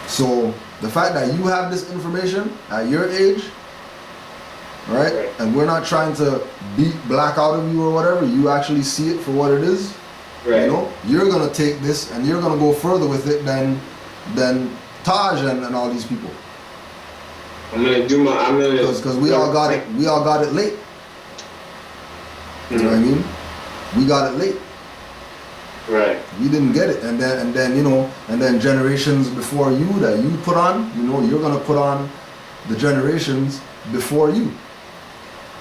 So the fact that you have this information at your age, right? And we're not trying to beat black out of you or whatever, you actually see it for what it is. Right. You know, you're gonna take this and you're gonna go further with it than Taj and all these people. Because we all got it late. You know what I mean? We got it late. Right. We didn't get it, and then generations before you that you put on, you know, you're gonna put on the generations before you.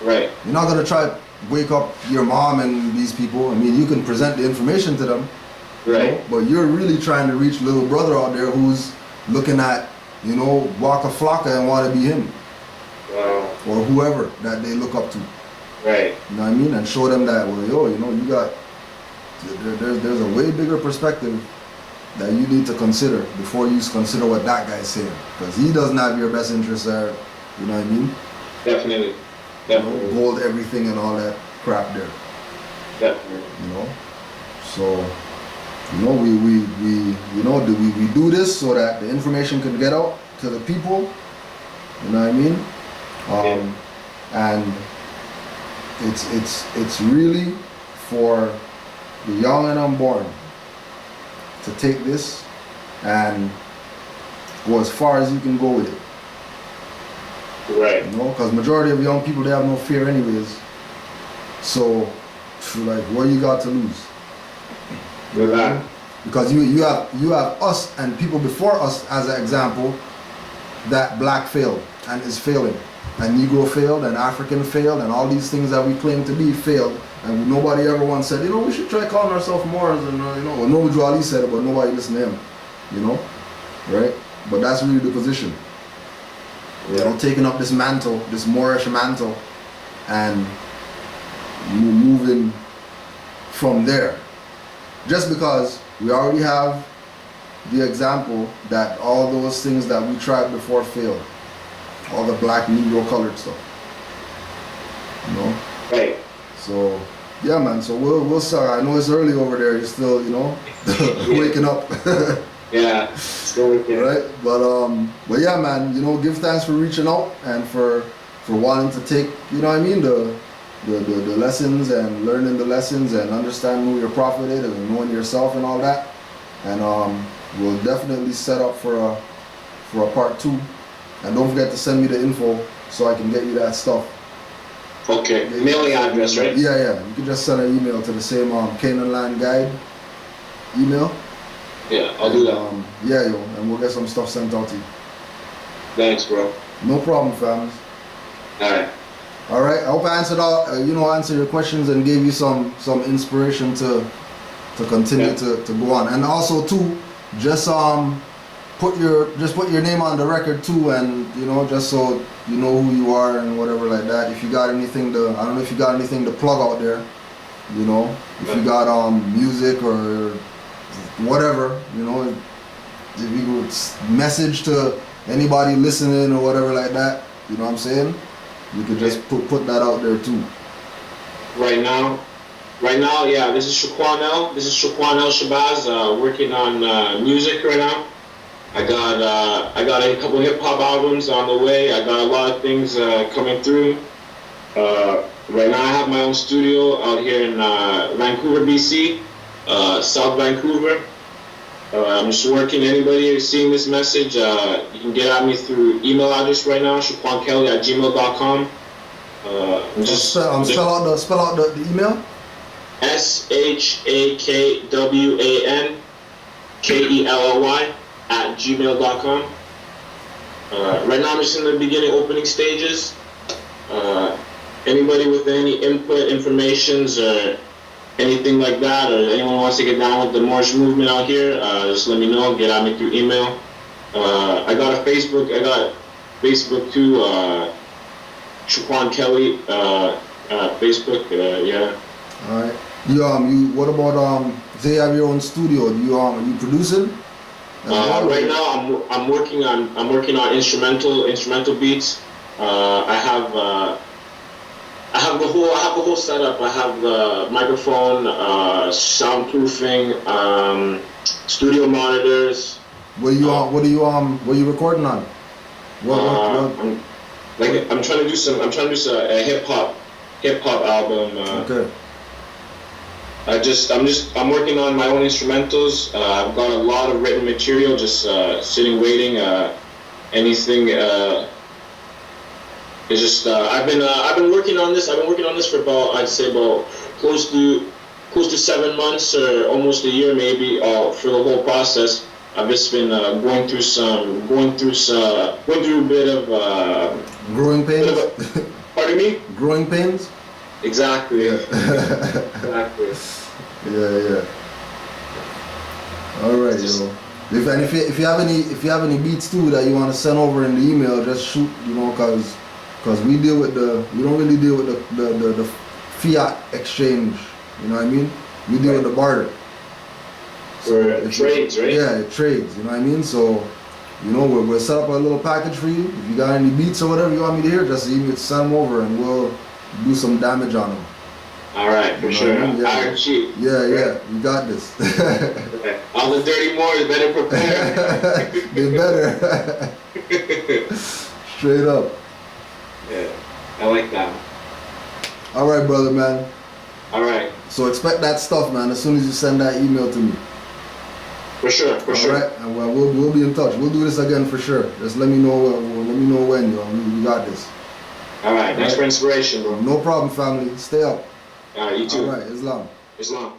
Right. You're not gonna try to wake up your mom and these people. I mean, you can present the information to them. Right. You know, but you're really trying to reach little brother out there who's looking at, you know, Waka Flocka and want to be him. Wow. Or whoever that they look up to. Right. You know what I mean? And show them that, well, yo, you know, you got, there's a way bigger perspective that you need to consider before you consider what that guy's saying. Because he doesn't have your best interests there. You know what I mean? Definitely. You know, gold everything and all that crap there. Definitely. You know? So, you know, we do this so that the information can get out to the people. You know what I mean? And it's really for the young and unborn to take this and go as far as you can go with it. Right. You know, because majority of young people, they have no fear anyways. So, like, what you got to lose? With that. Because you have us and people before us as an example that black failed and is failing, and Negro failed and African failed and all these things that we claim to be failed, and nobody ever once said, you know, we should try calling ourselves Moors, and you know, well, Noble Drew Ali said it, but nobody listened to him, you know, right? But that's really the position. You know, taking up this mantle, this Moorish mantle, and moving from there. Just because we already have the example that all those things that we tried before failed. All the black, Negro colored stuff. You know? Right. So, yeah, man. So we'll start. I know it's early over there. You're still, you know, waking up. Yeah, still waking up. Right? But yeah, man, you know, give thanks for reaching out and for wanting to take, you know what I mean, the lessons and learning the lessons and understanding who your prophet is and knowing yourself and all that. And we'll definitely set up for a part 2. And don't forget to send me the info so I can get you that stuff. Okay. Mailing address, right? Yeah. You can just send an email to the same Canaandland guide email. Yeah, I'll do that. Yeah, yo, and we'll get some stuff sent out to you. Thanks, bro. No problem, fam. All right. I hope I answered answer your questions and gave you some inspiration to continue to go on. And also too, just put your name on the record too, and you know, just so you know who you are and whatever like that. If you got anything I don't know if you got anything to plug out there, you know, if you got music or whatever, you know, if you would message to anybody listening or whatever like that, you know what I'm saying? You could just put that out there too. Right now, Right now, yeah, this is Shaquan L. This is Shaquan L. Shabazz, working on music right now. I got a couple hip hop albums on the way. I got a lot of things coming through. Right now, I have my own studio out here in Vancouver, BC, South Vancouver. I'm just working. Anybody who's seeing this message, you can get at me through email address right now, shaquankelly@gmail.com. Spell out the email. SHAKWANKELLY@gmail.com. Right now I'm just in the beginning opening stages. Anybody with any input, informations, or anything like that, or anyone wants to get down with the Moorish movement out here, just let me know. Get at me through email. I got Facebook too. Shaquan Kelly. Facebook. Yeah. All right. You what about say you have your own studio? Do you are you producing? Right now I'm working on instrumental beats. I have the whole setup. I have the microphone, soundproofing, studio monitors. What are you recording on? I'm trying to do a hip hop album. Okay. I'm working on my own instrumentals. I've got a lot of written material just sitting waiting. Anything. It's just I've been working on this. I've been working on this for about close to 7 months or almost a year maybe for the whole process. I've just been going through a bit of growing pains. Pardon me? Growing pains. Exactly. Yeah. Exactly. Yeah. All right, yo. If you have any beats too that you want to send over in the email, just shoot. Cause we don't really deal with the fiat exchange. You know what I mean? We deal with the barter. So trades, right? Yeah, trades. You know what I mean? So, we'll set up a little package for you. If you got any beats or whatever you want me to hear, just send them over and we'll do some damage on them. All right, for sure. Yeah. Iron cheap. Yeah, you got this. All the dirty Moors better prepare. They better. Straight up. Yeah, I like that. All right, brother, man. All right. So expect that stuff, man, as soon as you send that email to me. For sure. All right, and we'll be in touch. We'll do this again for sure. Just let me know when, yo. We got this. All right. Thanks for inspiration, bro. No problem, family. Stay up. All right, you too. All right, Islam. Islam.